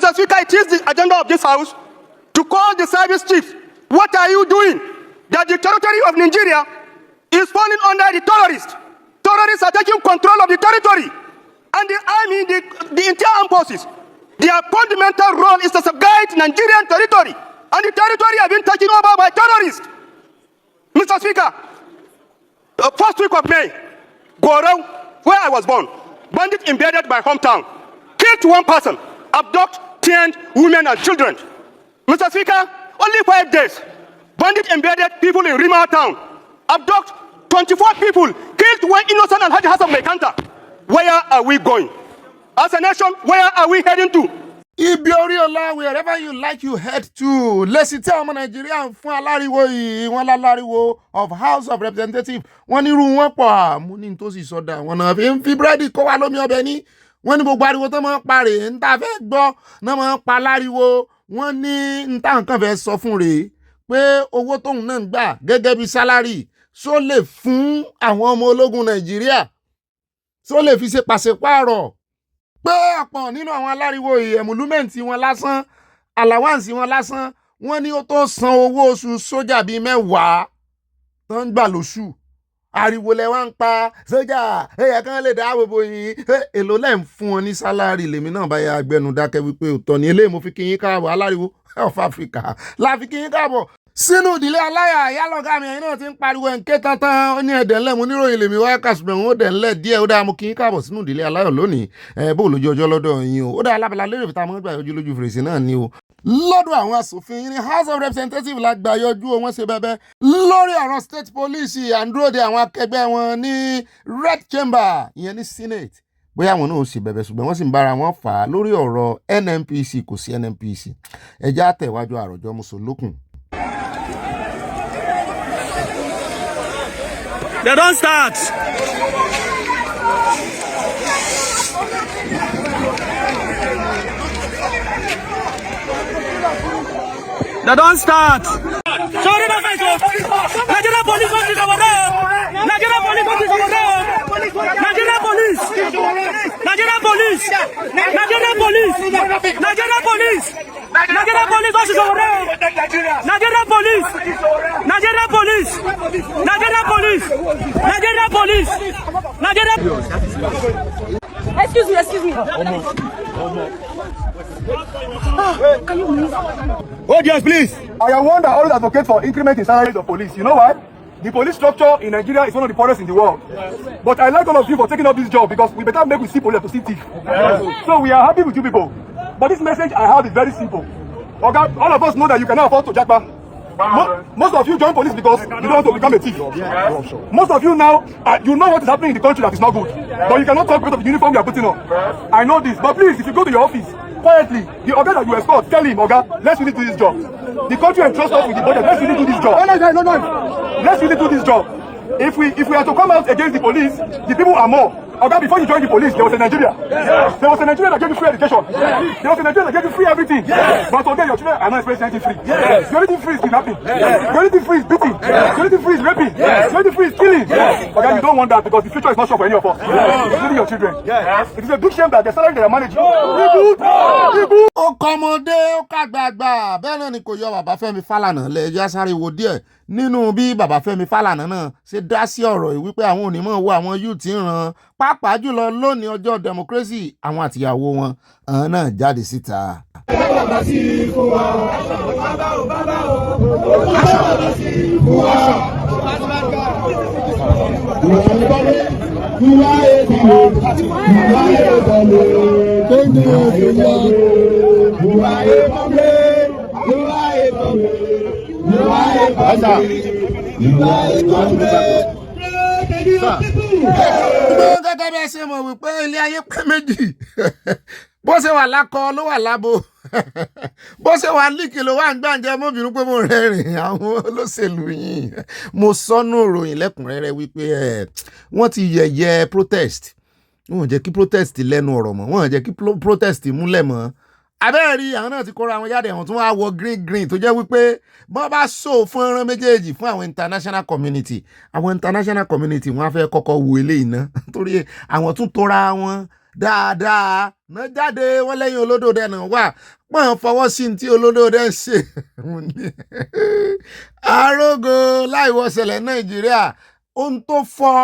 Mr. Speaker, it is the agenda of this House to call the service chiefs. What are you doing? That the territory of Nigeria is falling under the terrorists. Terrorists are taking control of the territory. And the army, the entire armed forces, their fundamental role is to safeguard Nigerian territory. And the territory has been taken over by terrorists. Mr. Speaker, the first week of May, Goro, where I was born, bandits invaded my hometown, killed one person, abducted 10 women and children. Mr. Speaker, only 5 days, bandits invaded people in Rima town, abducted 24 people, killed one innocent and had Hassan Mekanta. Where are we going? As a nation, where are we heading to? Ibioriola, wherever you like, you head to. Let's see, tell Nigeria fún aláriwo yìí, wọ́n láláriwo of House of Representatives. Wọ́n ní irú wọn pọ̀, mo ní tó sì sọ́dà. Wọ́n náà fi búrẹ́dì kó wá lómi ọbẹ̀ ní. Wọ́n ní gbogbo ariwo tó máa ń pa rèé, ń ta fẹ́ gbọ́, náà máa ń pa láriwo. Wọ́n ní ń ta nǹkan fẹ́ sọ fún rèé pé owó tóun náà ń gbà gẹ́gẹ́ bí sálárì ṣó lè fún àwọn ọmọ ológun Nàìjíríà. Ṣó lè fi ṣe pàṣípààrọ̀. Pé ọ̀pọ̀ nínú àwọn aláriwo emolumenti wọn lásán, allowance wọn lásán, wọ́n ní ó tó san owó oṣù sójà bíi 10 tó ń gbà lóṣù. Ariwo lẹ wá ń pa sójà, ẹ̀yà kan lè dáàbò bò yín. Èló lẹ́ ń fún wọn ní sálárì lèmi náà bá yà agbẹnu dákẹ́ wípé òótọ́ ni eléyìí mo fi kí yín káàbọ̀ aláriwo of Africa. La fi kí yín káàbọ̀. Sínú ìdílé aláyà yálọ̀gá mi ẹ̀yin náà ti ń pariwo ẹ̀ǹké tantan ó ní ẹ̀dẹ̀ńlẹ̀ mo níròyìn lèmi wá kàṣùgbọ̀n ó dẹ̀ńlẹ̀ díẹ̀ ó dáa mo kí yín káàbọ̀ sínú ìdílé aláyọ̀ lónìí bó lójú ọjọ́ lọ́dọ̀ yín o ó dáa alábàlá lérè fìtà mọ́ gbà yọjú lójú fèrèsé náà ni o lọ́dọ̀ àwọn asòfin yín ní House of Representatives la gbà yọjú o wọ́n ṣe bẹ́bẹ́ lórí ọ̀rọ̀ state police àndúróde àwọn akẹgbẹ́ wọn ní Red Chamber ìyẹn ní Senate bóyá àwọn náà ó sì bẹ̀bẹ̀ ṣùgbọ́n wọ́n sì ń bára wọn fà á lórí ọ̀rọ̀ NNPC kò sí NNPC ẹjẹ́ àtẹ̀wájú àròjọ mùsùlùkùn. They don't start. They don't start. Sorry, no fight. Nigerian police is over there. Nigerian police is over there. Nigerian police. Nigerian police. Nigerian police. Nigerian police. Nigerian police is over there. Nigerian police. Nigerian police. Nigerian police. Nigerian police. Nigerian. Excuse me. Can you move? Oh, yes, please. I am one that always advocate for increment in salaries of police. You know why? The police structure in Nigeria is one of the poorest in the world. But I like all of you for taking up this job because we better make we see police to see thief. So we are happy with you people. But this message I have is very simple. Okay, all of us know that you cannot afford to jackpot. Most of you join police because you don't want to become a thief. Most of you now, you know what is happening in the country that is not good. But you cannot talk because of the uniform you are putting on. I know this, but please, if you go to your office, quietly, the Oga that you escort, tell him, Oga, let's really do this job. The country entrusts us with the budget, let's really do this job. Let's really do this job. If we are to come out against the police, the people are more. Okay, before you joined the police, there was a Nigeria. There was a Nigeria that gave you free education. There was a Nigeria that gave you free everything. But today your children are not experiencing anything free. The only thing free is kidnapping. The only thing free is beating. The only thing free is raping. The only thing free is killing. Okay, you don't want that because the future is not sure for any of us, including your children. It is a big shame that the salary they are managing. Ó kọ́mọdé ó kàgbàgbà bẹ́ẹ̀ náà ni kò yọ bàbá Fẹ́mi Fálànà lẹ́yìn sáré wo díẹ̀ nínú bí bàbá Fẹ́mi Fálànà náà ṣe dá sí ọ̀rọ̀ yìí wípé àwọn onímọ̀ wo àwọn yóò ti ń ran pàápàá jùlọ lónìí ọjọ́ democracy àwọn àtìyàwó wọn àwọn náà jáde síta. Gẹ́gẹ́ bí ẹ ṣe mọ̀ wípé ilé ayé pé méjì bó ṣe wà lákọ ló wà lábo bó ṣe wà líkì ló wà ń gbàǹjẹ mọ́bìnrin pé mo rẹ́rìn àwọn olóṣèlú yìí mo sọnù ìròyìn lẹ́kùnrẹ́rẹ́ wípé wọ́n ti yẹ̀yẹ́ protest wọ́n jẹ́ kí protest lẹ́nu ọ̀rọ̀ mọ́ wọ́n jẹ́ kí protest múlẹ̀ mọ́ abẹ́rẹ́ àwọn náà ti kóra àwọn jáde àwọn tún wá wọ green tó jẹ́ wípé bọ́n bá so fọ́nrán méjèèjì fún àwọn international community wọ́n á fẹ́ kọ́kọ́ wo eléyìí ná torí àwọn tún tóra wọn dáadáa náà jáde wọ́n lẹ́yìn olódòdẹ náà wà pọ́n fọwọ́ sí ní tí olódòdẹ ń ṣe arógo láìwọ́sẹ̀lẹ̀ Nàìjíríà ohun tó fọ́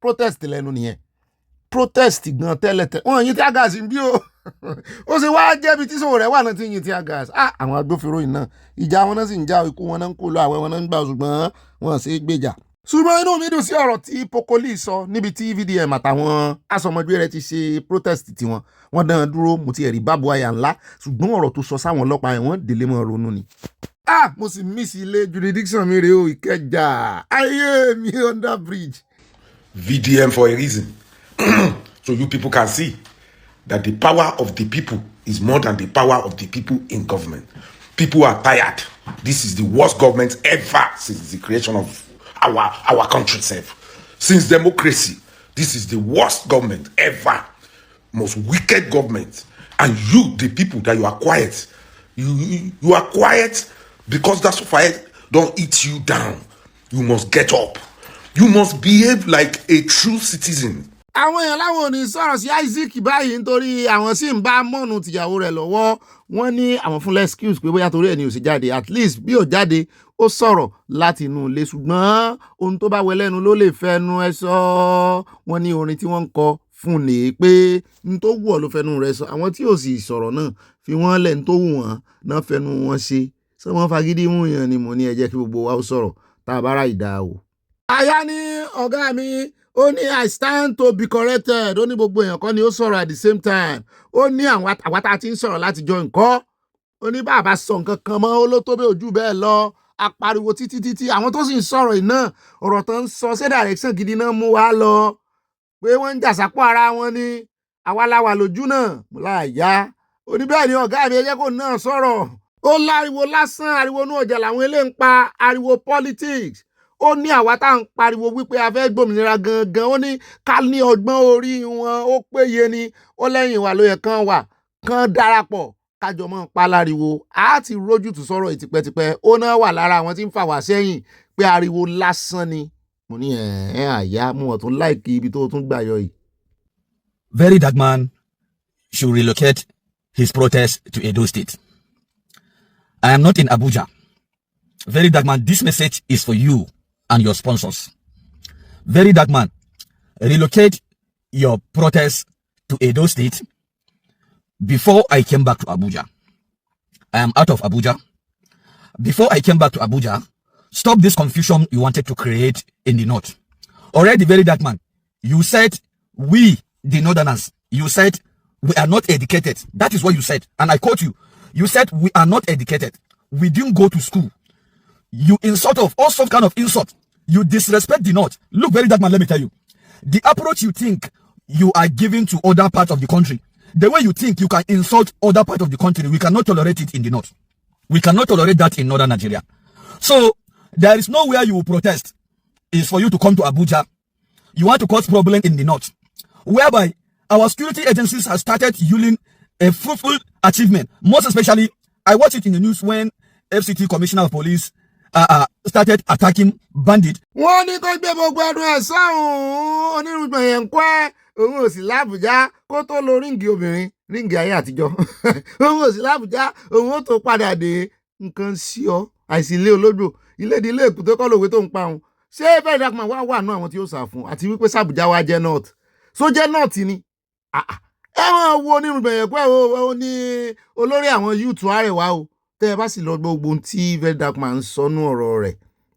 protest lẹ́nu nìyẹn protest gan tẹ́lẹ̀tẹ́ wọ́n yin tear gas bí o ó sì wá jẹ́bi tí sòwò rẹ̀ wà náà ti yin tear gas àwọn agbófinró yìí náà ìjà wọn náà sì ń já ikú wọn náà ń kó lọ àwẹ̀ wọn náà ń gbà ṣùgbọ́n wọn sì gbèjà. ṣùgbọ́n inú mi dùn sí ọ̀rọ̀ tí Pokoli sọ níbi tí VDM àtàwọn asọmọgbé rẹ̀ ti ṣe protest tiwọn wọ́n dán dúró mo ti ẹ̀rí bábu àyà ńlá ṣùgbọ́n ọ̀rọ̀ tó sọ sáwọn ọlọ́pàá yẹn wọ́n délé mọ́ ronú ni. mo sì miss ilé jurisdiction mi rèé o Ìkẹjà ayé mi under bridge. VDM for a reason. So you people can see that the power of the people is more than the power of the people in government. People are tired. This is the worst government ever since the creation of our country itself. Since democracy, this is the worst government ever. Most wicked government. And you, the people, that you are quiet. You are quiet because that's why don't eat you down. You must get up. You must behave like a true citizen. Àwọn èèyàn láwọn ò ní sọ̀rọ̀ sí Isaac báyìí nítorí àwọn sì ń bá mọ́ọ̀nù tìyàwó rẹ̀ lọ́wọ́ wọ́n ní àwọn fúnlẹ̀ excuse pé bóyá torí ẹ̀ ní ò sì jáde at least bí ò jáde ó sọ̀rọ̀ láti inú ilé ṣùgbọ́n ohun tó bá wẹ lẹ́nu ló lè fẹnu ẹ sọ wọ́n ní orin tí wọ́n ń kọ fún ni pé n tó wù ọ́ ló fẹnu rẹ̀ sọ àwọn tí ò sì sọ̀rọ̀ náà fi wọ́n lẹ̀ n tó wù wọ́n náà fẹnu wọn ṣe sọ wọ́n fagídí mú yàn ni mo ní ẹ jẹ́ kí gbogbo wa ó sọ̀rọ̀ tá a bá ra ìdá o. àyà ni ọ̀gá mi ó ní I stand to be corrected ó ní gbogbo èèyàn kan ni ó sọ̀rọ̀ at the same time ó ní àwọn tá a ti ń sọ̀rọ̀ láti jọ nǹkan ó ní bàbá sọ nǹkan kan mọ́ ó ló tó bẹ́ẹ̀ ojú bẹ́ẹ̀ lọ apariwo títí àwọn tó sì ń sọ̀rọ̀ iná ọ̀rọ̀ tó ń sọ sí direction gidi náà mú wa lọ pé wọ́n ń jà sápò ara wọn ni àwa la wà lójú náà mo láàyà ó ní bẹ́ẹ̀ ni ọ̀gá mi ẹ jẹ́ kó náà sọ̀rọ̀ ó láriwo lásán ariwo inú ọjà làwọn eléyìí ń pa ariwo politics ó ní àwa tá à ń pariwo wípé a fẹ́ gbòmìnira gangan ó ní ká ní ọgbọ́n orí wọn ó péye ni ó lẹ́yìn wa ló yẹ kán wà kán darapọ̀ kájọ mọ́ paláriwo a ti rójútùú sọ̀rọ̀ ìtìpẹ́tìpẹ́ ó náà wà lára àwọn tí ń fà wá sẹ́yìn pé ariwo lásán ni mo ní àyà mú ọ̀tún láìkí ibi tó tún gbà yọ yìí. Very dark man should relocate his protest to Edo State. I am not in Abuja. Very dark man, this message is for you and your sponsors. Very dark man, relocate your protest to Edo State before I came back to Abuja. I am out of Abuja. Before I came back to Abuja, stop this confusion you wanted to create in the north. Already, very dark man, you said we, the northerners, you said we are not educated. That is what you said. And I quote you. You said we are not educated. We didn't go to school. You insult of all sorts kind of insult. You disrespect the north. Look, very dark man, let me tell you. The approach you think you are giving to other parts of the country, the way you think you can insult other parts of the country, we cannot tolerate it in the north. We cannot tolerate that in northern Nigeria. So, there is nowhere you will protest. It's for you to come to Abuja. You want to cause problem in the north, whereby our security agencies have started yielding a fruitful achievement. Most especially, I watched it in the news when FCT Commissioner of Police started attacking bandits. wọ́n ní kó gbé gbogbo ẹnu ẹ̀ sọ́hùn-ún onírúgbọ̀n yẹn ń kọ́ òun ò sí lábùjá kó tó lo ríǹgì obìnrin ríǹgì ayé àtijọ́ òun ò sí lábùjá òun ó tó padà dé nǹkan sí ọ àìsí ilé olódò ilé ìdílé èkúté kọ́ lòwe tó ń pa òun ṣé bẹ́ẹ̀ dákùnmá wà nù àwọn tí ó sà fún àti wípé sàbùjá wa jẹ́ north so jẹ́ north ni ẹ̀wọ̀n wo onírúgbọ̀n yẹn pẹ́ ó ní olórí àwọn youth Àrẹwà o tẹ́ ẹ bá sì lọ gbogbo tí very dark man ń sọnú ọ̀rọ̀ rẹ̀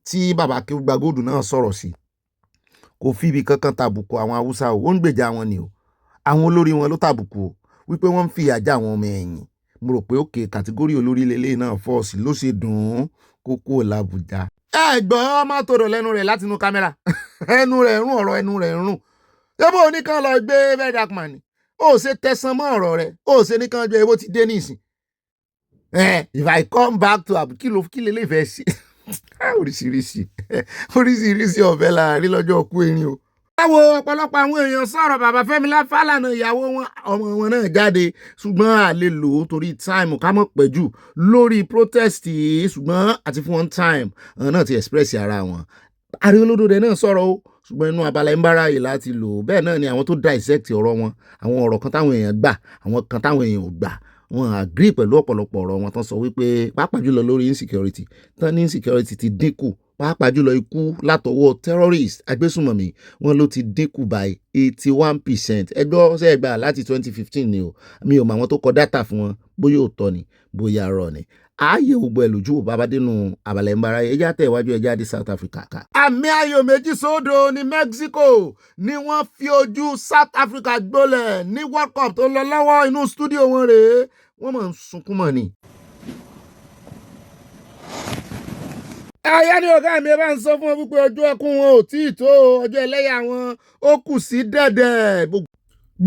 tí bàbá Gbàgòdù náà sọ̀rọ̀ sí kò fi ibi kankan tàbùkù àwọn Haúsá o ó ń gbèjà wọn ni o àwọn olórí wọn ló tàbùkù o wípé wọ́n ń fi àjà àwọn ọmọ ẹ̀yìn mo rò pé òkè kàtígórì olórí lélẹ́yìn náà fọ́ọ̀sì ló ṣe dùn ún kókó làbújá. ẹ gbọ́ ọmọ tòrò lẹ́nu rẹ̀ látinú kámẹ́rà ẹnu rẹ̀ rún ọ̀rọ̀ ẹnu rẹ̀ rún ṣébó oníkan lọ gbé very dark man ni ó ṣe tẹ̀sán mọ́ ọ̀rọ̀ rẹ̀ ó ṣe nìkan gbé ewó ti dé nísìn. If I come back to Abu kí lè lè fẹ́ sí oríṣiríṣi ọ̀bẹ láàrin lọ́jọ́ òkú erin o. báwo ọ̀pọ̀lọpọ̀ àwọn èèyàn sọ̀rọ̀ bàbá Fẹ́mi Fálànà ìyàwó wọn ọmọ wọn náà jáde ṣùgbọ́n a lè lò ó torí time ká mọ̀ pẹ́ jù lórí protest yìí ṣùgbọ́n àti fún one time àwọn náà ti express ara wọn ààrẹ olódòdó náà sọ̀rọ̀ o ṣùgbọ́n inú abala ń bára yìí láti lò bẹ́ẹ̀ náà ni àwọn tó dissect ọ̀rọ̀ wọn àwọn ọ̀rọ̀ kan táwọn èèyàn gbà àwọn kan táwọn èèyàn ò gbà wọn agree pẹ̀lú ọ̀pọ̀lọpọ̀ ọ̀rọ̀ wọn tán sọ wípé pàápàá jùlọ lórí insecurity tán ní insecurity ti dínkù pàápàá jùlọ ikú látọwọ́ terrorist agbésùnmọ̀mí wọn ló ti dínkù by 81%. ẹgbẹ́ ọ̀sẹ̀ ẹgbà láti 2015 ni o mi ò mọ àwọn tó kọ dátà fún wọn bóyá òótọ́ ni bóyá rọ ni ààyè gbogbo ẹ̀ lójú bàbá dénú àbàlẹ̀ ń bára ẹjá tẹ̀ iwájú ẹjá dé South Africa ká. àmì ayò 2-0 ní Mexico ni wọ́n fi ojú South Africa gbólẹ̀ ní World Cup tó lọ lọ́wọ́ inú stúdíò wọn rèé wọ́n máa ń sunkún mọ́ ni. àyà ni ọ̀gá mi bá ń sọ fún wọn wípé ọjọ́ ẹkún wọn ò tí ì tó ọjọ́ ẹlẹ́yà wọn ó kù sí dẹ̀dẹ̀.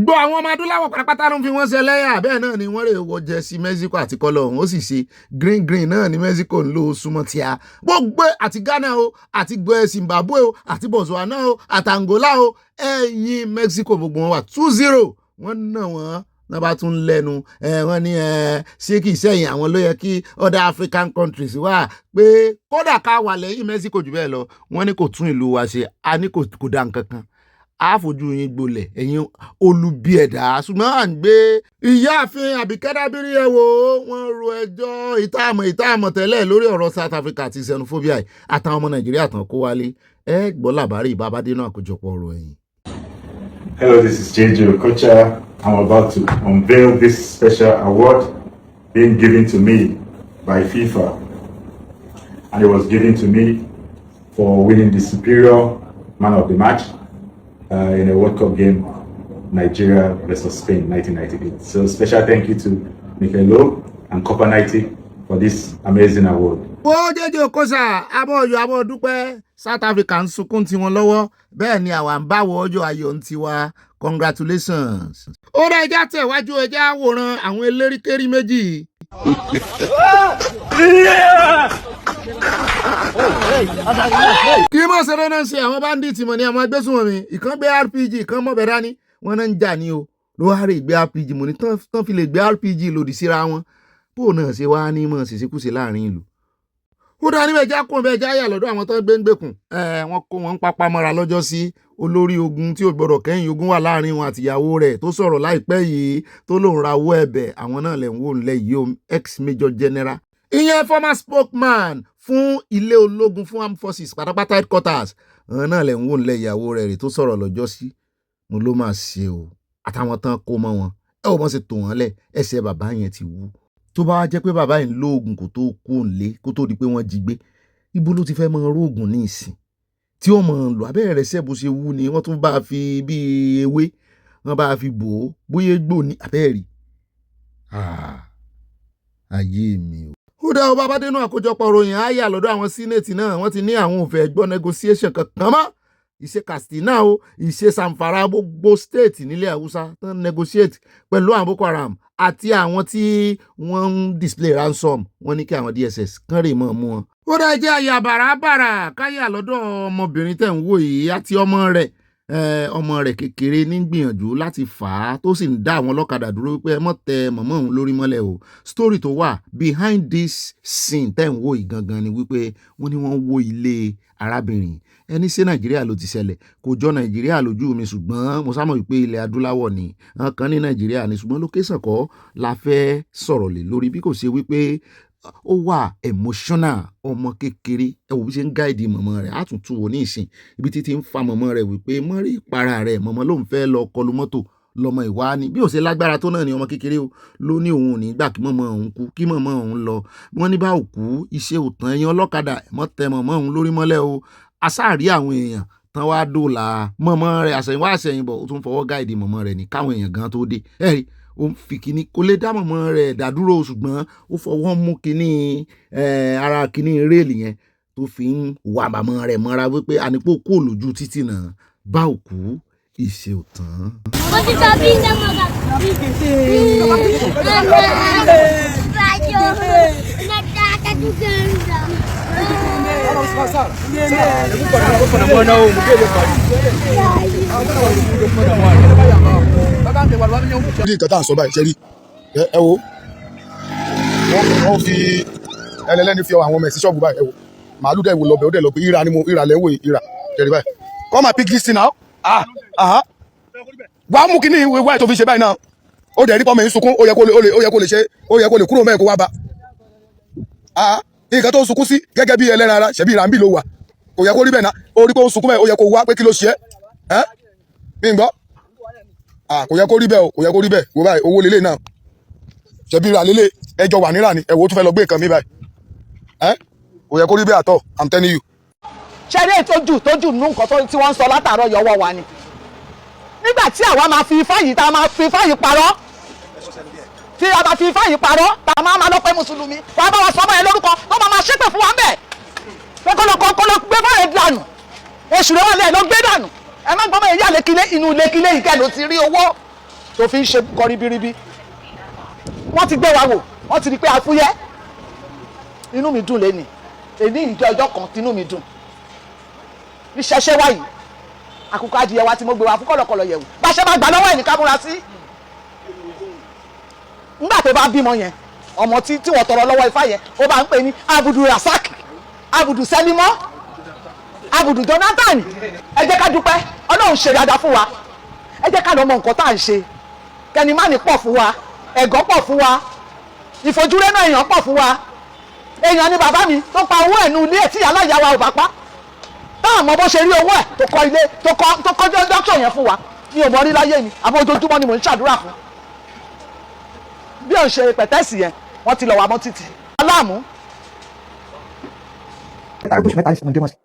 gbọ́ àwọn ọmọ adúláwọ̀ pátápátá ló ń fi wọ́n ṣe ẹlẹ́yà bẹ́ẹ̀ náà ni wọ́n rè wọ jẹ́sí Mexico àti kọ́lọ̀ ọ̀hún ó sì ṣe green náà ní Mexico ń lò ó súnmọ́ tíá gbogbo àti Ghana o àti Zimbabwe o àti Botswana o àti Angola o ẹ̀yìn Mexico gbogbo wọn wà 2-0 wọ́n ná wọn náà bá tún lẹ́nu wọ́n ní ṣé kìí sẹ́yìn àwọn ló yẹ kí other African countries wà pé kódà ká wà lẹ́yìn Mexico jù bẹ́ẹ̀ lọ wọ́n ní kò tún ìlú wa ṣe a ní kò dá nǹkan kan àfojú yín gbolẹ̀ ẹ̀yin olubi ẹ̀dá ṣùgbọ́n à ń gbé ìyáàfin Àbíkẹ́ Dábírí ẹ̀ wò wọ́n ro ẹjọ́ ìtààmọ̀ tẹ́lẹ̀ lórí ọ̀rọ̀ South Africa àti xenophobia àtàwọn ọmọ Nàìjíríà tán kó wálé ẹ gbọ́ làbárí Babádé náà àkójọpọ̀ ọ̀rọ̀ ẹ̀yìn. Hello, this is Iru Ekun. I'm about to unveil this special award being given to me by FIFA, and it was given to me for winning the superior man of the match in a World Cup game, Nigeria versus Spain, 1998. So special thank you to Mikel and Copper 90 for this amazing award. ó jẹ́jẹ́ òkúsà abọ́ọ̀yọ́ abọ́ọ̀dúpẹ́ South Africa ń sunkún tiwọn lọ́wọ́ bẹ́ẹ̀ ni àwa ń báwọ̀ ọjọ́ ayọ̀ ń tiwa congratulations. ó rẹ̀ ẹja tẹ̀ wájú ẹja àwòrán àwọn eléríkérí méjì. kí mọ̀ ṣeré náà ṣe àwọn bandits mọ̀ ní àwọn agbésùnmọ̀mí ìkan gbé RPG ìkan mọ̀ bẹ̀rẹ̀ dání wọn náà ń jà ní o ló wá rí ìgbé RPG mọ̀ ní tán fi lè gbé RPG lòdì síra wọn bó náà ṣe wá ní mọ̀ ṣèṣekúṣe láàrin ìlú. ó dá níbẹ̀ já kún bẹ́ẹ̀ já yà lọ́dọ̀ àwọn tó ń gbé ń gbèkùn wọ́n kó wọn ń papá mọ́ra lọ́jọ́ sí olórí ogun tí ò gbọ́dọ̀ kẹ́yìn ogun wà láàrin wọn àtìyàwó rẹ̀ tó sọ̀rọ̀ láìpẹ́ yìí tó lóun rawọ́ ẹ̀bẹ̀ àwọn náà lẹ̀ ń wò nílẹ̀ yìí o ex-major general ìyẹn former spokesman fún ilé ológun fún armed forces pátápátá headquarters àwọn náà lẹ̀ ń wò nílẹ̀ ìyàwó rẹ̀ tó sọ̀rọ̀ lọ́jọ́ sí mo ló máa ṣe o àtàwọn tán kó mọ́ wọn ẹ ò mọ̀ ṣe tò wọ́n lẹ̀ ẹsẹ̀ bàbá yẹn ti wú tó bá wá jẹ́ pé bàbá yìí ń lo oògùn kó tó kú òǹlé kó tó di pé wọ́n jí gbé ibo ló ti fẹ́ mọ róògùn ní ìsìn tí ó mọ̀ lò abẹ́rẹ́ rẹ̀ sẹ́bù ṣe wú ni wọ́n tún bá a fi bí ewé wọ́n bá a fi bò ó bóyá gbò ní abẹ́rẹ́ ayé mi o. ó dá o bàbá dénú àkójọpọ̀ ròyìn àyà lọ́dọ̀ àwọn sínẹ́ẹ̀tì náà wọ́n ti ní àwọn ò fẹ́ gbọ́ negotiation kankan mọ́ ìṣe Katsina o ìṣe Zamfara gbogbo state nílẹ̀ Haúsá tán negotiate pẹ̀lú àwọn Boko Haram àti àwọn tí wọ́n ń display ransom wọ́n ní kí àwọn DSS kán rè mọ́ mú wọn. ó dá jẹ́ àyà bàràbàrà káyà lọ́dọ̀ ọmọbìnrin tẹ̀ ń wò yìí àti ọmọ rẹ̀ kékeré ní gbìyànjú láti fà á tó sì ń dá àwọn ọlọ́kadà dúró pé ẹ mọ̀ tẹ mọ̀mọ́ òun lórí mọ́lẹ̀ o. story tó wà behind this scene tẹ̀ ń wò yìí gangan ni wípé wọ́n ní wọ́n wó ilé arábìnrin ẹni ṣé Nàìjíríà ló ti ṣẹlẹ̀ kò jọ Nàìjíríà lójú mi ṣùgbọ́n mo sámọ̀ wípé ilẹ̀ adúláwọ̀ ni àwọn kan ní Nàìjíríà ni ṣùgbọ́n location kọ́ la fẹ́ sọ̀rọ̀ lé lórí bí kò ṣe wípé ó wà emotional ọmọ kékeré ẹ wò bí ṣe ń gáìdì mọ̀mọ́ rẹ̀ á tún tún wò ní ìsìn ibi títí ń fa mọ̀mọ́ rẹ̀ wípé mọ́rí ìpara rẹ̀ mọ̀mọ́ ló ń fẹ́ lọ kọlu mọ́tò lọmọ ìwá ni bí ó ṣe lágbára tó náà ni ọmọ kékeré o ló ní òun ò ní gbà kí mọ̀mọ́ òun kú kí mọ̀mọ́ òun lọ wọ́n ní bá òkú iṣẹ́ òtàn ẹ̀yìn ọlọ́kadà ẹ̀mọ́ tẹ mọ̀mọ́ òun lórí mọ́lẹ̀ o asáàrí àwọn èèyàn tán wá dòòlà mọ̀mọ́ rẹ̀ àṣẹ̀yìnwá àṣẹ̀yìnbọ̀ ó tún fọwọ́ gáìdì mọ̀mọ́ rẹ̀ ní káwọn èèyàn gan tó dé ẹ̀rí ó ń fi kíní kó lè dá mọ̀mọ́ rẹ̀ dádúró ṣùgbọ́n ó fọwọ́ mú kíní ara kíní réèlì yẹn tó fi ń wà mọ̀mọ́ rẹ̀ mọ́ra wípé ànípò kó lójú títì náà bá òkú ìṣe òtán. mo ti sọ bí iná mọ̀ gà. ní nǹkan tá à ń sọ báyìí ṣe rí ẹ wo wọ́n fi ẹlẹ́lẹ́ni fi àwọn ọmọ ẹ̀ sí ṣọ́ọ̀bù báyìí ẹ wo màálù dẹ̀ wò lọ́bẹ̀ ó dẹ̀ lọ pé ìrà ni mo ìrà lẹ́wọ̀ ìrà jẹ̀rì báyìí come and pick this thing now wà á mú kí ní ìwé wáyé tó fi ṣe báyìí náà ó dẹ̀ rí pọ́mọ yín sunkún ó yẹ kó lè ṣe ó yẹ kó lè kúrò mẹ́ẹ̀ kó wá bá nǹkan tó ń sunkún sí gẹ́gẹ́ bí ẹlẹ́ran ara ṣẹ̀bí ìrà ń bì ló wà kò yẹ kó rí bẹ́ẹ̀ náà ó rí pé ó ń sunkún bẹ́ẹ̀ ó yẹ kó wá pé kí ló ṣe é mi ń gbọ́ kò yẹ kó rí bẹ́ẹ̀ o kò yẹ kó rí bẹ́ẹ̀ wò báyìí owó lélẹ̀ náà ṣẹ̀bí ìrà lélẹ̀ ẹjọ́ wà níra ni ẹ̀wò tó fẹ́ lọ gbé nǹkan mi báyìí kò yẹ kó rí bẹ́ẹ̀ àtọ̀ I'm telling you. ṣẹ́rí tójú nínú nǹkan tí wọ́n ń sọ látàárọ̀ yọwọ́ wa ni nígbà tí àwa máa fi ifá yìí tá a máa fi ifá yìí parọ́ tí a máa fi ifá yìí parọ́ tá a máa lọ pé mùsùlùmí wàá bá wa sọ ọmọ yẹn lórúkọ tó máa ṣépè fún wa ń bẹ̀ pé kó lọ gbé fáyẹ̀ dànù oṣù rẹ̀ wà lẹ́ẹ̀ lọ gbé dànù ẹ má gbọ́mọ yẹn yà lékilé inú lékilé yìí kẹ́ ló ti rí owó tó fi ń ṣe kọ ribiribi wọ́n ti gbé wa wò wọ́n ti rí pé a fúyẹ́ inú mi dùn lẹ́nìí èyí ìjọ ọjọ́ kan tínú mi dùn ìṣẹ̀ṣẹ̀ wa yìí àkùkọ adìyẹ wa tí mo gbé wa fún kọ̀lọ̀kọ̀lọ̀ yẹ̀wò bá ṣe máa gbà lọ́wọ́ ẹ̀ ní ká múra sí. nígbà tó bá bímọ yẹn ọmọ tí wọ́n tọrọ lọ́wọ́ ifá yẹn ó bá ń pè ní abudu rasaki abudu sẹ́límọ́ abudu jonathan ẹ jẹ́ ká dúpẹ́ ọlọ́run ṣe dáadáa fún wa ẹ jẹ́ ká lọ mọ nǹkan tá à ń ṣe kẹnimánì pọ̀ fún wa ẹ̀gọ́ pọ̀ fún wa ìfojúrénà èèyàn pọ̀ fún wa èèyàn ni bàbá mi tó pa owó ẹ̀nu ilé ẹ̀ tí aláìyá wa ò bá pa táwọn mọ bó ṣe rí owó ẹ̀ tó kọ́ ilé tó kọ́ dọ́kítọ̀ yẹn fún wa mi ò mọ rí láyé mi àmọ́ ojoojúmọ́ ni mò ń ṣàdúrà fún bí òun ṣe pẹ̀tẹ́sì yẹn wọ́n ti lọ wà mọ́ títì aláàmú. oṣù mẹ́ta ní sinmi dẹ́mọ̀sì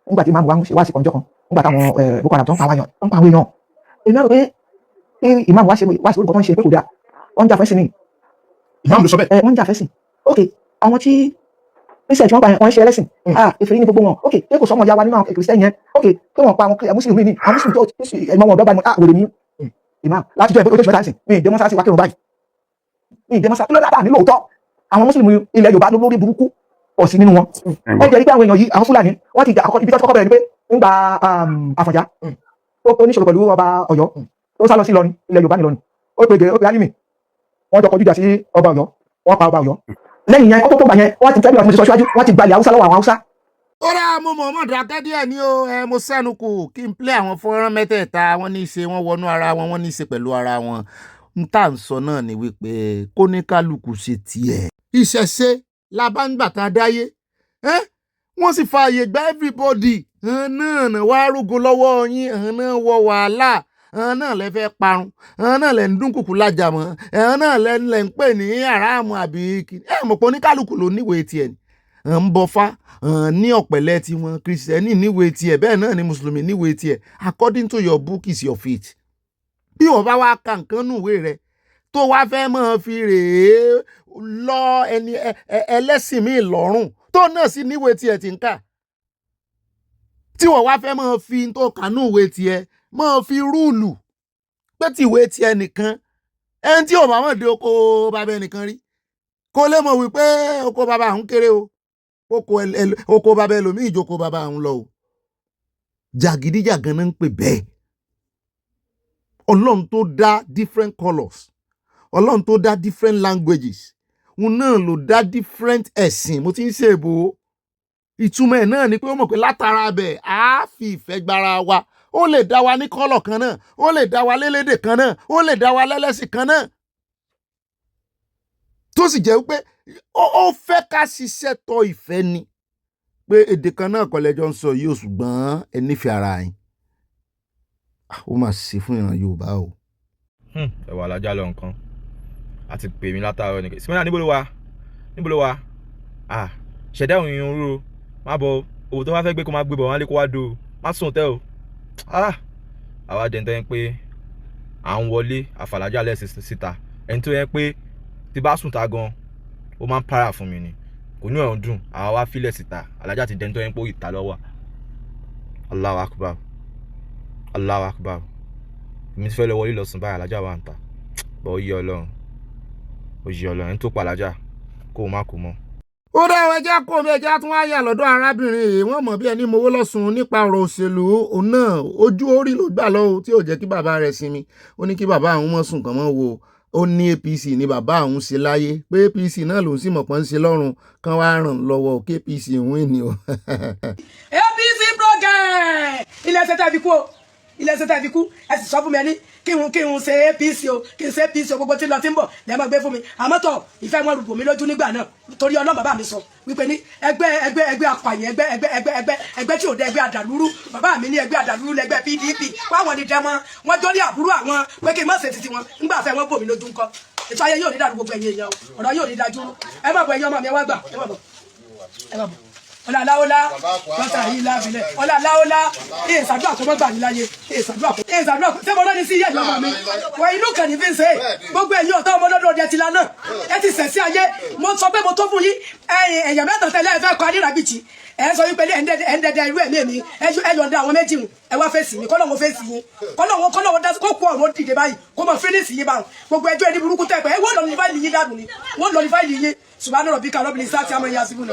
nígbà tí máàmù wa ń ṣe wá sí ọjọ́ kan nígbà táwọn boko haram tó ń pa àwọn èèyàn èmi rò pé kí ìmáàmù wa ṣe wá sí orúkọ tó ń ṣe pé kò dáa wọ́n ń jà fẹ́sìn ni ìmáàmù ló sọ bẹ́ẹ̀ wọ́n ń jà fẹ́sìn ok àwọn tí research wọn pa yẹn wọ́n ṣe ẹlẹ́sìn ìfèrí ní gbogbo wọn ok pé kò sọmọ ya wa nínú àwọn kìrìsìtẹ́nì yẹn ok pé wọ́n pa àwọn mùsùlùmí ní àwọn mùsùlùmí tó ẹ̀mọ́ wọn ọ̀dọ́ báyìí wèrè ní ìmáàmù láti jọ oṣù mẹ́ta sìn mi ìdẹ́mọ́sá sí wa kírun báyìí mi ìdẹ́mọ́sá kí ló dáadáa nílò òótọ́ àwọn mùsùlùmí ilẹ̀ Yorùbá ló lórí burúkú pọ̀ sí nínú wọn ẹ jẹ́ rí pé àwọn èèyàn yìí àwọn Fúlàní wọ́n ti jà ibi tó kọ́kọ́ bẹ̀rẹ̀ ni pé nígbà Àfọ̀njá ó níṣòro pẹ̀lú ọba Ọ̀yọ́ ó sá lọ sí Ìlọrin ilẹ̀ Yorùbá nìlọrin ó pe Álímì wọ́n jọ kọjú ìjà sí ọba Ọ̀yọ́ wọ́n pa ọba Ọ̀yọ́ lẹ́yìn yẹn ó tó gbà yẹn wọ́n ti tẹ́lẹ̀ ọmọdé sọ síwájú wọ́n ti gbalẹ̀ Haúsá lọ́wọ́ àwọn Haúsá. ó rà mo mọ̀ dákẹ́ díẹ̀ ní o mo sẹ́nu kù kí n plé àwọn fọ́nrán mẹ́tẹ̀ẹ̀ta wọ́n ní í ṣe wọ́n wọnú ara wọn wọ́n ní í ṣe pẹ̀lú ara wọn n tá à ń sọ náà ni wípé kóníkálukú ṣe tiẹ̀. ìṣẹ̀ṣe la bá ń gbà tá a dáyé wọ́n sì fààyè gba everybody náà wá rúgo lọ́wọ́ yín náà wọ wàhálà náà lẹ fẹ́ parun náà lẹ ń dúnkùkù lájà mọ́ náà lẹ ń pè ní àràmù àbí mọ̀ pé oníkálukú ló níwèé tiẹ̀ ni ń bọfá ní ọ̀pẹ̀lẹ̀ tiwọn kìrìsìtẹ́nì níwèé tiẹ̀ bẹ́ẹ̀ náà ni mùsùlùmí níwèé tiẹ̀ according to your book is your faith. bí wọ́n bá wá ka nǹkan nùwé rẹ̀ tó wá fẹ́ máa fi rèé lọ ẹni ẹlẹ́sìn míì lọ́rùn tó náà sì níwèé tiẹ̀ ti ń kà tí wọ́n wá fẹ́ máa fi tó kànú ìwé tiẹ̀ máa fi rúùlù pé tìwé tiẹ̀ nìkan ẹni tí ò bá mọ̀ dé oko bàbá ẹnìkan rí kó lè mọ̀ wípé oko bàbá àwọn kéré o oko bàbá ẹlòmíì ìjókòó bàbá àwọn lọ o jàgídíjàgan náà ń pè bẹ́ẹ̀. Ọlọ́run tó dá different colours Ọlọ́run tó dá different languages òun náà ló dá different ẹ̀sìn mo ti ń ṣe èbò ìtumọ̀ ẹ̀ náà ni pé ó mọ̀ pé látara bẹ̀ á fi ìfẹ́ gbára wa ó lè dá wa ní kọ́lọ̀ kan náà ó lè dá wa lélédè kan náà ó lè dá wa lẹ́lẹ́sìn kan náà tó sì jẹ́ pé ó fẹ́ ká ṣiṣẹ́ tọ ìfẹ́ ni pé èdè kan náà kọ́ lẹ́jọ́ ń sọ yìí ó ṣùgbọ́n ẹ nífẹ̀ẹ́ ara yín ó mà ṣe fún ìran Yorùbá o. ẹ wà lájà lọ nǹkan àti pè mí látàárọ̀ nìkan Simona níbo ló wà ṣẹ̀dá òun yìí ń rú má bọ̀ owó tó bá fẹ́ gbé kó má gbé bọ̀ wọ́n á lé kó wá dó o má sùn tẹ́ o àwa dẹ̀ ń tẹ́ pé à ń wọlé àfàlájà lẹ́sìn síta ẹni tó yẹ pé tí bá sùn ta gan ó máa ń para fún mi ni kò ní ọ̀run dùn àwa wá fílẹ̀ síta alájà ti dẹ̀ ń tọ́ yẹn pé ó ìta lọ́wọ́ Allahu Akbar Allahu Akbar mi ti fẹ́ lọ wọlé lọ sùn báyìí alájà wà ń ta bọ́ ó yí ọlọ́run ẹni tó pa alájà kó o má kú mọ́. ó dá ẹjẹ́ kó mi ẹjẹ́ tún wáyà lọ́dọ̀ arábìnrin yìí wọ́n mọ̀ bí ẹni mowó lọ́sùn nípa ọ̀rọ̀ òṣèlú òun náà ojú orí ló gbà lọ́wọ́ tí ò jẹ́ kí bàbá rẹ̀ sinmi ó ní kí bàbá àwọn mọ̀ sùn kàn mọ́ wo ó ní APC ní bàbá àwọn ṣe láyé pé APC náà lòún sì mọ̀ pọ́n ń ṣe lọ́rùn kan wá ràn lọ́wọ́ kí APC win ni o. APC program ilé ẹsẹ̀ tàbí kú o ilé ẹsẹ̀ tàbí kú ẹ sì sọ fún mi ẹni kí n ṣe APC o kí n ṣe APC o gbogbo tí lọ tí ń bọ̀ lẹ́ẹ̀ máa gbé fún mi àmọ́ tọ̀ ìfẹ́ wọn rúbò mi lójú nígbà náà torí ọlọ́mọ bàbá mi sọ wípé ní ẹgbẹ́ apààyàn ẹgbẹ́ tí ò dé ẹgbẹ́ àdàlúrú bàbá mi ní ẹgbẹ́ àdàlúrú lẹ́gbẹ́ PDP wáwọn ni dẹ́mọ́ wọn jọ ní àbúrò àwọn pé kí n má ṣe títí wọn nígbà fẹ́ wọn bò mí lójú ńkọ́ ètò ayé yóò ní dàrú gbogbo ẹ̀yin èèyàn o ọ̀rọ̀ yóò ní dájú ẹ má bọ̀ ẹ̀yin ọmọ mi ẹ wá gbà ẹ má bọ̀ ọlá aláwọlá lọ́sà yìí lábìlẹ̀ ọlá aláwọlá ìṣàdúrà kó mọ́ gbà ní láyé ìṣàdúrà kó ṣé mo lọ́ni sí iye ìlú ọmọ mi wọ inú kan ní fi ń ṣe gbogbo ẹ̀yin ọ̀tá ọmọ lọ́dọ̀ ọdẹ ti la náà ẹ ti sẹ̀ sí ayé mo sọ pé mo tó fún yín ẹ̀yàn mẹ́ta tẹ́lẹ̀ ẹ fẹ́ kọ́ adírabìtì ẹ sọ wípé ẹ̀ńdẹ̀dẹ̀ irú ẹ̀mí mi ẹ yọ̀ǹda àwọn méjì hùn ẹ wá fèsì mi kọ́lọ́wọ́ fèsì yín kọ́lọ́wọ́ dá kó kú ọ̀rọ̀ dìde báyìí kó mọ̀ fínísì yín báwọn gbogbo ẹjọ́ ẹni burúkú tẹ̀ pé ẹ wọ́n lọ ní fáìlì yín dànù ni wọ́n lọ ní fáìlì yín subhana rabbika rabbil izzati amma yasifun.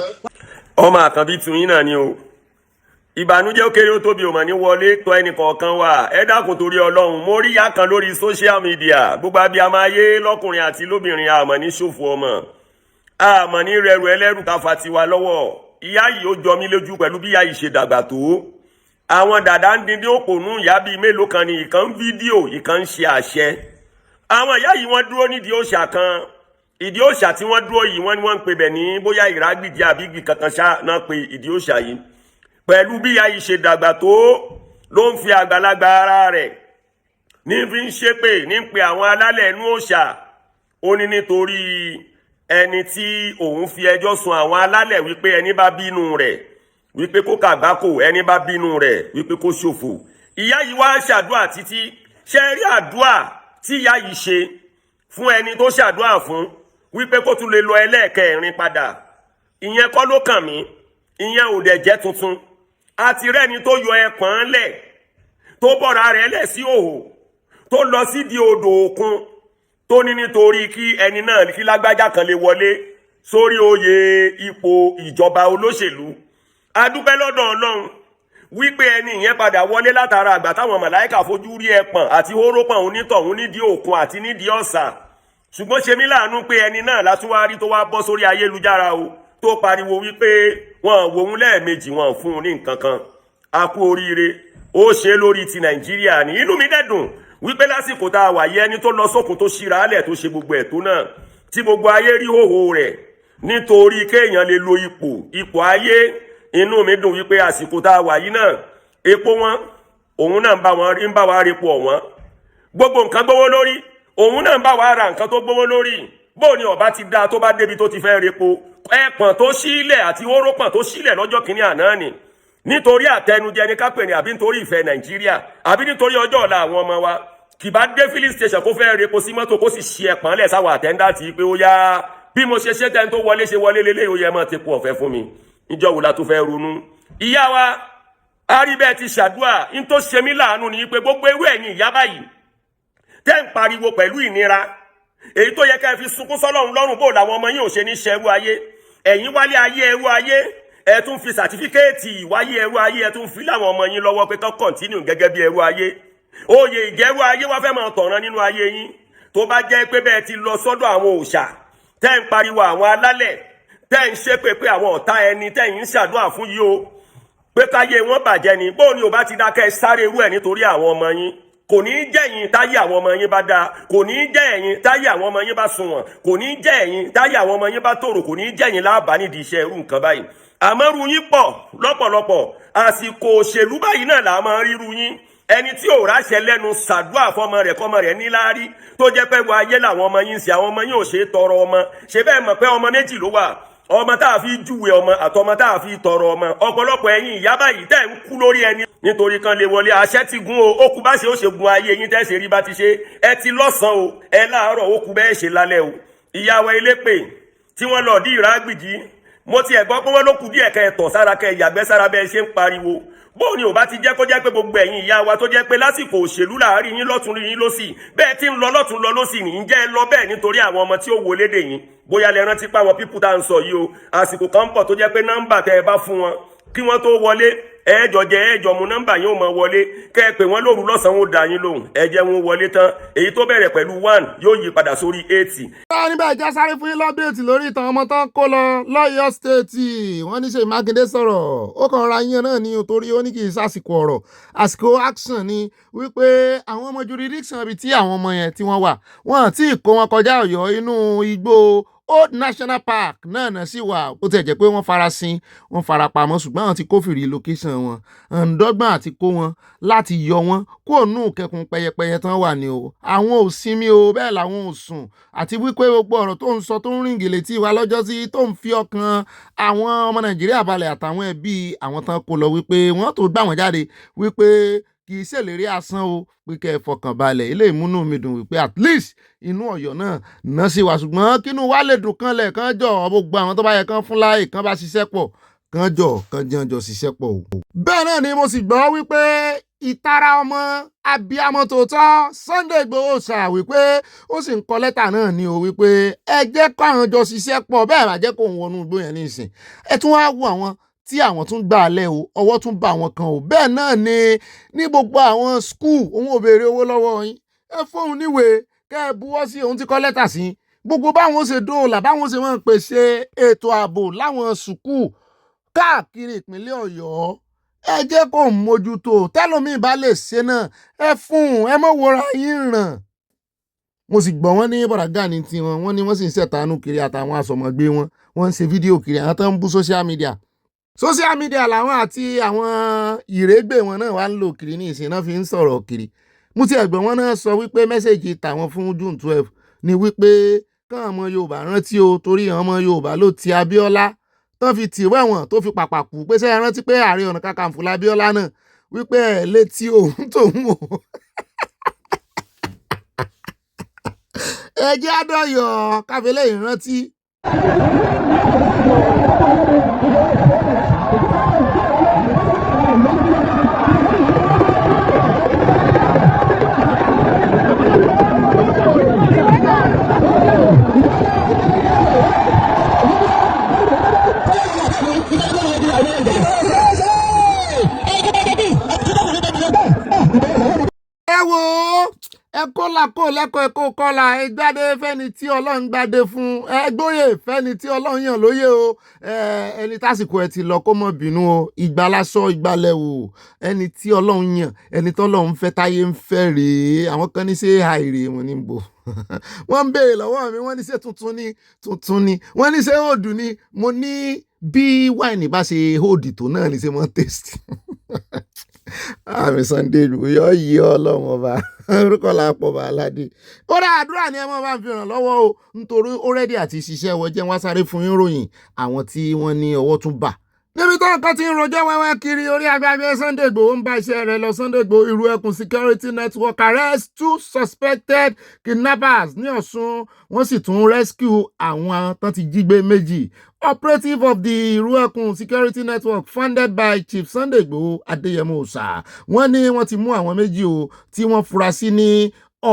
ọmọ àkànbí tún yín náà ni o ìbànújẹ́ ó kéré ó tóbi ò mọ̀ ní wọlé tọ́ ẹnì kọ̀ọ̀kan wà ẹ dákun torí Ọlọ́run mo rí ìyá kan lórí social media gbogbo abiyamọ ayé lọ́kùnrin àti lóbìnrin àmọ́ ní ṣòfò ọmọ àmọ́ ní rẹrù ẹlẹ́rù ká fa tiwa lọ́wọ́ ìyá yìí ó jọ mí lójú pẹ̀lú bí ìyá yìí ṣe dàgbà tó àwọn dàda ń dín ní òpònú ìyá bíi mélòó kan ní ìkan fídíò ìkan ń ṣe àṣẹ àwọn ìyá yìí wọ́n dúró nídìí òòṣà kan ìdí òòṣà tí wọ́n dúró yìí wọ́n ní wọ́n ń pè bẹ̀ ní bóyá ìrágbìjì àbígbì kankan ṣá náà pé ìdí òòṣà yìí pẹ̀lú bí ìyá yìí ṣe dàgbà tó ló ń fi àgbàlagbà ara rẹ̀ ní fi ń ṣépè ní ń pe àwọn alálẹ̀ inú òòṣà ó ní nítorí ẹni tí òun fi ẹjọ́ sun àwọn alálẹ̀ wípé ẹni bá bínú rẹ̀ wípé kó kàgbákò ẹni bá bínú rẹ̀ wípé kó ṣòfò ìyá yìí wá ṣàdúà títí ṣe rí àdúà tí ìyá yìí ṣe fún ẹni tó ṣàdúà fún wípé kó tún lè lọ ẹlẹ́ẹ̀kẹrin padà ìyẹn kọ́ ló kàn mí ìyẹn ò dẹ̀ jẹ́ tuntun àti rẹ́ni tó yọ ẹpọ̀n lẹ̀ tó bọ́ra rẹ̀ lẹ̀ sí òhò tó lọ sídìí odò òkun tó ní nítorí kí ẹni náà kí lágbájá kan lè wọlé sórí oyè ipò ìjọba olóṣèlú adúpẹ́ lọ́dọ̀ Ọlọ́run wípé ẹni ìyẹn padà wọlé látara àgbà táwọn màláíkà fojú rí ẹpọ̀n àti hórópọ̀n onítọ̀hún nídìí òkun àti nídìí ọ̀sà ṣùgbọ́n ṣe mí láàánú pé ẹni náà látúwárí tó wá bọ́ sórí ayélujára o tó pariwo wípé wọn wòun lẹ́ẹ̀mejì wọn fún un ní nǹkan kan a kú oríire ó ṣe lórí ti Nàìjíríà ní inú mi dẹ̀dùn wípé lásìkò tá a wà yẹ ẹni tó lọ sókun tó ṣíra álẹ̀ tó ṣe gbogbo ẹ̀ tó náà tí gbogbo ayé rí hòhò rẹ̀ nítorí kéèyàn lè lo ipò ayé inú mi dùn wípé àsìkò tá a wà yìí náà epo wọn òun náà ń bá wa repo ọ̀wọ́n gbogbo nǹkan gbówó lórí òun náà ń bá wa ra nǹkan tó gbówó lórí bóò ni ọba ti dáa tó bá débi tó ti fẹ́ repo ẹpọ̀n tó sílẹ̀ àti hórópọ̀n tó sílẹ̀ lọ́jọ́ kìíní àná ni nítorí àtẹnujẹ ní kápẹ́ni àbí nítorí ìfẹ́ Nàìjíríà àbí nítorí ọjọ́ ọ̀la àwọn ọmọ wa kì bá dé filling station kó fẹ́ repo sí mọ́tò kó sì ṣe ẹpọ̀n lẹ̀ sáwọn àtẹ́ńdàtì pé ó yá bí mo ṣe tẹ́ni tó wọlé ṣe wọlé lélẹ́ ó yẹ mọ́ ti kú ọ̀fẹ́ fún mi níjọ́ wo la tó fẹ́ ronú. ìyá wa aríbẹ̀ ti ṣàdúà ní tó ṣe mí láàánú ni pé gbogbo irú ẹ̀yin ìyá báyìí tẹ́ ń pariwo pẹ̀lú ìnira èyí tó yẹ ká fi sunkún sọ́lọ́run lọ́rùn bó làwọn ọmọ yín ò ṣe ní ṣẹrú ayé ẹ̀yin wálé ayé ẹrú ayé ẹ tún fi sàtífíkẹ́ẹ̀tì ìwáyé ẹrú ayé ẹ tún fi láwọn ọmọ yín lọ́wọ́ pé kán kọ̀ntínú gẹ́gẹ́ bí ẹrú ayé oyè ìjẹ́rú ayé wá fẹ́ máa tọ̀ràn nínú ayé yín tó bá jẹ́ pé bẹ́ẹ̀ ti lọ sọ́dọ̀ àwọn òòṣà tẹ́ ń pariwo àwọn alálẹ̀ tẹ́ ń ṣépè pé àwọn ọ̀tá ẹni tẹ́yìn ń ṣàdúrà fún yìí o pé káyé wọn bàjẹ́ ni bóun ni ò bá ti dákẹ́ sáré irú ẹ̀ nítorí àwọn ọmọ yín kò ní jẹ́ ẹ̀yin táyé àwọn ọmọ yín bá dáa kò ní jẹ́ ẹ̀yin táyé àwọn ọmọ yín bá sunwọ̀n kò ní jẹ́ ẹ̀yin táyé àwọn ọmọ yín bá tòrò kò ní jẹ́ ẹ̀yin láàbá nídìí iṣẹ́ irú nǹkan báyìí àmọ́rú yín pọ̀ lọ́pọ̀lọpọ̀ àsìkò òṣèlú báyìí náà là máa ríru yín ẹni tí ò ráṣẹ lẹ́nu ṣàdúà fọmọ rẹ̀ kọ́mọ rẹ̀ níláárí tó jẹ́ pé wọ ayé làwọn ọmọ yín sí àwọn ọmọ yín ò ṣe é tọrọ ọmọ ṣe bẹ́ẹ̀ mọ̀ pé ọmọ méjì ló wà ọmọ tá a fi júwe ọmọ àtọmọ tá a fi tọrọ ọmọ ọ̀pọ̀lọpọ̀ ẹ̀yin ìyá báyìí tẹ́ ń kú lórí ẹni nítorí kan lè wọlé àṣẹ ti gún o ó kú bá ṣe ó ṣe gun ayé yín tẹ́ ṣe rí bá ti ṣe ẹ ti lọ́sàn o ẹ láàárọ̀ ó kú bẹ́ẹ̀ ṣe lálẹ́ o ìyàwó elépè tí wọ́n lọ dí ìrágbìjì mo ti ẹ̀ gbọ́ pé wọ́n ló kù díẹ̀ kẹ́ ẹ tọ̀ sára kẹ́ ẹ yàgbẹ́ sára bẹ́ẹ̀ ṣe ń pariwo bóun ni ò bá ti jẹ́ kó jẹ́ pé gbogbo ẹ̀yin ìyá wa tó jẹ́ pé lásìkò òṣèlú láàárín yín lọ́tún yín lọ́sì bẹ́ẹ̀ tí ń lọ lọ́tún lọ lọ́sì ní jẹ́ ẹ lọ bẹ́ẹ̀ nítorí àwọn ọmọ tí ó wo lédè yín bóyá lẹ rántí pa àwọn pípù tá à ń sọ yìí o àsìkò kan pọ̀ tó jẹ́ pé nọ́mbà tẹ́ ẹ bá fún wọn kí wọ́n tó wọlé ẹjọ jẹ ẹjọ mú nọ́mbà yín ó mọ wọlé kẹ́ ẹ pè wọ́n lóru lọ́sàn-án ó dá yín lóhùn ẹ jẹ́ wọn wọlé tán èyí tó bẹ̀rẹ̀ pẹ̀lú 1 yóò yí padà sórí 80. báwo ni bẹ́ẹ̀ já sáré fún yín lọ́dẹ̀tì lórí ìtàn ọmọ tán kó lọ lọ́yọ̀ stéètì wọ́n ní Ṣèyí Mákindé sọ̀rọ̀ ó kàn ra yín náà ní torí ó ní kì í sásìkò ọ̀rọ̀ àsìkò action ni wípé àwọn ọmọ jurisdiction ibi tí àwọn ọmọ yẹn tí wọ́n wà wọ́n àti ìkó wọn kọjá Ọ̀yọ́ inú igbó Old National Park náà sì wà ó tẹ̀ jẹ́ pé wọ́n farasin wọ́n farapamọ́ ṣùgbọ́n àwọn ti kófìrí location wọn ǹdọ́gbọ̀n àti kó wọn láti yọ wọn kó nù kẹkùn pẹyẹpẹyẹ tán wà ní o àwọn ò sinmi o bẹ́ẹ̀ làwọn ò sùn àti wípé gbogbo ọ̀rọ̀ tó ń sọ tó ń rìn gèlè tí ìwà lọ́jọ́ sí tó ń fi ọkàn àwọn ọmọ Nàìjíríà balẹ̀ àtàwọn ẹbí àwọn tán kó lọ wípé wọ́n tó gbà wọ́n jáde wípé kì í ṣèlérí asán o pé kẹ́ ẹ fọkàn balẹ̀ ilé ìmúnú mi dùn wípé at least inú Ọ̀yọ́ náà sì wà ṣùgbọ́n kínú wa lè dùn kanlẹ̀ kan jọ gbogbo àwọn tó bá yẹ kán fún láàyè kan bá ṣiṣẹ́ pọ̀ kan jọ ṣiṣẹ́ pọ̀ o. bẹ́ẹ̀ náà ni mo sì gbọ́ wípé ìtara ọmọ abiyamọ tòótọ́ Sunday Igboho ṣà wípé ó sì ń kọ lẹ́tà náà ní o wípé ẹ jẹ́ káwọn jọ ṣiṣẹ́ pọ̀ bẹ́ẹ̀ bá jẹ́ kó ń wọnú igbó yẹn ní ìsìn ẹ tún wá wo àwọn tí àwọn tún gbà lẹ́ o ọwọ́ tún bá àwọn kan o bẹ́ẹ̀ náà ni ní gbogbo àwọn skul òun ò béèrè owó lọ́wọ́ yín ẹ fóun níwèé kẹ́ ẹ buwọ́ sí òun ti kọ lẹ́tà sí gbogbo báwọn ṣe dóòlà báwọn ṣe máa ń pèsè ètò ààbò láwọn sùkúù káàkiri ìpínlẹ̀ Ọ̀yọ́ ẹ jẹ́ kó ń mójútó tẹ́lómi bá lè ṣe náà ẹ fún ẹ mọ̀ wòra yín ràn. mo sì gbọ́ wọ́n ní bọ̀dàgà ní tiwọn wọ́n ní wọ́n sì ń ṣẹ̀tánú kiri àtàwọn asọ̀mọ̀gbé wọ́n ń ṣe fídíò kiri àwọn tó ń bú social media làwọn àti àwọn ìrégbè wọn náà wá ń lò kiri ní ìsìn náà fi ń sọ̀rọ̀ kiri mo ti ẹ̀gbọ́n wọn náà sọ wípé mẹ́sẹ̀gì tàwọn fún June 12 ni wípé káwọn ọmọ Yorùbá rántí o torí àwọn ọmọ Yorùbá ló ti Abíọ́lá tán fi tì wẹ̀wọ̀n tó fi pàpàkù pé ṣé ẹ rántí pé Ààrẹ Ọ̀nà Kakanfò l'Abíọ́lá náà wípé ẹ̀ létí òun tòun o. ẹ jẹ́ àdọ́yọ̀ káfílẹ̀ ìrántí. kó lẹ́kọ̀ọ́ ẹ̀kọ́ kọ́la ẹ gbádé fẹ́ni tí Ọlọ́run gbádé fún ẹ gbóyè fẹ́ni tí Ọlọ́run yàn lóyè o ẹni tásìkò ẹ ti lọ kó mọ̀ bínú o ìgbà lásọ ìgbàlẹ̀ o ẹni tí Ọlọ́run yàn ẹni tí Ọlọ́run fẹ́ táyé ń fẹ́ rèé àwọn kan ní ṣe àìrè wọn ní bò wọ́n ń béèrè lọ́wọ́ mi wọ́n ní ṣe tuntun ni wọ́n ní ṣe òdù ni mo ní bí wáìnì bá ṣe òdì tó náà ní ṣe mọ́ tẹ́sítì àmì Sunday yọ yí Ọlọ́run ọba orúkọ làpọ̀ bá aládé ó dá àdúrà ni ẹ mọ́ bá ń fi ràn lọ́wọ́ o nítorí ó rẹ́dí àti ṣiṣẹ́ wọ jẹ́ wọ́n sáré fún yín ròyìn àwọn tí wọ́n ní ọwọ́ tún bà níbi tó nǹkan ti ń rojọ́ wẹ́wẹ́ kiri orí agbágbé Sunday Igboho ń bá iṣẹ́ rẹ̀ lọ. Sunday Igboho Iru Ekun security network arrest 2 suspected kidnappers ní Ọ̀ṣun wọ́n sì tún rescue àwọn tán ti jí gbé méjì. Operative of the Iru Ekun security network funded by Chief Sunday Igboho Adéyẹmọ Òòṣà wọ́n ní wọ́n ti mú àwọn méjì o tí wọ́n fura sí ní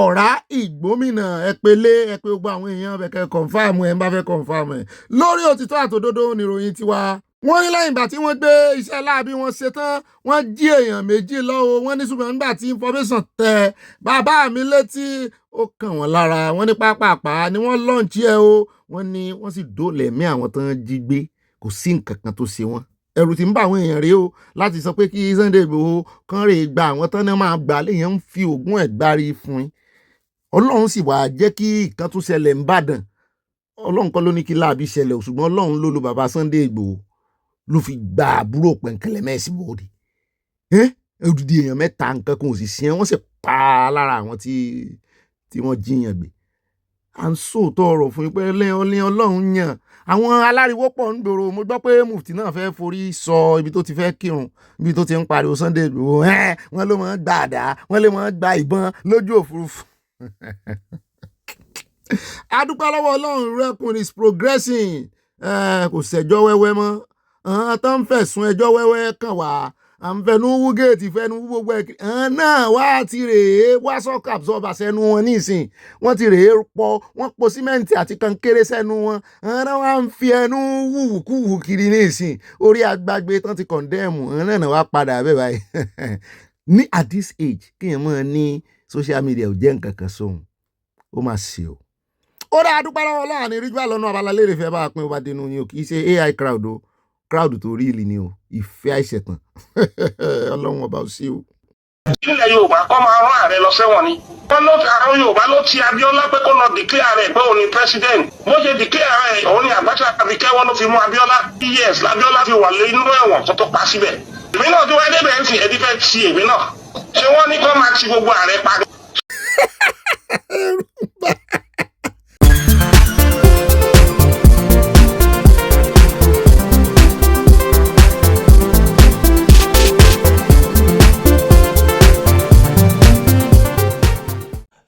ọ̀rá ìgbómìnà ẹ̀pẹ̀lẹ́ gbogbo àwọn èèyàn bẹ̀kẹ́ kọ̀ǹfàmù ẹ̀ ń bá fẹ́ kọ̀ǹfàmù ẹ̀ lórí òtítọ́ àtòdodo níròyìn tiwa. Wọ́n ní lẹ́yìn ìgbà tí wọ́n gbé iṣẹ́ láabi wọn ṣe tán wọ́n jí èèyàn méjì lọ́wọ́ wọ́n ní ṣùgbọ́n nígbà tí information tẹ bàbá mi létí ó kàn wọ́n lára wọ́n ní pápápá ni wọ́n lọ́ǹchí ẹ̀ o wọ́n ní wọ́n sì dóòlà ẹ̀mí àwọn tán jí gbé kò sí nǹkan kan tó ṣe wọ́n. Ẹ̀rù tí ń bá àwọn èèyàn rí o láti sọ pé kí Sunday Igboho kan rè gba àwọn tán náà máa gbà léèyàn ń fi ògùn ẹ̀ gbárí fún yín. Ọlọ́run sì wá jẹ́ kí nǹkan tó ṣẹlẹ̀ ń bàdàn Ọlọ́run kọ́ ló ní kí láàbí ṣẹlẹ̀ o ṣùgbọ́n Ọlọ́run ló lo bàbá Sunday Igboho ló fi gba àbúrò pẹ̀ǹkẹ̀lẹ̀ mẹ́sì bòde odidi èèyàn mẹ́ta nǹkan kan ò sì sí wọ́n sì pa á lára àwọn tí wọ́n jíyàn gbé. À ń sòótọ́ ọ̀rọ̀ fún yín pé lẹ́yìn Ọlọ́run yàn àwọn aláriwo pọ̀ ń gbòòrò. Mo gbọ́ pé mufti náà fẹ́ forí sọ ibi tó ti fẹ́ kírun ibi tó ti ń pariwo Sunday Igboho wọ́n ló máa ń gba àdá wọ́n lè máa ń gba ìbọn lójú òfurufú. Adúpẹ́ lọ́wọ́ Ọlọ́run Iru Ekun is progressing kò ṣẹjọ́ wẹ́wẹ́ mọ́ tó ń fẹ̀sùn ẹjọ́ wẹ́wẹ́ kàn wá à ń fẹnu wú géètì fẹnu wú gbogbo ẹ̀ náà wá ti rèé wá sọ́kà absorber sẹ́nu wọn nísìn wọ́n ti rèé wọ́n po símẹ́ǹtì àti kankéré sẹ́nu wọn náà wá ń fi ẹnu wúwùkúwù kiri nísìn orí agbágbé tán ti kọ̀ndẹ́ẹ̀mù náà wá padà bẹ́ẹ̀ báyìí ní at this age kéèyàn mọ̀ ní social media ò jẹ́ nǹkan kan sóhun ó máa ṣe o. ó dáa dúpẹ́ lọ́wọ́ Ọlọ́run ní ríjú àlọ́nà Abala lérè fẹ́ bá a pín ó bá dénú ni o kì í ṣe AI crowd o crowd tó rí ìlì ni o ìfẹ́ àìṣẹ̀tàn Ọlọ́run ọba ò sí o. ilẹ̀ Yorùbá kọ́ máa rán ààrẹ lọ sẹ́wọ̀n ni àwọn Yorùbá ló ti Abíọ́lá pé kó lọ declare rẹ̀ pé òun ni president bó ṣe declare rẹ̀ òun ni Abacha àbí kẹ́wọ́n ló fi mú Abíọ́lá years l'Abíọ́lá fi wà nínú ẹ̀wọ̀n tó pa síbẹ̀ èmi náà tí wọ́n débẹ̀ ń sìn ẹbí fẹ́ ti èmi náà ṣé wọ́n ní kó máa ti gbogbo ààrẹ pa.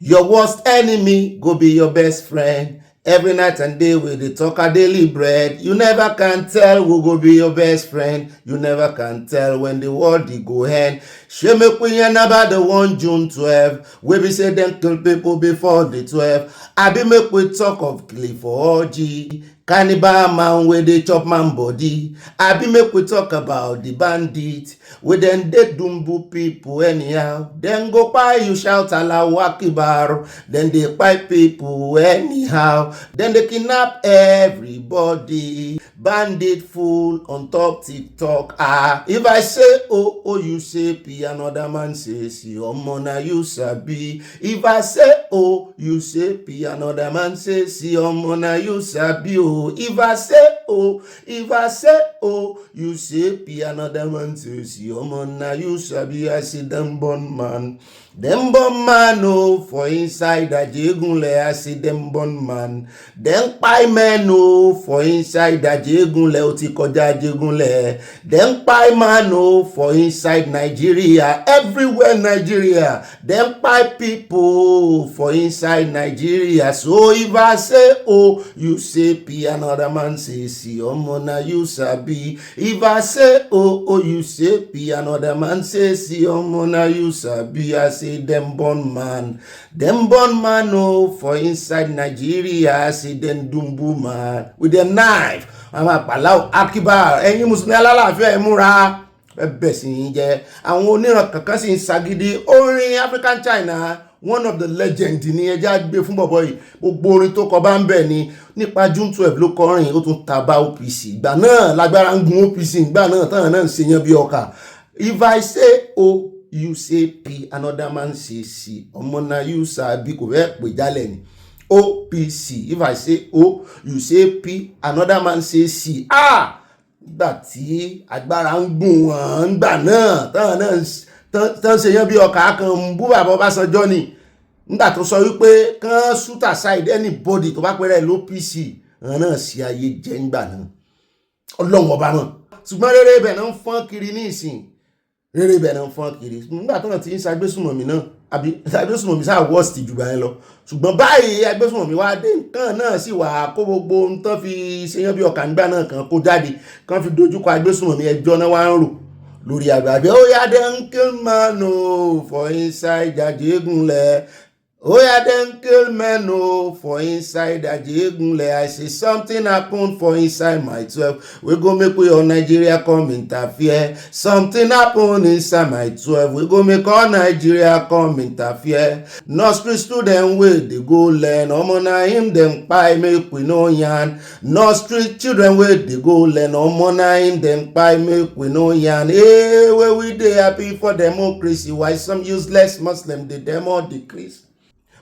Your worst enemy go be your best friend. Every night and day we dey talk our daily bread. You never can tell who go be your best friend. You never can tell when the world dey go end. Shey make we yarn about the 1 June 12 wey be say dem kill people before the 12. Abi make we talk of Clifford Orji, cannibal man wey dey chop man body. Abi make we talk about the bandit wey dem dey dumbu people anyhow. Dem go kpai you shout Allahu Akbar. Dem dey kpai people anyhow. Dem dey kidnap everybody. Bandit full on top TikTok. If I say oh you say P, another man say see, omo na you sabi. If I say oh you say P, another man say see, omo na you sabi oh. If I say oh you say P, another man say see, omo na you sabi. I see them born man oh for inside Ajegunle. I see them born man. Them kpai men oh for inside Ajegunle. O ti kọjá Ajegunle. Them kpai man oh for inside Nigeria. Everywhere Nigeria. Them kpai people for inside Nigeria. So if I say oh you say P, another man say see, omo na you sabi. If I say oh you say P, another man say see, omo na you sabi. I say them born man oh for inside Nigeria. I say them dumbu man with a knife. Àwọn Allahu Akbar ẹ̀yin mùsùlùmí alálàáfíà ẹ múra ẹbẹ̀ sì ń jẹ́ àwọn oníran kankan sì ń ṣagídí orin African China one of the legend ni ẹja gbé fún bọ̀bọ̀ yìí gbogbo orin tó kọ bá ń bẹ̀ ni nípa June 12 ló kọrin ó tún tàbá OPC ìgbà náà lágbára ń gun OPC ìgbà náà táwọn náà ń ṣe yan bí ọkà. If I say oh you say P, another man say C, omo na you sabi kò fẹ́ pè jálẹ̀ ni OPC. If I say O, you say P, another man say C. Nígbà tí agbára ń gùn wọ́n gbà náà tán ṣe yán bí ọkà kan ń bú bàbá Ọbásanjọ́ ni nígbà tó sọ wípé kán shoot aside anybody tó bá pẹ́rẹ́ l'OPC náà sí ayé jẹ́ ńgbà náà Ọlọ́run ọba náà. Ṣùgbọ́n rere ibẹ̀ náà ń fọ́n kiri ní ìsìn rere ibẹ̀ náà ń fọ́n kiri nígbà tó náà ti ń ṣàgbésùnmọ̀mí náà àbí ṣàgbésùnmọ̀mí sáà worst jù bá yẹn lọ. Ṣùgbọ́n báyìí agbésùnmọ̀mí wá dé nǹkan náà sì wà kó gbogbo ohun tán fi ṣeyán bí ọkà nígbà náà kan kó jáde kan fi dojúkọ agbésùnmọ̀mí ẹjọ́ náà wá ń rò lórí àgbàgbé ó yá dem kill man o for inside Ajegunle. Oh yeah, them kill men oh for inside Ajegunle. I say something happen for inside my 12. We go make we all Nigeria come interfere. Something happen inside my 12. We go make all Nigeria come interfere. Nursery student wey they go learn. Omo na him dem kpai make we no yarn. Nursery children wey they go learn. Omo na him dem kpai make we no yarn. Hey, where we dey happy for democracy? Why some useless Muslim they demo decrease?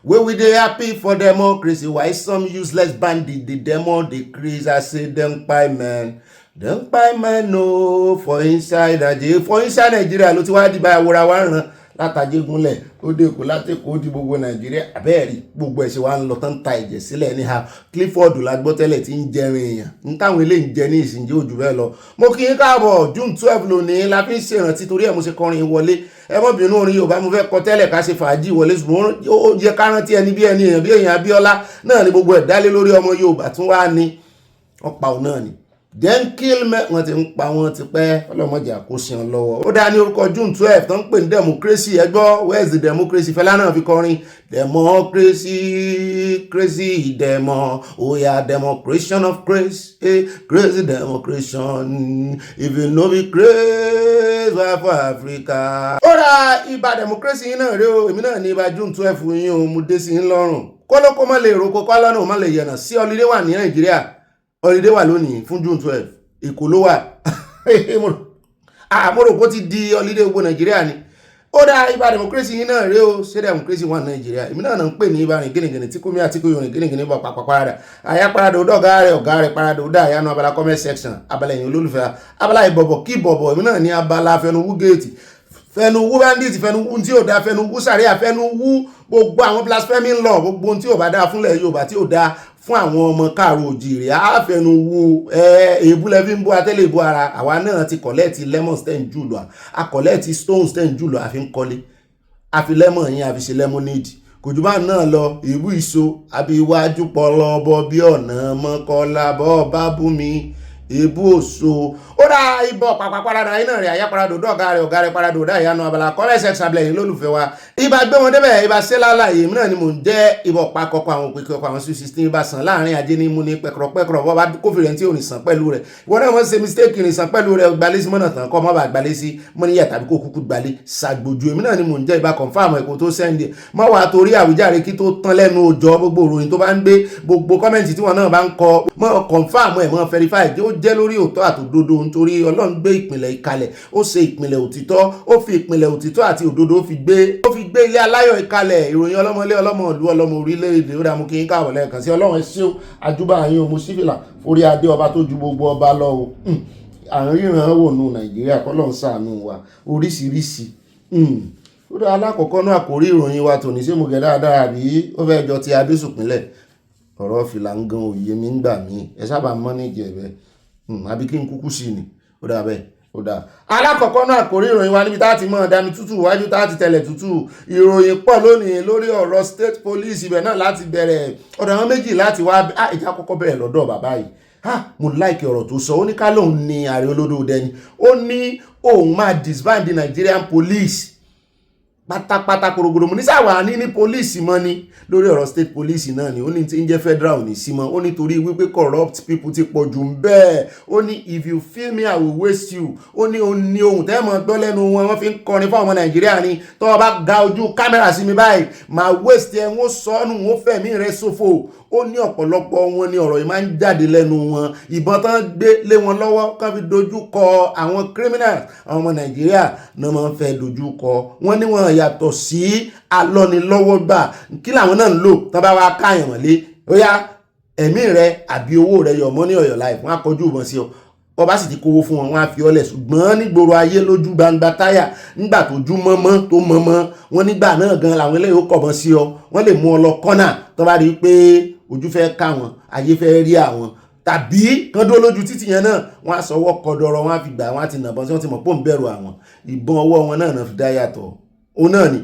Where we dey happy for democracy? Why some useless bandit the demo decrease? I say them kpai men no for inside Nigeria ló ti wá di báyìí wúra wá ràn látàjégúnlẹ̀ ó dé kó látẹ̀kọ́ ó di gbogbo Nàìjíríà abẹ́ẹ̀rí gbogbo ẹ̀ṣẹ̀ wa ń lọ tán ta ẹ̀jẹ̀ sílẹ̀ ní ha Clifford la gbọ́ tẹ́lẹ̀ tí ń jẹrin èèyàn ń táwọn eléyìí ń jẹ ní ìsìnjẹ́ òjò bẹ́ẹ̀ lọ. Mo kí n káàbọ̀ June 12 lónìí la fi ń ṣèrántí torí ẹ̀ mo ṣe kọrin wọlé ẹ mọ́ bínú orin Yorùbá mo fẹ́ kọ tẹ́lẹ̀ ká ṣe fàájì wọlé ṣùgbọ́n ó yẹ ká rántí ẹni bí èèyàn Abíọ́lá náà ni gbogbo ẹ̀ dálé lórí ọmọ Yorùbá tún wá ní ọ̀pá òun náà ni then kill me wọ́n ti ń pa wọ́n ti pẹ́ ọlọ́mọdé àkóṣe lọ́wọ́. ó dá ní orúkọ June 12 tó ń pè ní democracy ẹgbọ́ where's the democracy Fẹlá náà fi kọrin democracy crazy demo oya democration of grace crazy democration if you no be crazy why for Africa. ó ra ibà democracy yín náà rí o èmi náà ní ibà June 12 yín o mo dé sí yín lọ́rùn kólókó má lè roko kọ́ lọ́nà má lè yẹ̀nà sí ọlídé wà ní Nàìjíríà ọlídé wà lónìí fún June 12 Èkó ló wà mo rò kó ti di ọlídé gbogbo Nàìjíríà ni. ó dá ibà democracy yín náà rí o ṣé democracy wà ní Nàìjíríà èmi náà ń pè ní ibà rìn gínìgínì tí kúmi àti kúyò rìn gínìgínì bọ̀ pàpà parada àyà parada ọdọ ọ̀gá rẹ̀ parada ọdọ àyànú abala comment section abala ẹ̀yìn olólùfẹ́ abala ìbọ̀bọ̀ kí ìbọ̀bọ̀ èmi náà ní abala fẹnuwú géètì fẹnuwú bandit fẹnuwú tí ò dá fẹnuwú sàríà fẹnuwú gbogbo àwọn blasphemy law gbogbo tí ò bá dá fúnlẹ̀ Yorùbá tí ò dá fún àwọn ọmọ káàró òjìrì àfẹnuwú èébúlẹ̀ fi ń bó atẹ́lẹ̀ ìbò ara àwa náà ti kọ̀lẹ́ẹ̀tì lemon stem jùlọ àkọ̀lẹ́ẹ̀tì stone stem jùlọ àfi ń kọ́lé àfi lemon yẹn àfi ṣe lemonade kò jù bá náà lọ èébú ìso àbí iwájú pọlọbọ bí ọ̀nà mọ́kọ́lá bọ́ bá bú mi èébú òso. ó dá ibọ̀ pàpàpàràdà iná rẹ̀ àyàpàràdò ọ̀gá rẹ̀ paradò dá ìyanu abala comment section abẹ́lẹ̀ yìí lólùfẹ́ wa ibà gbé wọn débẹ̀ ibà sẹ́lálà èmi náà ni mò ń jẹ́ ibọ̀ pakọ̀kọ̀ àwọn òpèkè ọkọ̀ àwọn 16 ibà sàn láàrin ajé ní mú ní pẹ̀kọ̀rọ̀pẹ̀kọ̀rọ̀ bọ́ bá kófìrẹ̀ tí ò ní sàn pẹ̀lú rẹ̀ ìwọ náà wọ́n ṣe mistake ní sàn pẹ̀lú rẹ̀ gbalé sí mọ́nà tán kọ́ mọ́ bá gbalé sí mọ́níyà tàbí kó kúkú gbalé ṣàgbójú èmi náà ni mò ń jẹ́ ibà confam ẹ̀kọ́ tó sẹ́ndì mọ́ wà torí àwíjàre kí tó tán lẹ́nu òjò gbogbo ìròyìn tó bá ń gbé gbogbo kọ́mẹ̀ntì tí wọn náà bá ń kọ mọ́ confam ẹ̀ mọ́ verify tí ó jẹ́ lórí òótọ́ àtòdodo nítorí Ọlọ́run gbé ìpìlẹ̀ ìkalẹ̀ ó ṣe ìpìlẹ̀ òtítọ́ ó fi ìpìlẹ̀ òtítọ́ àti òdodo ó fi gbé ilé aláyọ̀ ìkalẹ̀ ìròyìn ọlọ́mọlé ọlọ́mọ ìlú ọlọ́mọ orílẹ̀-èdè ó dàmú kí n káàbọ̀ lẹ́ẹ̀kan sí Ọlọ́run ẹṣẹ́ àjúbà yín o mo sífìlà orí adé ọba tó ju gbogbo ọba lọ o àríran wò nù Nàìjíríà kọ́lọ́run ṣàánú wa oríṣiríṣi. ó dá alákọ̀ọ́kọ́ náà àkórí ìròyìn wa tòní sí mùgẹ́ dáadáa àbí ó fẹ́ jọ ti adésùpínlẹ̀ ọ̀rọ̀ fìlà ń gan òye mi ń gbà mí ẹ sábà mọ́ ní ìjẹ̀bẹ́ àbí kí n kúkú sí ni ó dà bẹ́ẹ̀ ó dà. alákọ̀ọ́kọ́ náà kò rí ìròyìn wa níbi tá a ti mọ̀ dami tútù wájú tá a ti tẹ̀lẹ̀ tútù ìròyìn pọ̀ lónìí lórí ọ̀rọ̀ state police ibẹ̀ náà láti bẹ̀rẹ̀ ọ̀dọ̀ àwọn méjì láti wá ìjà kọ́kọ́ bẹ̀rẹ̀ lọ́dọ̀ bàbá yìí mo like ọ̀rọ̀ tó sọ ó ní ká lóun ní ààrẹ olódòdó ẹni ó ní òun máa disband the Nigerian police pátápátá korogodo mo ní sáwà ní police mọ́ ni lórí ọ̀rọ̀ state police náà ni ó ní tí ń jẹ́ federal ní sí mọ́ ó ní torí wípé corrupt people ti pọ̀ jù ń bẹ́ẹ̀ ó ní if you feel me I will waste you ó ní ohun tẹ́ mọ̀ gbọ́ lẹ́nu wọn wọ́n fi ń kọrin fún ọmọ Nàìjíríà ni tó o bá ga ojú kámẹ́rà sí mi báyìí máa waste ẹ̀ wọ́n sọ́nù wọ́n fẹ̀mí rẹ̀ ṣòfò ó ní ọ̀pọ̀lọpọ̀ wọn ni ọ̀rọ̀ yìí máa ń jáde lẹ́nu wọn ìbọn tán gbé lé wọn lọ́wọ́ kán fi dojú kọ àwọn criminals àwọn ọmọ Nàìjíríà náà máa ń fẹ́ dojú kọ wọ́n ní wọn yàtọ̀ sí alọ́nilọ́wọ́gbà kí làwọn náà ń lò tán bá wá káyàn wọlé ó yá ẹ̀mí rẹ àbí owó rẹ your money or your life wọ́n á kọjú ìbọn sí ọ ọba sì ti kówó fún wọn wọ́n á fi ọlẹ̀ ṣùgbọ́n nígboro ayé lójú gbangba táyà nígbà tó jú mọ́mọ́ tó mọ́mọ́ wọn nígbà náà gan làwọn eléyìí ó kọ̀bọ̀n sí ọ wọ́n lè mú ọ lọ kọ́nà tó bá rí i pé ojú fẹ́ ká wọn ayé fẹ́ rí àwọn tàbí kan dúró lójú títì yẹn náà wọ́n á sọwọ́ kọdọrọ wọ́n á fi gbà wọ́n á ti nàbọn sí wọ́n ti mọ̀ pé ń bẹ̀rù àwọn ìbọn ọwọ́ wọn náà fi dá yàtọ̀ òun náà ni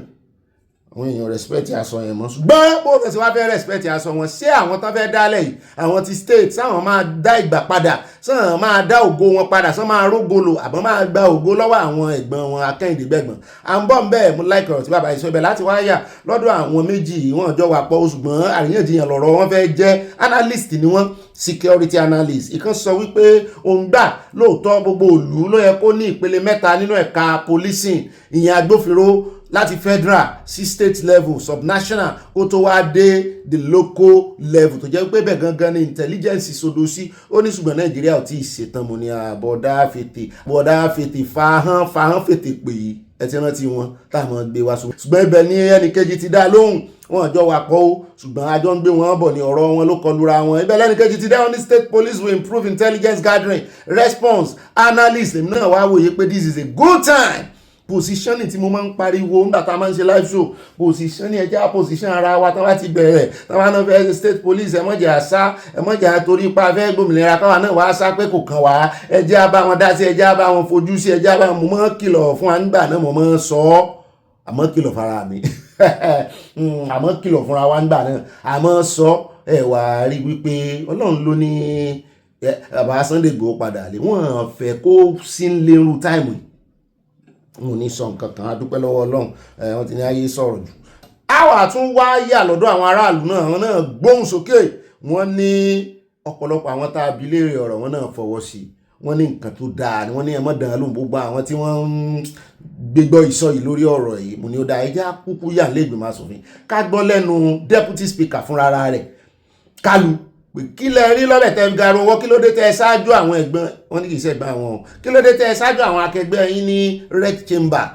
àwọn èèyàn respect aṣọ yẹn mọ́ ṣùgbọ́n bó fẹ́ sí wá fẹ́ respect aṣọ wọn ṣé àwọn tán fẹ́ dálẹ̀ yìí àwọn ti state sáwọn máa dá ìgbà padà sáwọn máa dá ògo wọn padà sáwọn máa rógolo àbọ̀ máa gba ògo lọ́wọ́ àwọn ẹ̀gbọ́n wọn Akẹ́yìndé gbẹ̀gbọ́n à ń bọ̀ ń bẹ́ẹ̀ mú láìkì ọ̀rọ̀ tí bàbá yìí sọ ibẹ̀ láti wá yà lọ́dọ̀ àwọn méjì wọn jọ wà pọ̀ ṣùgbọ́n àríyànjiyàn lọ̀rọ̀ wọn fẹ́ jẹ́ analyst ni wọ́n security analyst ìkan sọ wípé òun gbà lóòótọ́ gbogbo ìlú ló yẹ kó ní ìpele mẹ́ta nínú ẹ̀ka policing ìyẹn agbófinró láti federal sí state level subnational kó tó wá dé the local level tó jẹ́ pé bẹ́ẹ̀ gangan ní intelligence sodo sí ó ní ṣùgbọ́n Nàìjíríà ò tí ì ṣetán mo ní bọ̀dá fètè fahán fètè pè yìí ẹ ti rántí wọn táwọn gbé wá ṣùgbọ́n ibẹ̀ ní ẹnìkejì ti dá lóhùn wọn jọ wà pọ̀ ó ṣùgbọ́n àjọ ń gbé wọn bọ̀ ní ọ̀rọ̀ wọn ló kọlura wọn ibẹ̀ lẹ́nìkejì ti dá wọn ní state police will improve intelligence gathering response analyst èmi náà wá wòye pé this is a good time positioning tí mo máa ń pariwo nígbà tá a máa ń ṣe live show positioning ẹjẹ́ position ara wa tán bá ti bẹ̀rẹ̀ tán bá náà fẹ́ state police ẹmọ́jà àṣà ẹmọ́jà torí pa fẹ́ gbòmìnira káwa náà wá sá pé kò kàn wá ẹjẹ́ á bá wọn dá sí ẹjẹ́ á bá wọn fojú sí ẹjẹ́ á bá wọn mo máa ń kìlọ̀ fún wa nígbà náà mo máa ń sọ ọ́ àmọ́ kìlọ̀ fara mi àmọ́ kìlọ̀ fúnra wa nígbà náà àmọ́ sọ ẹ wà rí wípé Ọlọ́run ló ní bàbá Sunday Igboho padà lé wọ́n fẹ́ kó sí lérú táìmù wọn ní sọ nǹkan kan adúpẹ́ lọ́wọ́ Ọlọ́run wọ́n ti ní ayé sọ̀rọ̀ jù àwọn àtún wá yà lọ́dọ̀ àwọn aráàlú náà àwọn náà gbóhùn sókè wọ́n ní ọ̀pọ̀lọpọ̀ àwọn tá a bi léèrè ọ̀rọ̀ wọn náà fọwọ́ sí wọ́n ní nǹkan tó dáa ni wọ́n ní ẹ̀mọ́ dàn án lóhùn gbogbo àwọn tí wọ́n ń gbégbọ́ ìsọ yìí lórí ọ̀rọ̀ yìí mo ní ó dáa ẹjẹ́ kúkú yà lẹ́gbẹ̀ẹ́ aṣòfin ká gbọ́ lẹ́nu deputy speaker fúnra rẹ̀ Kálù pé kí lẹ rí lọ́lẹ̀ tẹ́ fi garo ọwọ́ kí ló dé tẹ́ ẹ ṣáájú àwọn ẹ̀gbọ́n wọn ní kì í ṣe ẹ̀gbọ́n àwọn kí ló dé tẹ́ ẹ ṣáájú àwọn akẹgbẹ́ yín ní red chamber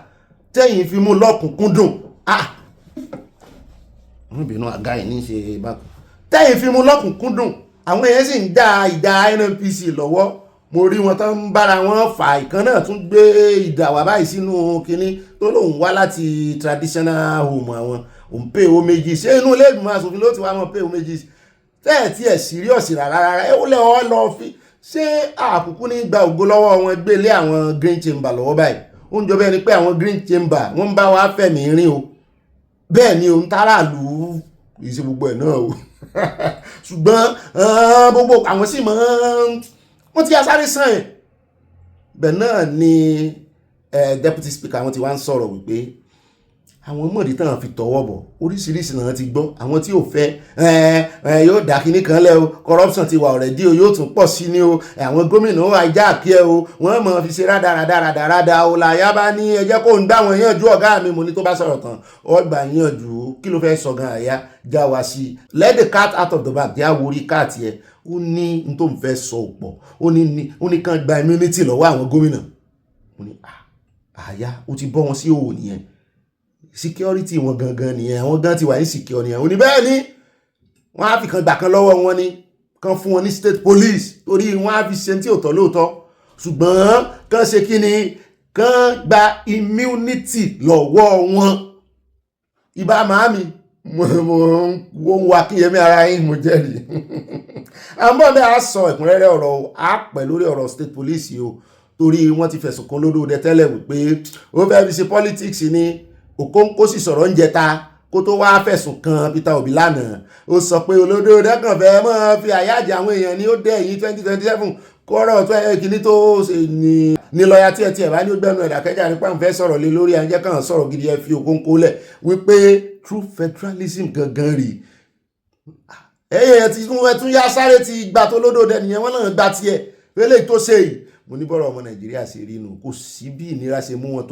tẹ́yìn fi mú lọ́kùnkúndùn wọ́n bínú àga yìí ní ṣe bákan tẹ́yìn fi mú lọ́kùnkúndùn àwọn èèyàn sì ń dá ìdá NNPC lọ́wọ́ mo rí wọn tán ń bára wọn fà ìkan náà tún gbé ìdà wà báyìí sínú kinní tó lóun wá láti traditional home àwọn òun pé o méjì ṣé inú ilé ìgbìmọ̀ aṣòfin ló ti wá wọn pé o méjì tẹ́ẹ̀ tí ẹ̀ síríọ̀sì rárá ẹ ó lẹ́wọ́ lọ fi ṣé àkùkù ní gba ògo lọ́wọ́ wọn gbé lé àwọn green chamber lọ́wọ́ báyìí ó ń jọ bẹ́ẹ̀ ni pé àwọn green chamber wọ́n ń bá wa fẹ̀mí rin o bẹ́ẹ̀ ni òun táràlú ìṣe gbogbo ẹ̀ náà o ṣùgbọ́n gbogbo àwọn sì mọ́ wọ́n ti asáré sàn ẹ̀ bẹ́ẹ̀ náà ni deputy speaker wọ́n ti wá ń sọ̀rọ̀ wípé àwọn mọ̀dí tán fi tọwọ́ bọ̀ oríṣiríṣi náà ti gbọ́ àwọn tí ò fẹ́ yóò dá kinní kan lẹ́ o corruption ti wà ọ̀rẹ́dí o yóò tún pọ̀ sí ni o àwọn gómìnà ó ajá àkí ẹ o wọ́n mọ̀ fi ṣe rádaràdaràdaràdà o làyà bá ní ẹjẹ́ kó ń dá wọn yànjú ọ̀gá mi mo ní tó bá sọ̀rọ̀ tán ọgbà yànjú kí ló fẹ́ sọ gan àyà já wa sí let the cat out of the bag já worí káàtì ẹ ó ní n tó ń fẹ́ sọ pọ̀ ó ní kàn gba immunity lọ́wọ́ àwọn gómìnà ó ní àyà ó ti bọ́ wọn sí òwò nìyẹn security wọn gangan nìyẹn àwọn gan ti wà ní secure nìyẹn òní bẹ́ẹ̀ ni wọ́n á fi kan gbà kan lọ́wọ́ wọn ni kan fún wọn ní state police torí wọ́n á fi ṣe tí ò tọ́ lóòótọ́ ṣùgbọ́n kan ṣe kí ni kan gba immunity lọ́wọ́ wọn ibà màámi mo ń wa kíyèmí ara yín mo jẹ́rìí àmọ́ bẹ́ẹ̀ á sọ ẹ̀kúnrẹ́rẹ́ ọ̀rọ̀ á pẹ̀ lórí ọ̀rọ̀ state police yìí o torí wọ́n ti fẹ̀sùn kan lódò tẹ́lẹ̀ wípé ó fẹ́ fi ṣe politics ni Okonkwo sì sọ̀rọ̀ ń jẹta kó tó wáá fẹ̀sùn kan Peter Obi lánàá ó sọ pé olódò dẹ́kàn fẹ́ mọ́ fi àyájẹ́ àwọn èèyàn ní ó dẹ̀yìn 2027 kọ́rọ̀ tó ẹ̀ kìíní tó ṣe ní lọ́ọ̀yà tí ẹ̀ bá ní ó gbẹ́nu ẹ̀dà kẹjà nípa ń fẹ́ sọ̀rọ̀ lé lórí àjẹ́ kan sọ̀rọ̀ gidi ẹ̀ fi Okonkwo lẹ̀ wípé true federalism gangan rèé ẹ̀yẹ̀ tí wọ́n tún yá sáré ti gbà tó lódò dẹ nìyẹn wọ́n náà gbà tiẹ̀ fẹ́lẹ́ tó ṣe yìí mo ní bọ́rọ̀ ọmọ Nàìjíríà ṣe rí nù kò sí bí ìnira ṣe mú wọn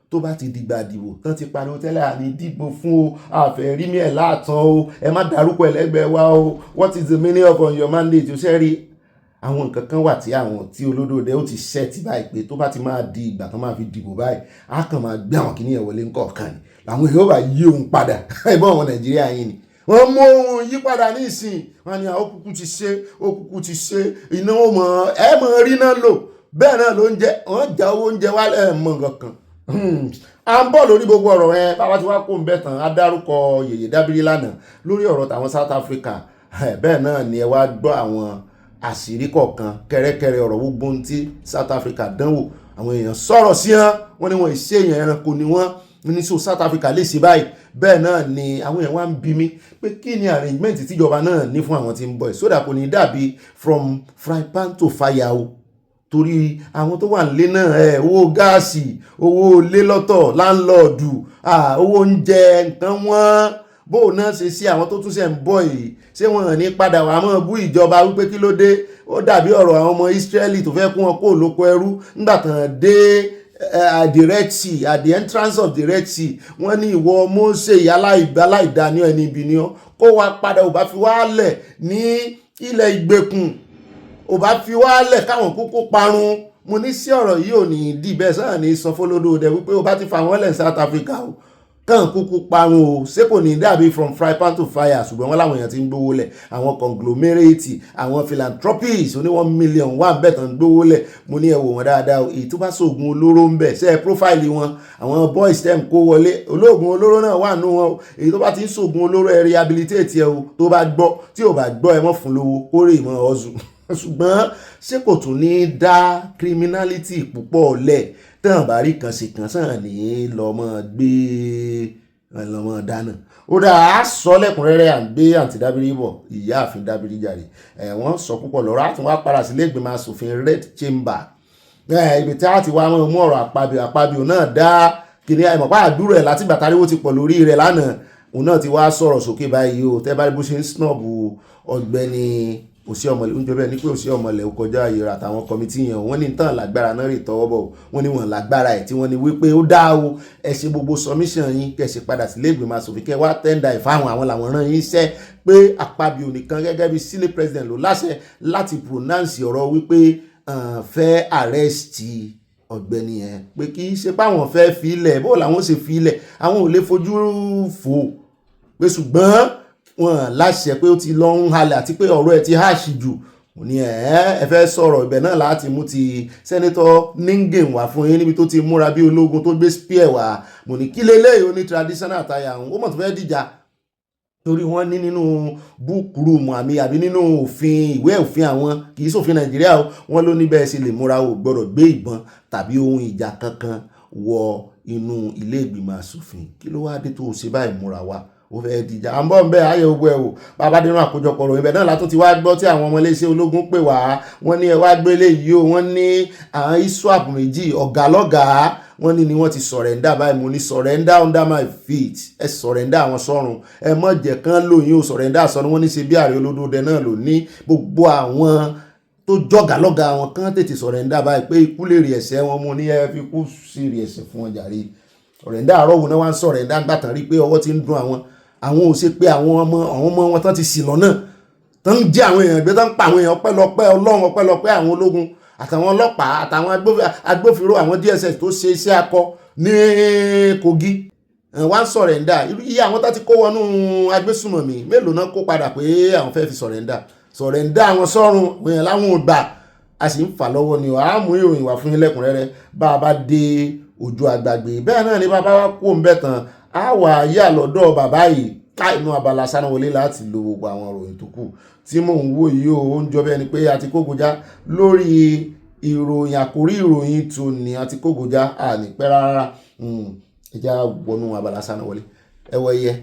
tó bá ti dìgbà dìbò tán ti pariwo tẹ́lẹ̀ àní dìbò fún o àfẹ́ rí mi ẹ̀ láàtàn o ẹ má dárúkọ ẹlẹ́gbẹ́ wa o what is the meaning of on your mandate o ṣe rí àwọn nǹkan kan wà tí olódòdẹ ó ti ṣẹ́ẹ̀tì báyìí pé tó bá ti máa di ìgbà tó máa fi dìbò báyìí á kàn máa gbé àwọn kìnìyàn wọlé ńkọ̀ọ̀kan ni làwọn èèyàn bá yí òun padà ẹ̀bọ́n ọmọ Nàìjíríà yín ni wọ́n mú ohun yípadà ní ìsìn wọn ni òkùnkùn ti ṣe iná ó mọ̀ ẹ mọ̀ rí náà lò bẹ́ẹ̀ náà ló ń jẹ wọ́n já owó oúnjẹ wálẹ̀ mọ̀ nǹkan a ń bọ̀ lórí gbogbo ọ̀rọ̀ yẹn bàbá tí wàá kó ń bẹ̀ tán á dárúkọ Yèyé Dábírí lánàá lórí ọ̀rọ̀ tàwọn South Africa bẹ́ẹ̀ náà ni ẹ wá gbọ́ àwọn àṣírí kọ̀ọ̀kan kẹ́rẹ́kẹ́rẹ́ ọ̀rọ̀ gbogbo tí South Africa dánwò àwọn èèyàn sọ̀rọ̀ sí wọn ni wọ́n ìṣe èèyàn ẹranko ni wọ́n ní so South Africa lè ṣe báyìí bẹ́ẹ̀ náà ni àwọn èèyàn wá ń bi mí pé kí ni arrangement tíjọba náà ní fún àwọn tí ń bọ̀ sódà kò ní dàbí from fry pan to fire o torí àwọn tó wà nílé náà owó gáàsì owó ilé lọ́tọ̀ láńlọ́ọ̀dù owó oúnjẹ nǹkan wọ́n bóun náà ṣe sí àwọn tó tún ṣe ń bọ̀ yìí ṣé wọ́n ní padà wà mọ́ bú ìjọba wípé kí ló dé ó dàbí ọ̀rọ̀ àwọn ọmọ Israeli tó fẹ́ kún wọn kó lóko ẹrú nígbà tán dé the Red Sea at the entrance of the Red Sea wọ́n ní ìwọ Mósè aláìdáni ẹni ibi ni ó kó wa padà ò bá fi wálẹ̀ ní ilẹ̀ ìgbèkùn ò bá fi wálẹ̀ káwọn kúkú parun mo ní sí ọ̀rọ̀ yìí ò ní dì bẹ́ẹ̀ sáà ní sọ fọlọ́dọ̀ dẹ̀ wípé ó bá ti fa wọ́n lẹ̀ South Africa o kàn kúkú parun o ṣé kò ní dàbí from fry pan to fire ṣùgbọ́n wọ́n láwọn èèyàn ti ń gbówó lẹ̀ àwọn conglomerate àwọn philanthropies oní 1 million wà bẹ́ẹ̀ tán gbówó lẹ̀ mo ní ẹ wò wọ́n dáadáa o èyí tó bá sóògùn olóró ń bẹ̀ ṣe é profile wọn àwọn boys tem kó wọlé olóògùn olóró náà wà nù wọn o èyí tó bá ti ń sóògùn olóró ẹ rehabilitate ẹ o tó bá gbọ́ tí ò bá gbọ́ ẹ mọ́ fún lówó kórè ìmọ̀ ọ̀zù ṣùgbọ́n ṣé kò tún ní dá criminality púpọ̀ lẹ̀ tán bá rí kan ṣe kan sàn ní lọ́mọ gbé lọ́mọ dáná ó dáa á sọ lẹ́kùnrẹ́rẹ́ à ń gbé àǹtí dábìrì bọ̀ ìyá àfin dábìrì jàre wọ́n sọ púpọ̀ lọ́rọ̀ àtún wá padà sílé ìgbìmọ̀ asòfin red chamber ibi tí a ti wá mú ọ̀rọ̀ àpabio náà dá kìnní àìmọ̀pá àdúrò ẹ̀ láti gbàtàríwó ti pọ̀ lórí rẹ̀ lánàá òun náà ti wá sọ̀rọ̀ sókè báyìí o tẹ́ bá bó ṣe ń snob ọ̀gbẹ́ni òsì ọmọlẹ̀ oúnjẹ bẹ́ẹ̀ ní pé òsì ọmọlẹ̀ ó kọjá àyèrè àtàwọn kọmitì yẹn wọ́n ní tán lágbára náà rè tọwọ́ bọ̀ wọ́n ní wọ́n lágbára ẹ̀ tí wọ́n ní wípé ó dá o ẹ ṣe gbogbo submission yín kẹ́ ṣe padà sílé ìgbìmọ̀ asòfin kẹ́ wá tẹ́ndà ìfáwọn àwọn làwọn rán yín iṣẹ́ pé Akpabio nìkan gẹ́gẹ́ bí sílé president ló láṣẹ láti pronounce ọ̀rọ̀ wípé fẹ́ arrest ọ̀gbẹ́ni yẹn pé kì í ṣe páwọn fẹ́ fi ilẹ̀ bó làwọn ṣe fi ilẹ̀ àwọn ò lè fojú fò pé ṣùgbọ́n wọn láṣẹ pé ó ti lọ ń halẹ̀ àti pé ọ̀rọ̀ ẹ̀ ti háàṣì jù ní ẹ fẹ́ sọ̀rọ̀ ibẹ̀ náà láti mú ti sẹ́nitọ́ Ningen wá fún yín níbi tó ti múra bí ológun tó gbé spear wá mo ní kí lélẹ́yìí ó ní traditional attire àwọn ó mọ̀ tó fẹ́ dìjà torí wọ́n ní nínú búkúrúmù àbí nínú òfin ìwé òfin àwọn kì í ṣòfin Nàìjíríà wọ́n ló ní bẹ́ẹ̀ sì lè múra ò gbọ́dọ̀ gbé ìbọn tàbí ohun ìjà kankan wọ inú ilé ìgbìmọ̀ asòfin kí ló wá dé tó ṣe báyìí múra wá ó fẹ́ dìjà à ń bọ̀ ń bẹ́ ayé ogun ẹ̀ wò bàbá dínú àkójọpọ̀ ròyìn bẹ́ẹ̀ náà látún ti wá gbọ́ tí àwọn ọmọ iléeṣẹ́ ológun pè wá wọ́n ní ẹ wá gbé léyìí o wọ́n ní àwọn iswap méjì ọ̀gá lọ́gàá wọ́n ní ni wọ́n ti sọ̀rẹ́ndà báyìí mo ní sọ̀rẹ́ndà under my feet ẹ sọ̀rẹ́ndà àwọn sọ́run ẹ mọ̀ jẹ́ kán lóyún o sọ̀rẹ́ndà sọ́run wọ́n ní ṣe bí ààrẹ olódòdẹ náà ló ní gbogbo àwọn tó jọ̀gá lọ́gà àwọn kan tètè sọ̀rẹ́ndà báyìí pé ikú lè rí ẹ̀ṣẹ̀ wọn mo ní ẹ fi kú sí rí ẹ̀ṣẹ̀ fún wọn jàre sọ̀rẹ́ndà àárọ̀ wò náà wá ń sọ̀rẹ́ndà gbàtàn rí pé ọwọ́ ti ń dún àwọn ò ṣe pé àwọn ọmọ wọn tán ti sì lọ́nà tán ń jẹ́ àwọn èèyàn gbé tán ń pa àwọn èèyàn ọpẹ́lọpẹ́ Ọlọ́run ọpẹ́lọpẹ́ àwọn ológun àtàwọn ọlọ́pàá àtàwọn agbófinró àwọn DSS tó ṣe iṣẹ́ akọ ní Kogi wá ń sọ̀rẹ́ndà iye àwọn tá ti kó wọnú agbésùmọ̀mí mélòó náà kó padà pé àwọn fẹ́ fi sọ̀rẹ́ndà àwọn sọ́run èèyàn láwọn ò gbà a sì ń fà lọ́wọ́ ni a mú ìròyìn wá fún yín lẹ́kùnrẹ́rẹ́ bá a bá dé ojú àgbàgbé bẹ́ẹ̀ náà ni bàbá wa kó ń bẹ̀ tán a wà yà lọ́dọ̀ bàbá yìí ká inú Abala Sanawole láti lo gbogbo àwọn ìròyìn tó kù tí mò ń wò yìí ó ń jọ bẹ́ẹ̀ ni pé a ti kógojá lórí ìròyìn àkórí ìròyìn tó ní a ti kógojá a ní pẹ́ rárá ẹja wọnú Abala Sanawole ẹwọ ẹyẹ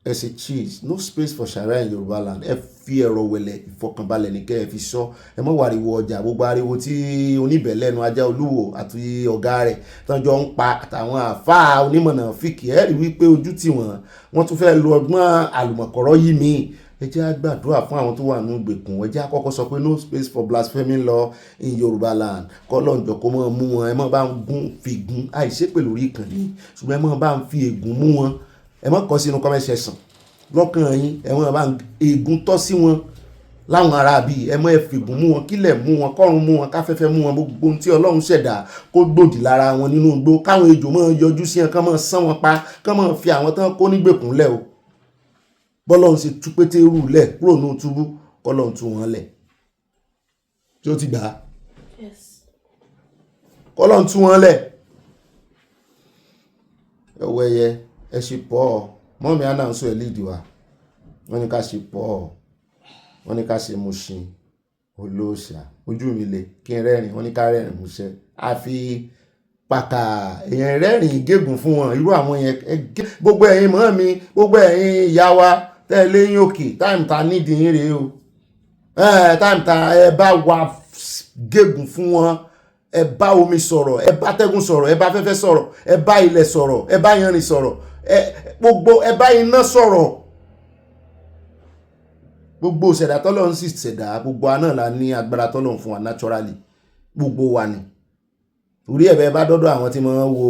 ẹ ṣe cheese no space for sharia in Yorùbá land ẹ fi ẹ̀rọ wẹ̀lẹ̀ ìfọkànbalẹ̀ ní kẹ́ ẹ fi sọ ẹ mọ̀ wàríwọ̀ ọjà gbogbo ariwo tí oníbẹ̀lẹ́nu ajá olúwo àti ọ̀gá rẹ̀ tọ́jọ́ ń pa àtàwọn àfáà onímọ̀nà fìkì ẹ̀ rí wípé ojú tí wọ́n tún fẹ́ lo ọgbọ́n àlùmọ̀kọ́rọ́ yìí mi ẹ jẹ́ á gbàdúrà fún àwọn tó wà nínú ìgbèkùn ẹ jẹ́ á kọ́kọ́ sọ pé no space for blasphemy law in Yorùbá land kọ́lọ́njọ́ kó mọ̀ mú wọn ẹ mọ̀ bá ń fi ègún àìṣépè lórí ìkànnì ṣùgbọ́n ẹ mọ̀ bá ń fi ègún mú wọn ẹ mọ̀ kọ́ sínú comment section lọ́kàn yín ẹ mọ̀ bá ègún tọ́ sí wọn láwọn ará bíi ẹ mọ̀ ẹ fègún mú wọn kílẹ̀ mú wọn kọ́run mú wọn káfẹ́fẹ́ mú wọn gbogbo tí Ọlọ́run ṣẹ̀dá kó gbòdì lára wọn nínú igbó káwọn ejò mọ̀ yọjú sí wọn kán mọ̀ sán wọn pa kán mọ̀ fi àwọn tán kó nígbèkùn lẹ̀ o bọ́lọ́run ṣe tú Pétérù lẹ̀ kúrò ní túbú kọ́lọ́run tú wọn lẹ̀ tí ó ti gbà á kọ́lọ́run tú wọn lẹ̀ ẹ̀wọ̀ ẹ̀yẹ ẹ ṣe pọ̀ ọ́ mọ́mí anáǹsọ ẹ̀ lídìí wa wọ́n ní ká ṣe pọ̀ ọ́ wọ́n ní ká ṣe Mushin olóòṣà ojú mi le kí n rẹ́rìn wọ́n ní ká rẹ́rìn múṣẹ́ àfi pàkà èèyàn rẹ́rìn gégùn fún wọn irú àwọn yẹn gbogbo ẹ̀yin mọ́ mi gbogbo ẹ̀yin ìyá wa tẹ́lẹ̀ yín òkè táìmù ta nídìí yín rèé o táìmù ta ẹ bá wa gégùn fún wọn ẹ bá omi sọ̀rọ̀ ẹ bá tẹ́gùn sọ̀rọ̀ ẹ bá fẹ́fẹ́ sọ̀rọ̀ ẹ bá ilẹ̀ sọ̀rọ̀ ẹ bá yanrìn sọ̀rọ̀ gbogbo ẹ bá iná sọ̀rọ̀ gbogbo ṣẹ̀dá tọ́lọ́run sì ṣẹ̀dá gbogbo wa náà la ní agbára tọ́lọ́run fún wa naturally gbogbo wa ni orí ẹ̀bẹ̀ bá dọ́dọ̀ àwọn tí wọ́n wo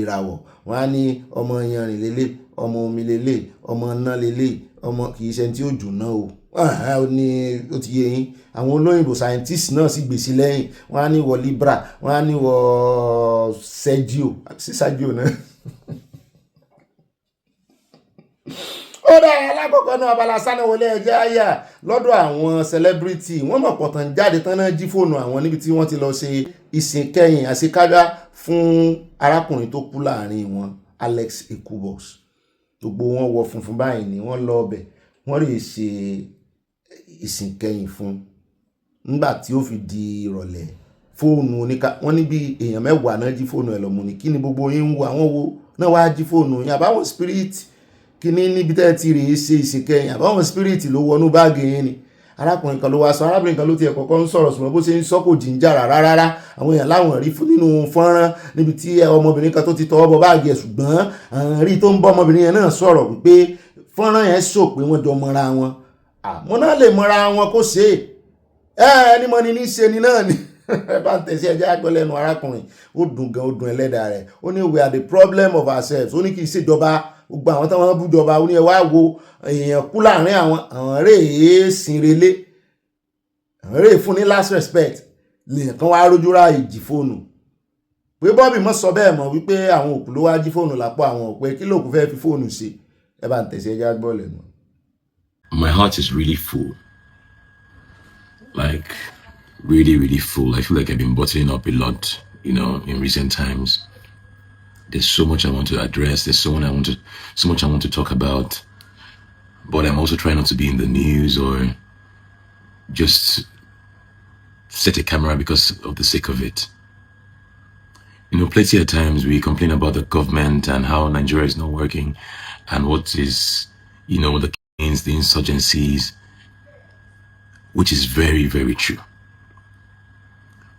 ìràwọ̀ wọ́n á ní ọmọ yanrìn lélẹ̀ ọmọ omi lélẹ̀ ọmọ iná lélẹ̀ ọmọ kì í ṣe tí ó jù náà o ní ó ti yé yín àwọn olóyìnbó scientist náà sì gbèsè lẹ́yìn wọ́n á ní wọ Libra wọ́n á ní wọ Sergio náà ó dá alákọ̀ọ́kọ́ náà Abala Sanawole ẹjẹ́ àyà lọ́dọ̀ àwọn celebrity wọ́n mọ̀ pọ̀tàn jáde tán náà jí fóònù àwọn níbi tí wọ́n ti lọ ṣe ìsìn kẹ́yìn àṣekágbá fún arákùnrin tó kú láàrin wọn Alex Ekubos gbogbo wọn wọ funfun báyìí ni wọ́n lọ ọbẹ̀ wọ́n rè ṣe ìsìn kẹ́yìn fún nígbà tí ó fi di ìrọ̀lẹ́ fóònù wọ́n ní bí èèyàn 10 náà jí fóònù ẹ̀ lọ́mú ni kí ni gbogbo yín ń wo àwọn wo náà wá jí fóònù yín àbáwọn spirit kíní níbi tẹ́ ti rèé ṣe ìsìnkẹyìn àbáwọn spirit ló wọnú báàgì yín ni arákùnrin kan ló wá sọ arábìnrin kan ló tiẹ̀ kọ́kọ́ ń sọ̀rọ̀ ṣùgbọ́n bó ṣe ń sọ kò jíjà rárá àwọn èèyàn láwọn rí nínú fọ́nrán níbi tí ọmọbìnrin kan tó ti tọwọ́ bọ báàgì ẹ̀ ṣùgbọ́n rí tó ń bọ́ ọmọbìnrin yẹn náà sọ̀rọ̀ wípé fọ́nrán yẹn sọ pé wọ́n jọ mọ́ra wọn àmọ́ náà lè mọ́ra wọn kó ṣe ẹni mọ́ ni ní ṣe ni náà ni ẹ bá ń tẹ̀sí ẹjẹ́ àgbẹ̀lẹ́nu arákùnrin ó dùn gan ó dùn ẹlẹ́dàá rẹ̀ ó ní we are the problem of ourselves ó ní kì í ṣèjọba gbogbo àwọn táwọn bújọba ó ní ẹ wá wo èèyàn kú láàrin àwọn rèé sinrelé àwọn rèé fún ní last respect lèèyàn kan wá rójú ra ìjì fóònù pé Bobby mọ́ sọ bẹ́ẹ̀ mọ́ wípé àwọn òkú ló wá jí fóònù lápò àwọn òpè kí lóòkú fẹ́ fi fóònù ṣe ẹ bá ń tẹ̀sí ẹjẹ́ àgbẹ̀lẹ́nu. My heart is really full, like really full. I feel like I've been bottling up a lot, you know, in recent times. There's so much I want to address. There's so much I want to talk about. But I'm also trying not to be in the news or just set a camera because of the sake of it. You know, plenty of times we complain about the government and how Nigeria is not working and what is, you know, the killings, the insurgencies, which is very true.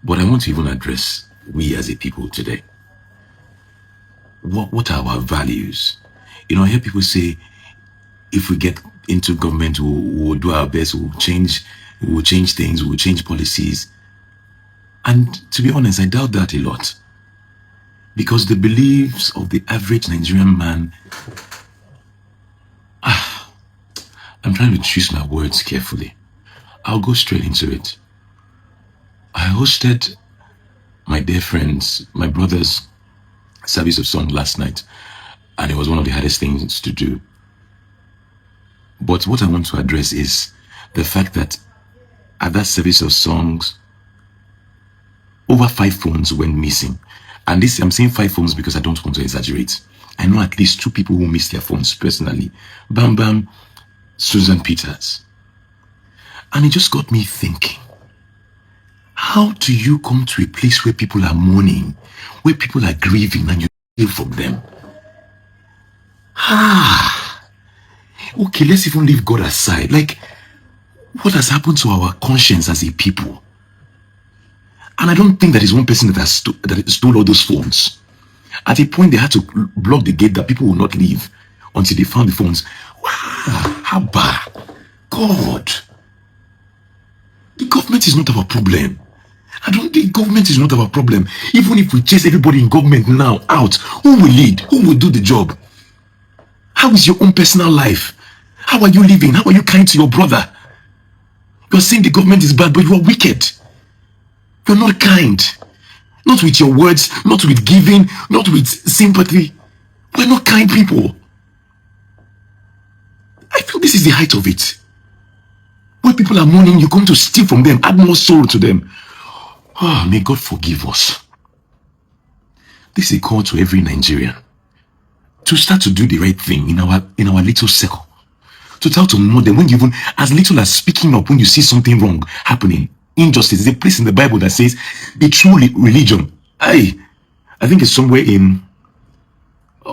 But I want to even address we as a people today. What are our values? You know, I hear people say, if we get into government, we'll do our best, we'll change things, we'll change policies. And to be honest, I doubt that a lot. Because the beliefs of the average Nigerian man, I'm trying to choose my words carefully. I'll go straight into it. I hosted my dear friends, my brother's service of song last night, and it was one of the hardest things to do. But what I want to address is the fact that at that service of songs, over 5 phones went missing. And this, I'm saying 5 phones because I don't want to exaggerate. I know at least 2 people who missed their phones personally. Bam Bam, Susan Peters. And it just got me thinking, how do you come to a place where people are mourning, where people are grieving, and you steal from them? Okay, let's even leave God aside. Like, what has happened to our conscience as a people? And I don't think that is one person that stole all those phones. At a point, they had to block the gate that people will not leave until they found the phones. Wow, how bad? God. The government is not our problem. I don't think government is not our problem. Even if we chase everybody in government now out, who will lead? Who will do the job? How is your own personal life? How are you living? How are you kind to your brother? You're saying the government is bad, but you are wicked. You're not kind. Not with your words, not with giving, not with sympathy. We're not kind people. I feel this is the height of it. When people are mourning, you come to steal from them, add more sorrow to them. Oh, may God forgive us. This is a call to every Nigerian to start to do the right thing in our little circle. To try to know them when you even, as little as speaking up when you see something wrong happening. Injustice. There's a place in the Bible that says the true religion. I think it's somewhere in,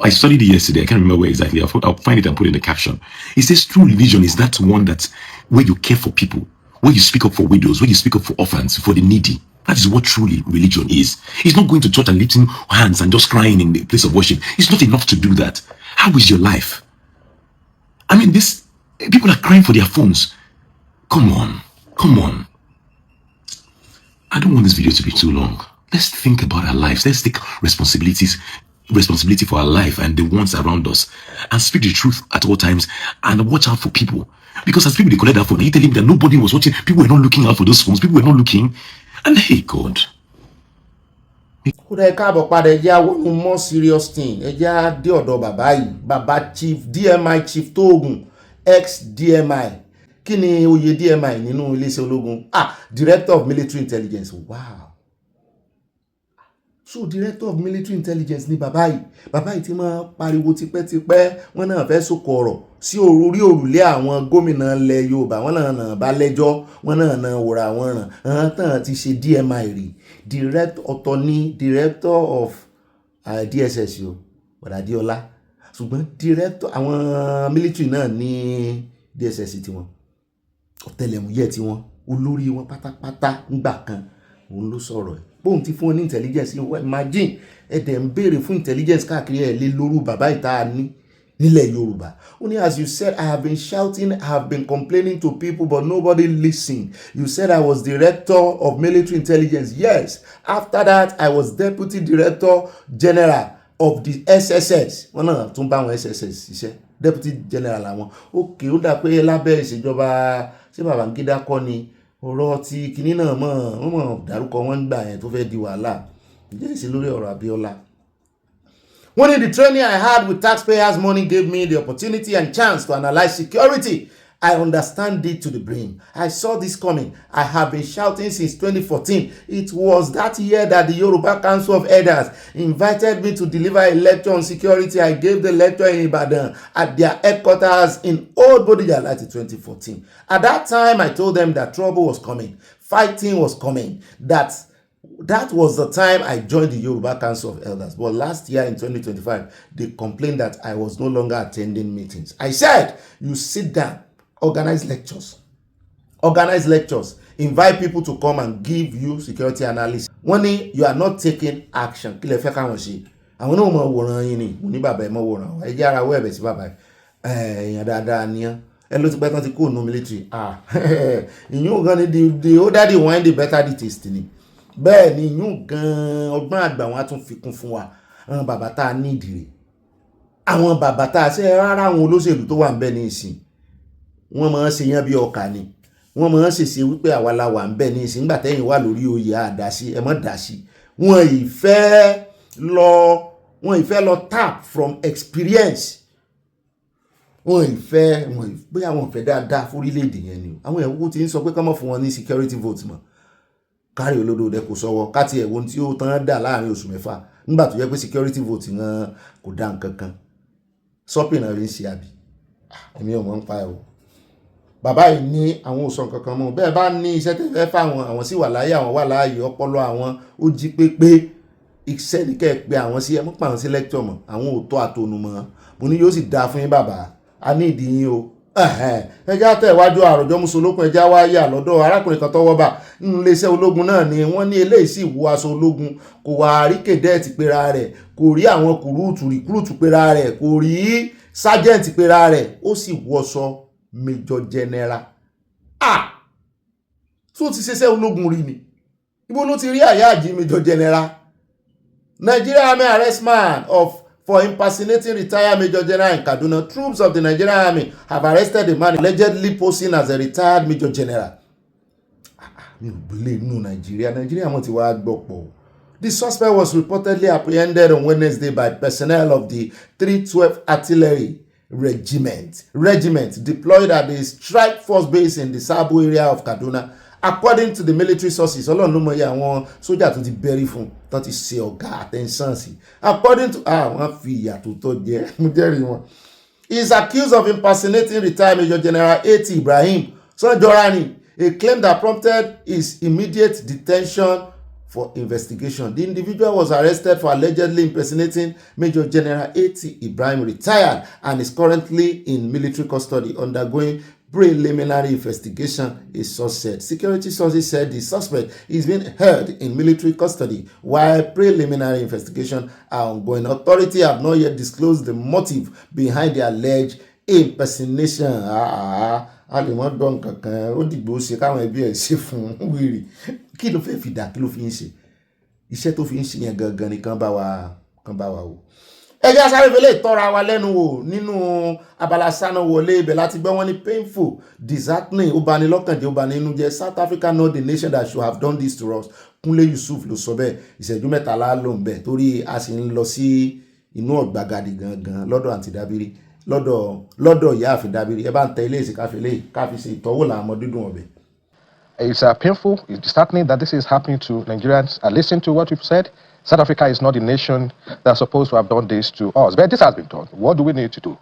I studied it yesterday. I can't remember where exactly. I'll find it and put it in the caption. It says true religion is that one that's where you care for people, where you speak up for widows, where you speak up for orphans, for the needy. That is what truly religion is. It's not going to church and lifting hands and just crying in the place of worship. It's not enough to do that. How is your life? I mean, people are crying for their phones. Come on. I don't want this video to be too long. Let's think about our lives. Let's take responsibility for our life and the ones around us, and speak the truth at all times, and watch out for people. Because as people, they collect that phone, you tell him that nobody was watching, people were not looking out for those phones, people were not looking, and hey, God. Kódà ẹ káàbọ̀ padà ẹjẹ́ àwọn more serious thing ẹjẹ́ dé ọ̀dọ̀ bàbá yìí bàbá chief DMI chief Tóògùn ex DMI kí ni oyè DMI nínú iléeṣẹ́ ológun director of military intelligence. Wow. So director of military intelligence ni bàbá yìí tí máa pariwo tipẹ́tipẹ́ wọ́n náà fẹ́ sọ̀kò ọ̀rọ̀ sí orí òrùlé àwọn gómìnà ilẹ̀ Yorùbá wọ́n náà bá lẹ́jọ́ wọ́n náà wòrà àwọn ràn tán ti ṣe DMI rí director of DSS yo bọ̀dà Adéọlá ṣùgbọ́n director àwọn military náà ní DSS tiwọn ọ̀tẹlẹ̀múyẹ́ tiwọn olórí wọn pátápátá ńgbà kan òun ló sọ̀rọ̀ ẹ̀ bóun ti fún wọn ní intelligence yìí imagine ẹ̀dẹ̀ ń béèrè fún intelligence káàkiri ẹ̀ lé lóru bàbá ìta ní nílẹ̀ Yorùbá ó ní as you said I have been shouting I have been complaining to people but nobody listened. You said I was director of military intelligence. Yes, after that I was deputy director general of the SSS. Wọ́n náà tún bá àwọn SSS ṣiṣẹ́ deputy general àwọn òkè ó dà pé lábẹ́ ìṣèjọba ṣé Babangida kọ́ ni ọ̀rọ̀ tí kinní náà mọ̀ dárúkọ wọn gbà yẹn tó fẹ́ di wàhálà ǹjẹ́ ìṣe lórí ọ̀rọ̀ Abíọ́lá. One of the training I had with taxpayers' money gave me the opportunity and chance to analyze security. I understand it to the brim. I saw this coming. I have been shouting since 2014. It was that year that the Yoruba Council of Elders invited me to deliver a lecture on security. I gave the lecture in Ibadan at their headquarters in Old Bodija Light in 2014. At that time, I told them that trouble was coming. Fighting was coming. That was the time I joined the Yoruba Council of Elders. But last year in 2025, they complained that I was no longer attending meetings. I said, you sit down, organize lectures, invite people to come and give you security analysis. One day, you are not taking action. Kí lẹ fẹ́ káwọn ṣe? Àwọn náà mọ̀ wòran yín ni, mo ní bàbá ẹ̀ mọ̀ wòran. Ẹ jẹ́ ara wọ́ ẹ̀bẹ̀ sí bàbá ẹ̀. Èèyàn dáadáa ni ẹ́. Ẹ ló ti pẹ́ tán ti kó nù military. Ìyún gan ni the older the wine the better the taste ni. Bẹ́ẹ̀ ni ìyún gan ọgbọ́n àgbà wọn á tún fi kún fún wa. Àwọn bàbá tá a ní ìdìrè. Àwọn bàbá tá a ṣe rárá àwọn olóṣèlú tó wà ń bẹ ní ìsìn. Wọ́n máa ń ṣe yán bí ọkà ni. Wọ́n máa ń ṣèṣe wípé àwa la wà ń bẹ ní ìsìn nígbà tẹ́yìn wà lórí oyè àdásí ẹ mọ́ dásí. Wọ́n ìfẹ́ lọ tap from experience. Bóyá wọ́n fẹ́ dáadáa fórílẹ̀-èdè yẹn ni. Àwọn ẹ̀wọ́ ti ń sọ pé ká má fún wọn ní security vote mọ́. Kárí olódò dẹ kò sọ́wọ́ káti ẹ̀wọ̀n tí ó tán dà láàrin oṣù mẹ́fà nígbà tó yẹ pé security vote náà kò dá nǹkan kan. Sọ́pìn náà rí ń ṣe àbí. Èmi ò mọ̀ ń pa ẹ̀ o. Bàbá yìí ní àwọn ò sọ nǹkan kan mọ́. Bẹ́ẹ̀ bá ní iṣẹ́ tẹ́ fẹ́ fáwọn àwọn sì wà láyé àwọn wà láàyè ọpọlọ àwọn ó jí pépé iṣẹ́ ní kẹ́ ẹ pé àwọn sí ẹ mọ́ pa àwọn sí lecture mọ́ àwọn ò tọ́ àtọ̀nù mọ́. Mo ní yóò sì dáa fún yín bàbá. A ní ìdí yín o. Ẹjá tẹ̀ wájú àròjọ mùsùlùkùn ẹjá wá yà lọ́dọ̀ arákùnrin kan tọ́wọ́ bà nínú iléeṣẹ́ ológun náà ni wọ́n ní eléyìí sì wọ aṣọ ológun kò wá rí kèdẹ́ẹ̀tì pera rẹ̀ kò rí àwọn rìkúrútù pera rẹ̀ kò rí sájẹ́ǹtì pera rẹ̀ ó sì wọṣọ major general. Tó ti ṣiṣẹ́ ológun rí ni ibo ló ti rí àyáàjí major general. Nigeria Army arrest man for impersonating retired Major General in Kaduna. Troops of the Nigerian Army have arrested a man allegedly posing as a retired Major General. Mi ò gbélé inú Nigeria mo ti wá gbọ́ pọ̀. The suspect was reportedly apprehended on Wednesday by personnel of the 312 Artillery Regiment deployed at the Strike Force base in the Sabo area of Kaduna. According to the military sources, Ọlọ́run ló mọ̀ yẹ àwọn sójà tó ti bẹ́rí fún tán ti ṣe ọ̀gá attention sí. According to wọ́n fi ìyà tó tọ́ jẹ́ mo jẹ́rìí wọn. He is accused of impersonating retired Major General A.T. Ibrahim Sanjorani, a claim that prompted his immediate detention for investigation. The individual was arrested for allegedly impersonating Major General A.T. Ibrahim, retired, and is currently in military custody undergoing preliminary investigation, a source said. Security sources said the suspect is being held in military custody while preliminary investigation are ongoing. Authorities have not yet disclosed the motive behind the alleged impersonation. A lè mọ́ dán kankan ó dìgbò ṣe káwọn ẹbí ẹ̀ ṣe fún wíìrì kí ló fẹ́ fi dà kí ló fi ń ṣe iṣẹ́ tó fi ń ṣe yẹn gangan ni kán bá wa wò. Ẹjẹ́ asáré fẹ́lẹ́ tọ́ra wa lẹ́nu wò nínú Abala Sanawole ibẹ̀ láti gbọ́ wọn ní painful, disheartening, ó bani lọ́kàn jẹ́, ó bani inú jẹ́. South Africa not the nation that should have done this to us. Kúnlé Yusuf ló sọ bẹ́ẹ̀ ìṣẹ́jú mẹ́tàlá ló ń bẹ̀ torí a sì ń lọ sí inú ọ̀gbagadì gangan lọ́dọ̀ àǹtí Dábírí lọ́dọ̀ ìyá àfi Dábírí ẹ bá ń tẹ ilé ìsìn káfí ṣe ìtọ́wò làwọn dídùn ọbẹ̀. It's painful, it's disheartening that this is happening to Nigerians. And listen to what we've said. South Africa is not the nation that's supposed to have done this to us. But this has been done. What do we need to do?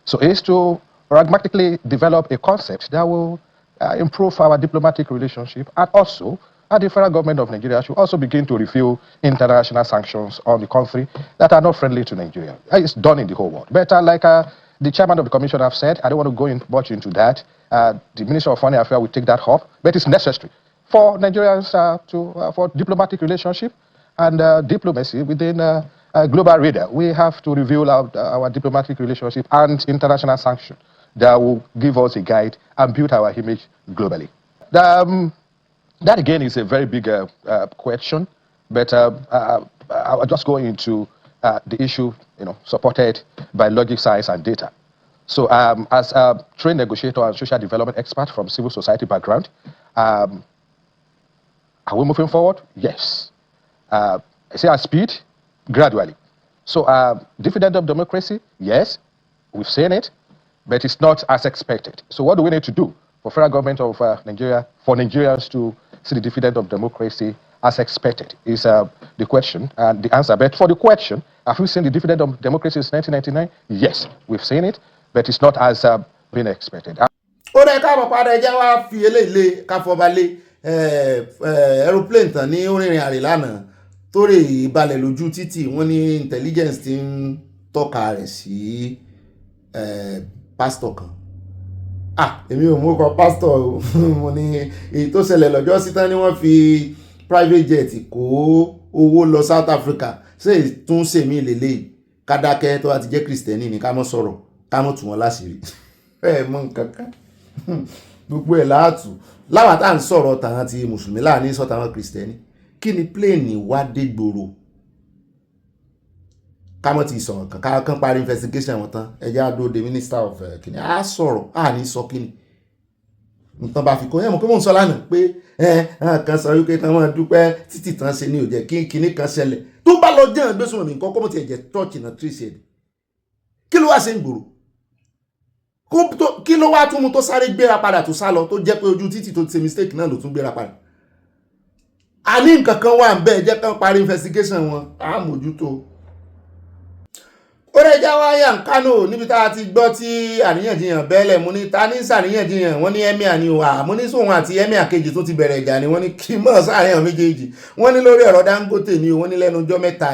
So it's to pragmatically develop a concept that will improve our diplomatic relationship and also And the federal government of Nigeria should also begin to review international sanctions on the country that are not friendly to Nigeria. It's done in the whole world. But like the chairman of the commission have said, I don't want to go much into that. The Minister of Foreign Affairs will take that up, but it's necessary for Nigerians for diplomatic relationship and diplomacy within a global radar. We have to review our diplomatic relationship and international sanctions that will give us a guide and build our image globally. That again is a very big question, but I'll just go into the issue, supported by logic, science, and data. So, as a trained negotiator and social development expert from civil society background, are we moving forward? Yes. I say at speed, gradually. So, dividend of democracy, yes, we've seen it, but it's not as expected. So, what do we need to do for federal government of Nigeria, for Nigerians to see the dividend of democracy as expected is the question and the answer. But for the question, have we seen the dividend of democracy since 1999? Yes, we've seen it, but it's not as been expected. Ó rẹ̀ káàbọ̀ padà ẹjẹ́ wá fi eléyìí káfọ́balẹ̀ aeroplane tán ní orìnrìn àrè lánàá tó rè balẹ̀ lójú títì wọ́n ní intelligence ti ń tọ́ka rẹ̀ sí pásítọ̀ kan. Èmi ò mú kọ pásítọ̀ mo ní èyí tó ṣẹlẹ̀ lọ́jọ́ sí tán ni wọ́n fi private jet kó owó lọ South Africa ṣé tún ṣèmí lélẹ́yìí kádákẹ́ tó bá ti jẹ́ kristẹni ní ká mọ́ sọ̀rọ̀ ká mọ́ tù wọ́n láṣìírí mọ́ nǹkan kan gbogbo ẹ̀ láàtù láwa tá à ń sọ̀rọ̀ tàwọn ti mùsùlùmí láàní sọ tàwọn kristẹni kí ni pléènì wá dé gbòòrò ká mọ́ ti sọ̀rọ̀ kan parí investigation wọn tán ẹjẹ́ àdó the minister of kìnìún á sọ̀rọ̀ á ní sọ kíni nǹkan bá fi kó yẹn mọ̀ pé mò ń sọ lánàá pé kan sọ wípé tán máa dúpẹ́ títì tán ṣe ní òjẹ́ kí kíní kan ṣẹlẹ̀ tó bá lọ jẹ́ ìgbésùn mi nǹkan kọ́mọ̀tì ẹ̀jẹ̀ tọ́ọ̀kì náà tí ì ṣe kí ló wá ṣe ń gbòòrò kí ló wá tún mú tó sáré gbéra padà tó sá lọ tó jẹ́ pé ojú títì tó ti ṣe mistake náà ló tún gbéra padà àní nǹkan kan wà ń bẹ́ẹ̀ jẹ́ kán parí investigation wọn á mójútó. Ó rẹ̀ já wáyà ń Kánò níbi tá a ti gbọ́ tí àríyànjiyàn bẹ́ẹ̀lẹ̀ mú ní ta ní sàríyànjiyàn wọ́n ní emir ni o àmú ní sóhun àti emir kejì tó ti bẹ̀rẹ̀ ìjà ni wọ́n ní kí mọ̀ sáàríyàn méjèèjì wọ́n ní lórí ọ̀rọ̀ Dangote ni o wọ́n ní lẹ́nu ọjọ́ mẹ́ta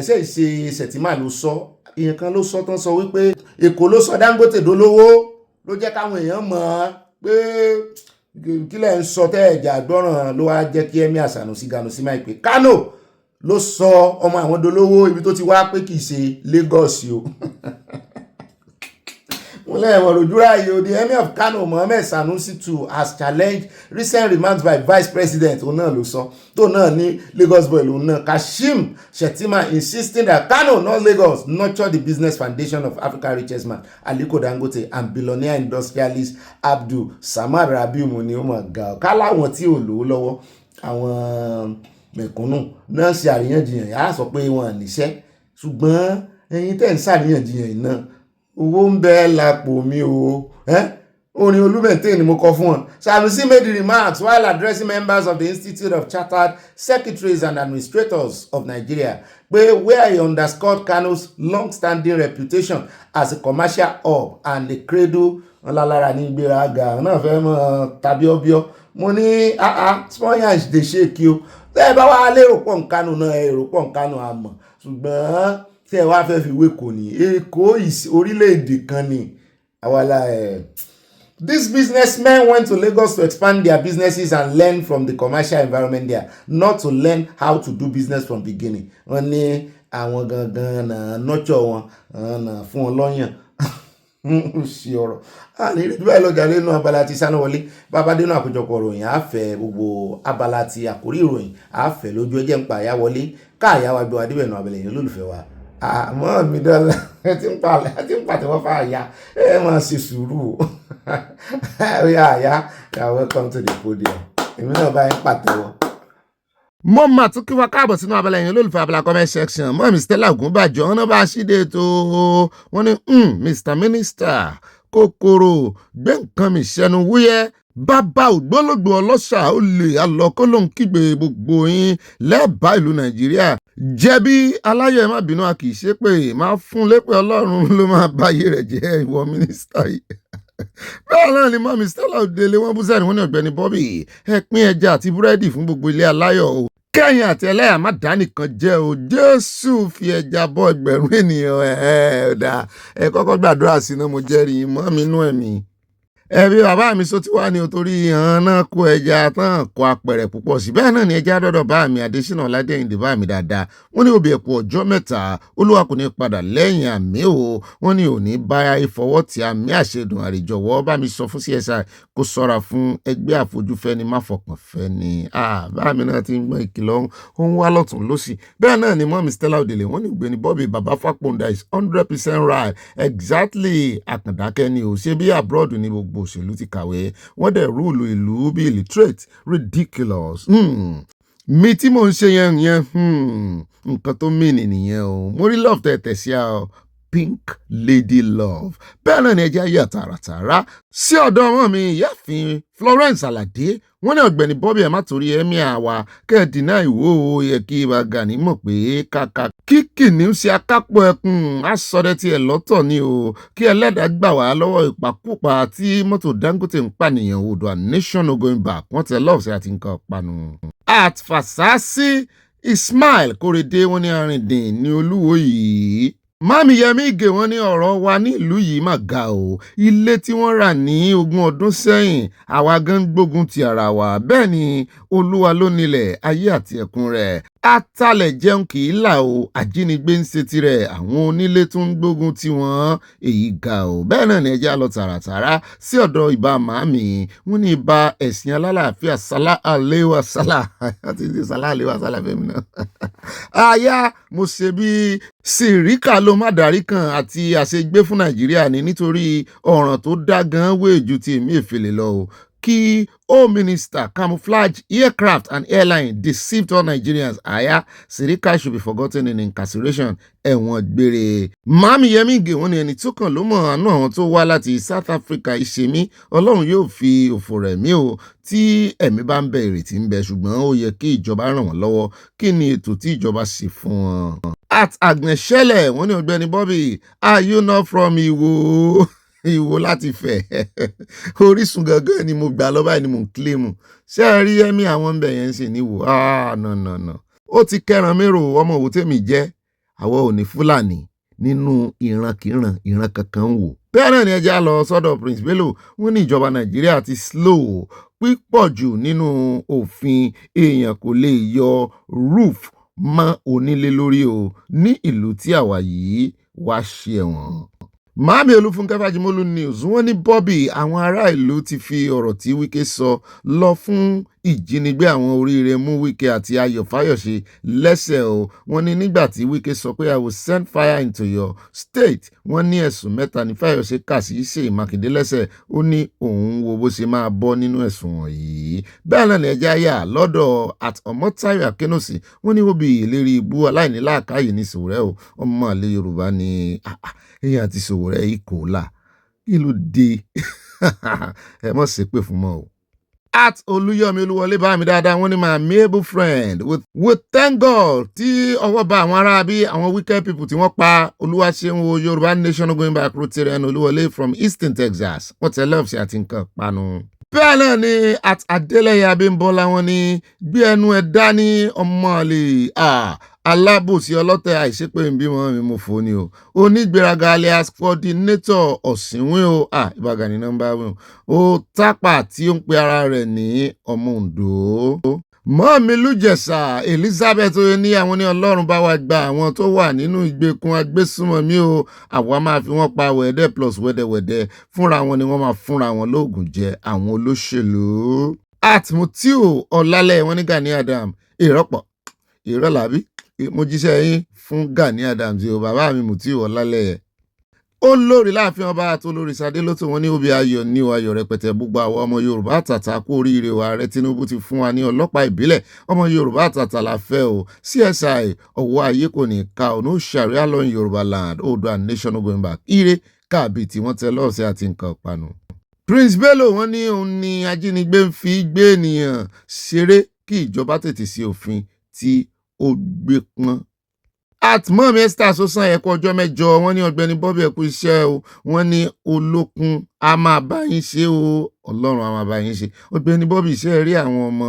ṣe ìṣe Sẹ̀tìmà ló sọ ìyẹn kan ló sọ tán sọ wípé Èkó ló sọ Dangote dolówó ló jẹ́ káwọn èèyàn mọ̀ pé kí lẹ́ ń sọ tẹ́ ẹ̀jà gbọ́ràn ló wá jẹ́ kí emir Sanusi Ganusi máa pè Kánò ló sọ ọmọ àwọn dolówó ibi tó ti wá pé kìí ṣe Lagos o wọ́n lẹ́wọ̀n rojúra yìí o the emir of Kano Mohammed Sanusi too has challenged recent remarks by vice president òun náà ló sọ tó náà ní Lagos boy lòun náà Kashim Shettima insisting that Kano not Lagos nurture the business foundation of Africa's richest man Aliko Dangote and billionaire industrialist Abdul Samad Rabiu Muni omaga káláwọn tí ò lówó lọ́wọ́ àwọn mẹ̀kúnnù náà ṣe àríyànjiyàn yà sọ pé wọn níṣẹ́ ṣùgbọ́n ẹ̀yin tẹ́ ń ṣàríyànjiyàn iná owó ń bẹ lápò mi o orin Olúmẹ̀ntẹ́ ni mo kọ fún wọn. Sanusi made the remarks while addressing members of the Institute of Chartered Secretaries and Administrators of Nigeria where he underscored Kano's long-standing reputation as a commercial hub and a cradle ọlálára ní gbéraga náà fẹ́ mọ́ tàbí ọbíọ́ mo ní small yansh dey shake o tẹ́ bá wá lérò pọ̀ nkánú náà èrò pọ̀ nkánú àmọ́ ṣùgbọ́n tẹ́ wá fẹ́ fi wé kò ní Èkó orílẹ̀-èdè kan ní àwàlá These businessmen went to Lagos to expand their businesses and learn from the commercial environment there, not to learn how to do business from beginning. Wọ́n ní àwọn gangan náà nurture wọn náà fún wọn lọ́yàn sí ọ̀rọ̀ ní ìrìdú báyìí lọ́jà lẹ́nu abala ti Sanawole bàbá dénú àkójọpọ̀ ìròyìn àfẹ́ gbogbo abala ti àkórí ìròyìn àfẹ́ lójú ẹjẹ́ ń pa àyà wọlé káàyà wa gbé wa débẹ̀ nù abẹ́lẹ̀ yìí olólùfẹ́ wa àmọ́ mi dọ́là ẹ ti ń pàtẹ́wọ́ fún àyà ẹ máa ṣe sùúrù àyà welcome to the podium èmi náà bá yín pàtẹ́wọ́. Mo mà tún kí wa káàbọ̀ sínú abala yẹn olólùfẹ́ abala comment section mọ́ mi Stella Ogunbàjọ́ ọ̀nà bá a ṣíde tó wọ́n ní Mr Minister kòkòrò gbé nǹkan mi ṣẹnu wúyẹ́ bàbá ògbólógbò ọlọ́ṣà ó lè alọ́kó ló ń kígbe gbogbo yín lẹ́bàá ìlú Nàìjíríà jẹ̀bi aláyọ̀ ẹ má bínú a kì í ṣe pé máa fún lépè Ọlọ́run ló máa báyé rẹ̀ jẹ́ ìwọ mínísítà yìí bẹ́ẹ̀ náà ni mọ́mí Stella Odele wọ́n bú sẹ́ni wọ́n ní Ọ̀gbẹ́ni Bobby ẹ pín ẹja àti búrẹ́dì fún gbogbo ilé aláyọ̀ o kẹ́yìn àti ẹlẹ́yà má dá nìkan jẹ́ o Jésù fi ẹja bọ́ ẹgbẹ̀rún ènìyàn ọ̀dà ẹ kọ́kọ́ gbàdúrà sí náà mo jẹ́rìí mọ́mí inú ẹ̀mí ẹbí bàbá mi sọ ti wá ní o torí ìhàn náà kó ẹja tán kó apẹ̀rẹ̀ púpọ̀ sí bẹ́ẹ̀ náà ni ẹja dọ́dọ̀ bá mi Adésínà Ọládéyìndé bá mi dáadáa wọ́n ní obì ẹ̀kú ọjọ́ mẹ́ta Olúwa kò ní padà lẹ́yìn àmì o wọ́n ní òní bá ìfọwọ́ tí àmì àṣedùn àrèjọwọ́ bá mi sọ fún CSI kó sọ́ra fún ẹgbẹ́ àfojúfẹ́ni má fọkàn fẹ́ni bá mi náà ti ń gbọ́n ìkìlọ̀ ó ń wá lọ́tún lọ́sì bẹ́ẹ̀ náà ni mọ́mí Stella Odele wọ́n ní Ọ̀gbẹ́ni Bobby bàbá Fápọ̀ndà is 100% right exactly àkàndákẹ́ ni ò ṣe bí abroad ní gbogbo òṣèlú ti kàwé wọ́n dẹ̀ rúùlù ìlú bí illiterate ridiculous mi tí mò ń ṣe yẹn nǹkan tó mìíní nìyẹn o mo rí love tẹ̀ sí ọ pink lady love bẹ́ẹ̀ náà ni ẹjẹ́ ayé àtàràtàrà sí ọ̀dọ̀ ọmọ mi ìyáàfin Florence Alade wọ́n ní Ọ̀gbẹ́ni Bobby ẹ̀ má torí ẹ̀mí àwa kẹ́ẹ̀dínà ìwò yẹ kí ibà Gani mọ̀ pé kàkà kí kìnìún ṣe akápọ̀ ẹkùn asọdẹ tiẹ̀ lọ́tọ̀ ni o kí ẹlẹ́dàá gbà wá lọ́wọ́ ìpakúpa tí mọ́tò Dangote ń pànìyàn Oòduà nation no going back wọ́n tẹ lọ́ọ̀sì àti nǹkan panu. at Fasasi Ismail Kórèdé wọ́n ní arìndìn ní Olúwo yìí Máàmì Yẹmí Ìgè wọ́n ní ọ̀rọ̀ wa nílùú yìí mà ga o ilé tí wọ́n rà ní 20 ọdún sẹ́yìn àwa gan gbógun ti ara wa bẹ́ẹ̀ ni Olúwa ló nílẹ̀ ayé àti ẹ̀kún rẹ̀ atalẹ̀ jẹun kì í là o àjínigbé ń ṣe tirẹ̀ àwọn onílé tó ń gbógun tí wọ́n èyí ga o bẹ́ẹ̀ náà ni ẹjẹ́ lọ tààràtàrà sí ọ̀dọ̀ ìbá màámi wọ́n ní ìbá ẹ̀sìn alálàáfíà sálá àléwà sálà àti sálá àléwà sálà fẹ́mi náà àyà mo ṣe bí síríkà ló má darí kan àti àṣegbé fún Nàìjíríà ní nítorí ọ̀ràn tó dá gan wéèjú ti Emefiele lọ o kí Home Minister camouflage aircraft and airline deceived all Nigerians àyà Sirika should be forgotten in incarceration ẹ̀wọ̀n gbére. Màámi Yẹmí Ìgè wọ́n ní ẹni tó kàn ló mọ̀ àánú àwọn tó wá láti South Africa ìṣemí Ọlọ́run yóò fi òfò rẹ̀ mí o tí ẹ̀mí bá ń bẹ ìrètí ń bẹ ṣùgbọ́n ó yẹ kí ìjọba ràn wọ́n lọ́wọ́ kí ni ètò tí ìjọba ṣe fún wọn. at Agnes Shelle wọ́n ní Ọ̀gbẹ́ni Bobby are you not from Ìwó? Ìwò láti fẹ̀ Orísun gangan ni mo gbà lọ́ba ni mo ń kílèmù ṣé ẹ rí ẹ̀mí àwọn ń bẹ̀ yẹn ń sìn níwò no ó ti kẹran mérò ọmọ òwò tèmi jẹ́ àwọn ò ní Fúlàní nínú ìrankíran ìran kankan wò bẹ́ẹ̀ náà ni ẹja lọ sọ́dọ̀ Prince Bello wọ́n ní ìjọba Nàìjíríà ti slow pípọ̀ jù nínú òfin èèyàn kò lè yọ roof mọ́ onílé lórí o ní ìlú tí àwa yìí wá ṣe ẹ̀wọ̀n. Màámi Olúfúnkẹ́ Fájimólú News wọ́n ní Bobby àwọn ará ìlú ti fi ọ̀rọ̀ tí Wike sọ lọ fún ìjínigbé àwọn oríire mú Wike àti Ayọ̀ Fáyọ̀ṣe lẹ́sẹ̀ o wọ́n ní nígbà tí Wike sọ pé I will send fire into your state wọ́n ní ẹ̀sùn 3 ní Fáyọ̀ṣe kà sí Ṣèyí Mákindé lẹ́sẹ̀ ó ní òun wo bó ṣe máa bọ́ nínú ẹ̀sùn wọ̀nyí bẹ́ẹ̀ náà ní ẹja yà lọ́dọ̀ at Ọmọ́táyọ̀ Akínòsì wọ́n ní Bobby ìlérí ibú aláìníláàkáyè ní Sòwòrẹ́ o ọmọ àlè Yorùbá ní èyàn àti Sòwòrẹ́ ikò là kí ló dé ẹ mọ̀ sí pé fún mọ́ o. at Olúyọ̀mí Olúwọlé bá mi dáadáa wọ́n ní my amiable friend with thank God tí ọwọ́ bá àwọn ará bí àwọn wicked people tí wọ́n pa Olúwaṣeun Yorùbá nation going back Rotarian Olúwọlé from Eastern Texas wọ́n tẹ lọ́ọ̀fù sí àti nǹkan panu. bẹ́ẹ̀ náà ni at Adélẹ́yẹ Abímbọ́lá wọn ní gbé ẹnu ẹ̀ dání ọmọ àlè alábòsí ọlọ́tẹ̀ àìṣépè ń bímọ mi mo fò ní o onígbéraga alias coordinator ọ̀sìnwín o ìbàgà ní nọ́mbà wíwọ̀n ó tápà tí ó ń pe ara rẹ̀ ní ọmọ Oǹdó. Mọ́ọ̀mí Lújẹ̀sà Elizabeth oye ní àwọn ní Ọlọ́run bá wa gba àwọn tó wà nínú ìgbèkùn agbésùnmọ̀mí o àwa máa fi wọ́n pa wẹ̀dẹ́ plus wẹ́dẹ́wẹ́dẹ́ fúnra wọn ni wọ́n máa fúnra wọn lóògùn jẹ àwọn olóṣèlú. at Mutiu Ọlálẹ̀ wọn ní Gani Adam ìrọ́pọ̀ ìrọ́làbí mo jíṣẹ́ yín fún Gani Adams o bàbá mi Mutiu Ọlálẹ̀ olórí láàfin ọba àti olórí Sadé lótò wọn ní obì ayọ̀ ní ayọ̀ rẹpẹtẹ gbogbo àwọn ọmọ Yorùbá àtàtà kú oríire wa ààrẹ Tinubu ti fún wa ní ọlọ́pàá ìbílẹ̀ ọmọ Yorùbá àtàtà la fẹ́ o CSI ọwọ́ ayé kò ní ká ọ̀nà Sharia law in Yorùbá land Oòduà nation going back ire káàbì tí wọ́n tẹ lọ́ọ̀sẹ̀ àti nǹkan panu. Prince Bello wọ́n ní òun ni ajínigbé ń fi gbé ènìyàn ṣeré kí ìjọba tètè sí òfin tí ó gbé pọ́n. Mọ́mí Esther Sosan ẹ̀kọ́ ọjọ́ mẹ́jọ wọ́n ní Ọ̀gbẹ́ni Bobby ẹ̀kú iṣẹ́ o wọ́n ní olókun a máa bá yín ṣe o Ọlọ́run a máa bá yín ṣe Ọ̀gbẹ́ni Bobby iṣẹ́ rí àwọn ọmọ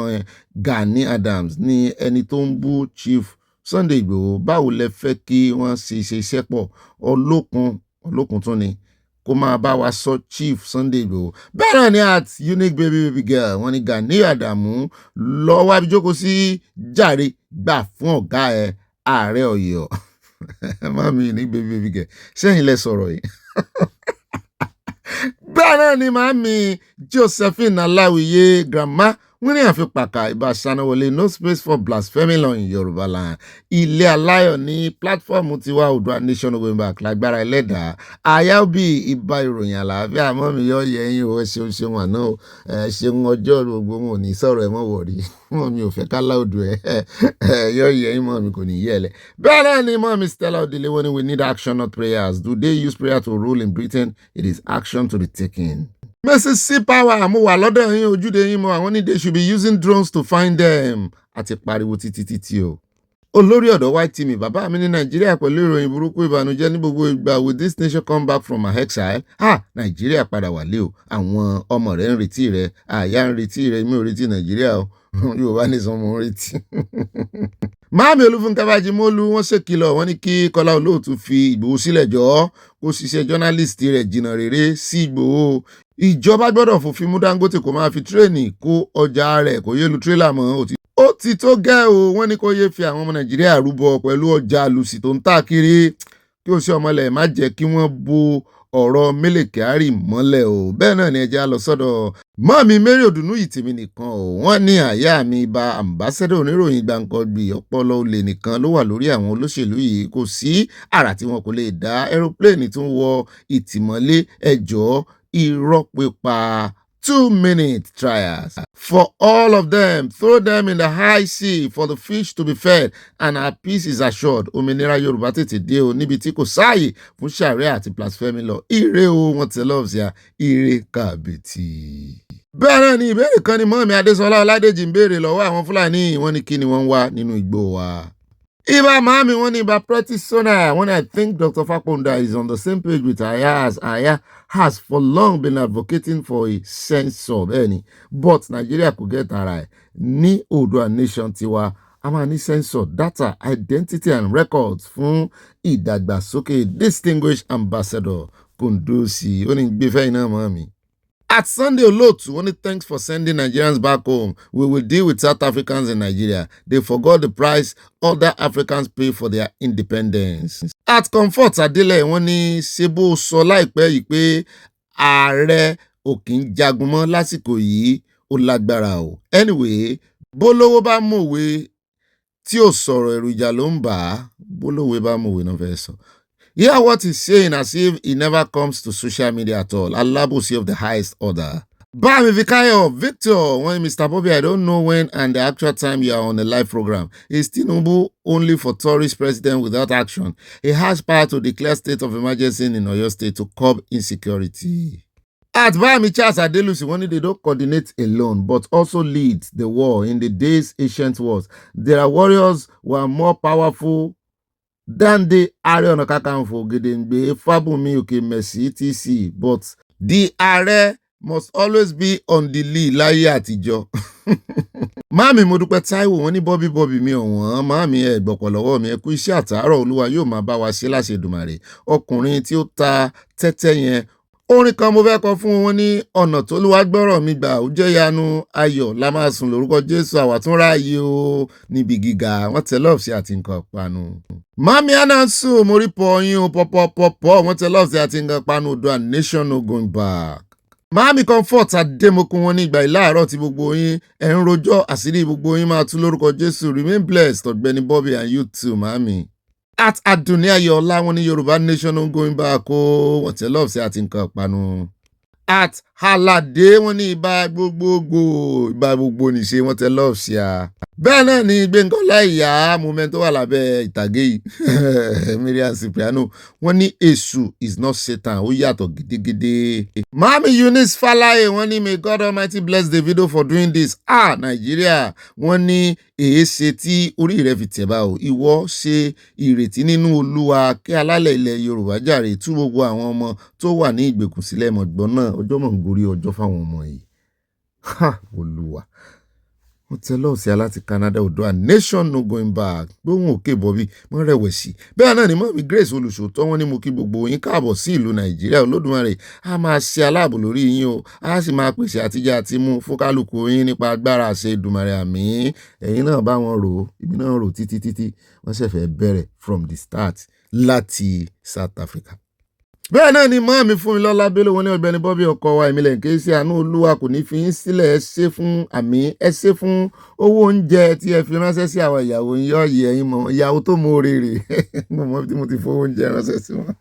Gani Adams ní ẹni tó ń bú Chief Sunday Igboho báwo lẹ fẹ́ kí wọ́n ṣe iṣẹ́ pọ̀ olókun tún ni kó máa bá wa sọ Chief Sunday Igboho bẹ́ẹ̀ náà ni unique baby girl wọ́n ní Gani Adamu lọ́wọ́ abijókòó sí jàre gbà fún ọ̀gá ẹ̀ ààrẹ Ọ̀yọ́ mami ní baby girl sẹ́yìn lẹ sọ̀rọ̀ yìí bẹ́ẹ̀ náà ni mami Josephine Aláwìyé grandma wọ́n ní àfipàkà Ìbà Sanawole no space for blasphemy law in Yorùbá land ilé aláyọ̀ ní pílátífọ́ọ̀mù tiwa Oòduà nation going back lágbára ẹlẹ́dàá àyàbí ìbá ìròyìn àlàáfíà mọ́mi yọ yẹyin o ṣeun àná o ṣeun ọjọ́ gbogbo wọn ò ní sọ̀rọ̀ ẹ̀ mọ́ wọ̀rí mọ́mi ò fẹ́ ká láòdù ẹ̀ yọ yẹyin mọ́mi kò ní yẹ̀lẹ̀ bẹ́ẹ̀ náà ni mọ́mi Stella Odile wọ́n ní we need action not prayers do they use prayer to rule in Britain it is action to be taken. Mrs. C Power mo wà lọ́dọ̀ yín ojúde yín mo àwọn ní they should be using drones to find them àti pariwo títí o. Olórí ọ̀dọ́ white team bàbá mi ní Nàìjíríà pẹ̀lú ìròyìn burúkú ìbànújẹ́ ní gbogbo ìgbà will this nation come back from her exile? Nàìjíríà padà wálé o àwọn ọmọ rẹ̀ ń retí rẹ̀ àyà ń retí rẹ̀ mi ò retí Nàìjíríà o Yorùbá ní sọmọ ń retí. Máàmì Olúfúnkẹ́ Bájímọ́lú wọ́n ṣèkìlọ̀ wọ́n ní kí Kọ́lá Olóòtú fi Ìgbòho sílẹ̀ jọ́ kó ṣiṣẹ́ journalist rẹ̀ jìnnà rere sí Ìgbòho ìjọba gbọ́dọ̀ fòfin mú Dangote kó máa fi tírẹ́ẹ̀nì kó ọjà rẹ̀ kó yé lu tírélà mọ́ ó ti tó gẹ́ o wọ́n ní kó yé fi àwọn ọmọ Nàìjíríà rúbọ pẹ̀lú ọjà lùsì tó ń tà kiri kí ó ṣe ọmọlẹ̀ má jẹ́ kí wọ́n bo ọ̀rọ̀ Mele Kyari mọ́lẹ̀ o bẹ́ẹ̀ náà ni ẹja lọ sọ́dọ̀ mọ́mí Mary Odùnú yìí tèmi nìkan o wọ́n ní àyà mi ba ambassador oníròyìn gbàǹkangbì ọpọlọ olè nìkan ló wà lórí àwọn olóṣèlú yìí kò sí àrà tí wọn kò lè dá aeroplane tó ń wọ ìtìmọ́lé ẹjọ́ irọ́ pípa 2-minute trials. For all of them, throw them in the high sea for the fish to be fed and our peace is assured. Òmìnira Yorùbá tètè dé o níbi tí kò sáàyè fún sharia àti blasphemy law. Ire o wọn tẹ lọ́ọ̀sì ire kàbìtì. Bẹ́ẹ̀ náà ni ìbéèrè kan ni mọ́mí Adésọlá Ọládèjì ń béèrè lọ́wọ́ àwọn Fúlàní wọ́n ní kí ni wọ́n wá nínú igbó wa. Iba Mami wọ́n ní Iba Pretty Sona when I think Dr. Fakonda is on the same page with Aya as Aya has for long been advocating for a censor bẹ́ẹ̀ni but Nigeria could get ara ẹ̀ ní Oòduà nation tiwa a máa ní censor data identity and records fún ìdàgbàsókè distinguished ambassador Kundusi ó ní gbé fẹ́yìn náà mọ́ mi. At Sunday Olotu, only thanks for sending Nigerians back home. We will deal with South Africans in Nigeria. They forgot the price other Africans pay for their independence. At Comfort Adele, wọ́n ní Sebo sọ láìpẹ́ yìí pé ààrẹ ò kì í jagun mọ́ lásìkò yìí ó lágbára o. Anyway, bólówó bá mọ̀wé tí ò sọ̀rọ̀ ẹ̀rù ìjà ló ń bà á. Bólówó bá mọ̀wé náà fẹ́ sọ. Hear what he's saying as if he never comes to social media at all. Alabosi of the highest order. Bami Vikayo, Victor, when Mr. Bobby, I don't know when and the actual time you are on a live program. Is Tinubu only for tourist president without action? He has power to declare state of emergency in Oyo State to curb insecurity. At Bami Charles Adelusi, when they don't coordinate alone, but also lead the war in the days ancient wars. Their warriors were more powerful than the Ààrẹ Ọ̀nà Kakanfò Gedengbe Fábùnmi Òkèmẹsì etc. But the Ààrẹ must always be on the lead láyé àtijọ́. Máàmì Modúpẹ́ Táíwò wọ́n ní Bobby mi ọ̀wọ́n máàmì ẹ̀ gbọ̀pọ̀ lọ́wọ́ mi ẹ kú iṣẹ́ àtàárọ̀ Olúwa yóò máa bá wa ṣe láṣẹ Èdùmàrè ọkùnrin tí ó ta tẹ́tẹ́ yẹn. Orin kan mo fẹ́ kọ fún wọn ní ọ̀nà tó Olúwa gbọ́rọ̀ mi gbà ó jẹ́ yanu ayọ̀ la máa sùn lórúkọ Jésù àwàtúnráyé o níbi gíga wọ́n tẹ lọ́ọ̀sì àti nǹkan panu. Mami Anansu mo rí pọ̀ yín o pọ̀pọ̀pọ̀pọ̀ wọ́n tẹ lọ́ọ̀sì àti nǹkan panu Oòduà nation no going back. Mami Comfort Adémokun wọn ní ìgbà ìláàárọ̀ tí gbogbo yín ẹ̀ ń rojọ́ àṣírí gbogbo yín máa tú lórúkọ Jésù remain blessed Ọ̀gbẹ́ni Bobby and you too mami. At Adunni Ayọ̀ọ́lá wọn ní Yorùbá nation no going back o wọ́n tẹ lọ́ọ̀sì àti nǹkan panu. At aládé wọn ní ibà gbogbo nìṣe wọn tẹ love sí a. bẹ́ẹ̀ náà ni Gbẹ́ngà Ọláìyá moment tó wà lábẹ́ ìtàgé yìí Miriam Cipriano wọ́n ní èṣù is not Satan ó yàtọ̀ gidigidi. Mami Eunice Falaye wọ́n ní may God Almighty bless Davido for doing this. Nàìjíríà wọ́n ní èéṣe tí orí rẹ̀ fi tẹ̀ bá o ìwọ ṣe ìrètí nínú Olúwa kí alálẹ̀ ilẹ̀ Yorùbá jàre tú gbogbo àwọn ọmọ tó wà ní ìgbèkùn sílẹ̀ mọ̀gbọ́n náà ọjọ́ mọ̀ ń gorí ọjọ́ fáwọn ọmọ yìí. Olúwa wọ́n tẹ lọ́ọ̀ sí aláti Canada Oòduà nation no going back gbóhùn òkè bọ́bí wọ́n rẹ̀wẹ̀sì. bẹ́ẹ̀ náà ni mọ́mí Grace Olùṣòótọ́ wọ́n ní mo kí gbogbo yín káàbọ̀ sí ìlú Nàìjíríà Olódùmarè a máa ṣe aláàbò lórí yín o a sì máa pèsè àtijọ́ àti mú fún kálukú yín nípa agbára àṣẹ Èdùmàrè àmín. ẹ̀yin náà bá wọn rò ó èmi náà rò títí wọ́n ṣẹ̀fẹ̀ bẹ̀rẹ̀ from the start láti South Africa. bẹ́ẹ̀ náà ni mọ́mí Fúnmilọ́lá Bello wọn ní Ọ̀gbẹ́ni Bobby ọkọ wa ìmìlẹ̀ nké sí àánú Olúwa kò ní fi yín sílẹ̀ ẹ ṣe fún àmì ẹ ṣe fún owó oúnjẹ tí ẹ fi ránṣẹ́ sí àwọn ìyàwó yín yọ̀ọ̀yì ẹ̀yin mọ̀ ìyàwó tó mọ rèrè mo mọ̀ tí mo ti fowó oúnjẹ ránṣẹ́ sí wọn.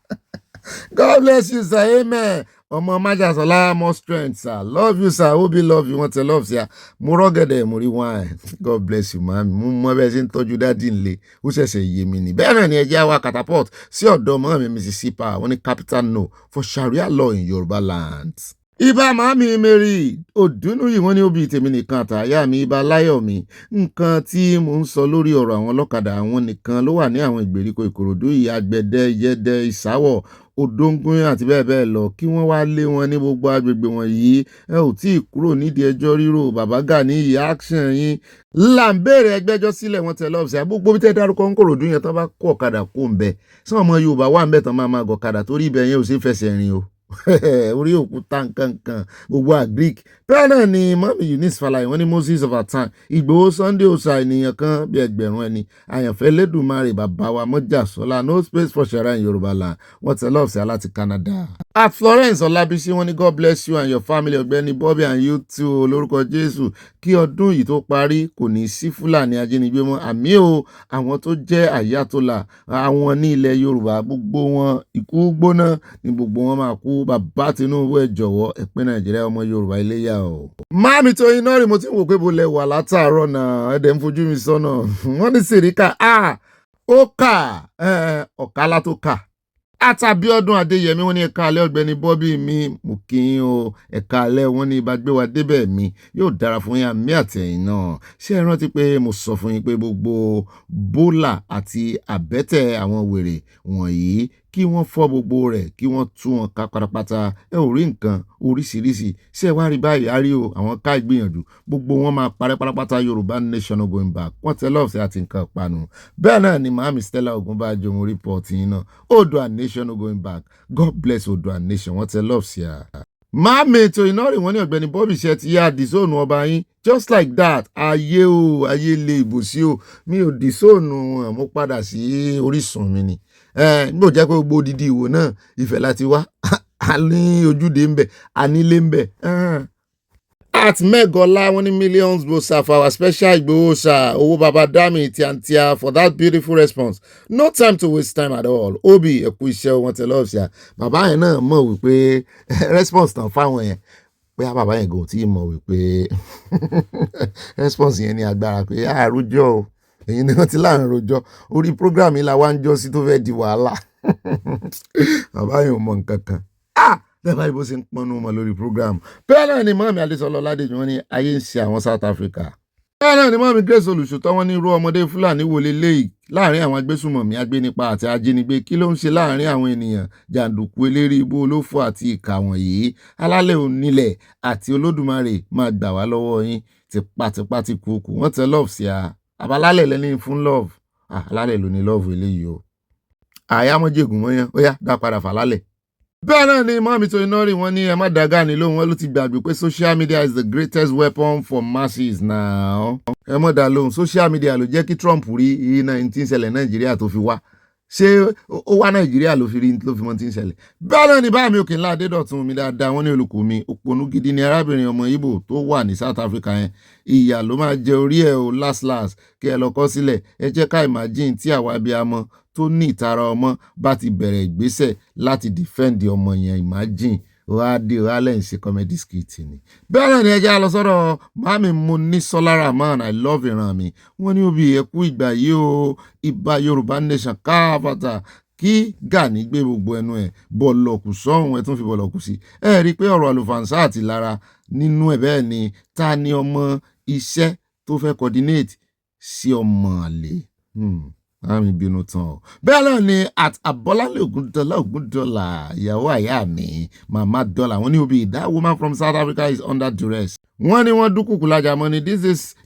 God bless you sir amen. ọmọ májàsọlá more strength sir love you sir obi love you wọn tẹ love sí a mo rọ́gẹ̀dẹ̀ mo rí wine God bless you mami mo mọ bẹ́ẹ̀ ṣe ń tọ́jú dádì ńlẹ̀ ó ṣẹ̀ṣẹ̀ yé mi ní. bẹ́ẹ̀ náà ni ẹjẹ́ àwa catapult sí ọ̀dọ̀ mọ́ mi Mississippi wọn ní capital no for Sharia law in Yorùbá land. ibà màmí Mary Odùnúyì wọn ní òbí tèmi nìkan àtàyà mi ibà láyọ̀ mi nǹkan tí mò ń sọ lórí ọ̀rọ̀ àwọn ọlọ́kadà àwọn nìkan ló wà ní àwọn ìgbèríko Ìkòròdú yìí Àgbẹ̀dẹ Ìyẹ̀dẹ Ìsáwọ̀ Òdóngún àti bẹ́ẹ̀ bẹ́ẹ̀ lọ kí wọ́n wá lé wọn ní gbogbo agbègbè wọn yìí ẹ ò tí ì kúrò nídìí ẹjọ́ rírò bàbá Gani yìí action yín là ń béèrè ẹgbẹ́jọ́ sílẹ̀ wọn tẹ̀ lọ́ọ̀sì gbogbo bí tẹ́ dárúkọ ń Kòròdú yẹn tán bá kó ọ̀kadà kó ń bẹ sọ ọmọ Yorùbá wà ń bẹ tán máa gọ̀kadà torí ibẹ̀ yẹn ò sí fẹsẹ̀ rìn o orí òkúta nkankan gbogbo agric. bẹ́ẹ̀ náà ni mọ́mí Eunice Falaye wọ́n ní Moses of our time Ìgbòho Sunday ọ̀sà ènìyàn kan bí ẹgbẹ̀rún ẹni àyànfẹ́ lẹ́dùnmarè bàbá wa mọ́jà sọ́lá no space for Sharia in Yorùbá land wọ́n tẹ lọ́ọ̀sì aláti Canada. at Florence Ọlábísí wọ́n ní God bless you and your family Ọ̀gbẹ́ni Bobby and you too lórúkọ Jésù kí ọdún yìí tó parí kò ní sí Fúlàní ajínigbé mọ́ àmì o àwọn tó jẹ́ àyàtọ̀là àwọn ní ilẹ̀ Yorùbá gbogbo wọn ikú gbóná ní gbogbo wọn máa kú bàbá Tinubu ẹ jọ̀wọ́ ẹ pín Nàìjíríà ọmọ Yorùbá iléyà o. máàmì tó iná rí mo ti ń wò pé mo lẹ wà látàárọ̀ náà ẹ̀dẹ̀ ń fojú mi sọ́nà wọ́n ní Sèríkà ó kà ọ̀kálá tó kà àtàbíọ́dún Adéyẹmí wọ́n ní ẹ̀ka alẹ́ Ọ̀gbẹ́ni Bobby mi mo kí yín o ẹ̀ka alẹ́ wọ́n ní ibà gbé wa débẹ̀ mi yóò dára fún yín àmì àtẹ̀yìn náà ṣé ẹ rántí pé mo sọ fún yín pé gbogbo bólà àti àbẹ́tẹ̀ àwọn wèrè wọ̀nyí kí wọ́n fọ́ gbogbo rẹ̀ kí wọ́n tú wọn ká pátápátá ẹ ò rí nǹkan oríṣiríṣi ṣé ẹ wá rí báyìí a rí o àwọn ká ìgbìyànjú gbogbo wọn máa parẹ́ pátápátá Yorùbá nation no going back wọ́n tẹ lọ́ọ̀sì àti nǹkan panu. bẹ́ẹ̀ náà ni màámi Stella Ogunbájọ mo report yín náà Oòduà nation no going back God bless Oòduà nation wọ́n tẹ lọ́ọ̀sì à. máàmì ètò iná rìn wọ́n ní Ọ̀gbẹ́ni Bobby ṣe ti yá dìsóònù ọba yín just like that ayé o ayé lè ìbòsí o mi ò dìsóònù wọn mo padà sí orísun mi ni gbọ́dọ̀ jẹ́ pé gbogbo odidi ìwò náà Ifẹ̀ láti wá a ní ojúde ń bẹ a nílé ń bẹ. at Megola wọ́n ní millions gbosa for our special Igboho sir owó baba dami tiantia for that beautiful response no time to waste time at all Obi ẹ̀kú iṣẹ́ wọn tẹ lọ́ọ̀sì à bàbá yẹn náà mọ̀ wípé response tán fáwọn yẹn pé bàbá yẹn kò tí ì mọ̀ wípé response yẹn ní agbára pé àròjọ o èyí ni wọ́n ti láàrin rojọ́ orí program yìí la wá ń jọ sí tó fẹ́ di wàhálà bàbá yẹn ò mọ nǹkan kan lẹ́bàá ibo ṣe ń pọnú mọ́ lórí program. bẹ́ẹ̀ náà ni mọ́mí Adésọlá Ọládèjì wọ́n ní ayé ń ṣe àwọn South Africa. bẹ́ẹ̀ náà ni mọ́mí Grace Olùṣòótọ́ wọ́n ní irú ọmọdé Fúlàní wo leléyìí láàrin àwọn agbésùmọ̀mí agbénipa àti ajínigbé kí ló ń ṣe láàrin àwọn ènìyàn jàǹdùkú eléri ibú olófò àti ìkà wọ̀nyí alálẹ̀ onílẹ̀ àti Olódùmarè máa gbà wá lọ́wọ́ yín tipátipá ti kúkú wọ́n tẹ love sí a àbálálẹ̀ lẹ́ni fún love alálẹ̀ ló ní love eléyìí o àyámọ́jẹ̀gùn mọ́yán ó yá dá padà fàlálẹ̀. bẹ́ẹ̀ náà ni mọ́mí tó iná rí wọn ní ẹ má dá Gani lóhùn wọn ló ti gbàgbé pé social media is the greatest weapon for masses now. ẹ mọ̀ dá lóhùn social media ló jẹ́ kí Trump rí iná tí ń ṣẹlẹ̀ Nàìjíríà tó fi wá ṣé ó wá Nàìjíríà ló fi rí ló fi mọ̀ tí ń ṣẹlẹ̀. bẹ́ẹ̀ náà ni báàmí òkè ńlá Adédọ̀tun mi dáadáa wọ́n ní olùkọ́ mi òpònú gidi ni arábìnrin ọmọ Ìgbò tó wà ní South Africa yẹn ìyà ló máa jẹ orí ẹ̀ o last kí ẹ lọ kọ́ sílẹ̀ ẹ jẹ́ ká imagine tí àwa abiyamọ tó ní ìtara ọmọ bá ti bẹ̀rẹ̀ ìgbésẹ̀ láti defend ọmọ yẹn imagine wá dé wá lẹ́yìn ṣe comedy skit ni. Bẹ́ẹ̀ náà ni ẹ jẹ́ lọ sọ́dọ̀ màámi Monísọ́lá Rahman, I love ìran mi. Wọ́n ní òbí ẹ̀kú ìgbà yìí o, ìbà Yorùbá nation káfàtà kí Gani gbé gbogbo ẹnu ẹ̀ bọ̀lọ̀kù sọ́hun ẹ̀ tún fi bọ̀lọ̀kù sí. Ẹ rí i pé ọ̀rọ̀ àlùfànṣá àti lára nínú ẹ̀ bẹ́ẹ̀ ni ta ni ọmọ iṣẹ́ tó fẹ́ coordinate sí ọmọ àlè. Àmì bínú tán o. Bẹ́ẹ̀ náà ni at Abọ́lálé Ògúndọ́là ìyàwó àyà mi Mama Dollar wọ́n ní òbí that woman from South Africa is under duress. Wọ́n ní wọ́n dúkùkù lájà mọ́ ni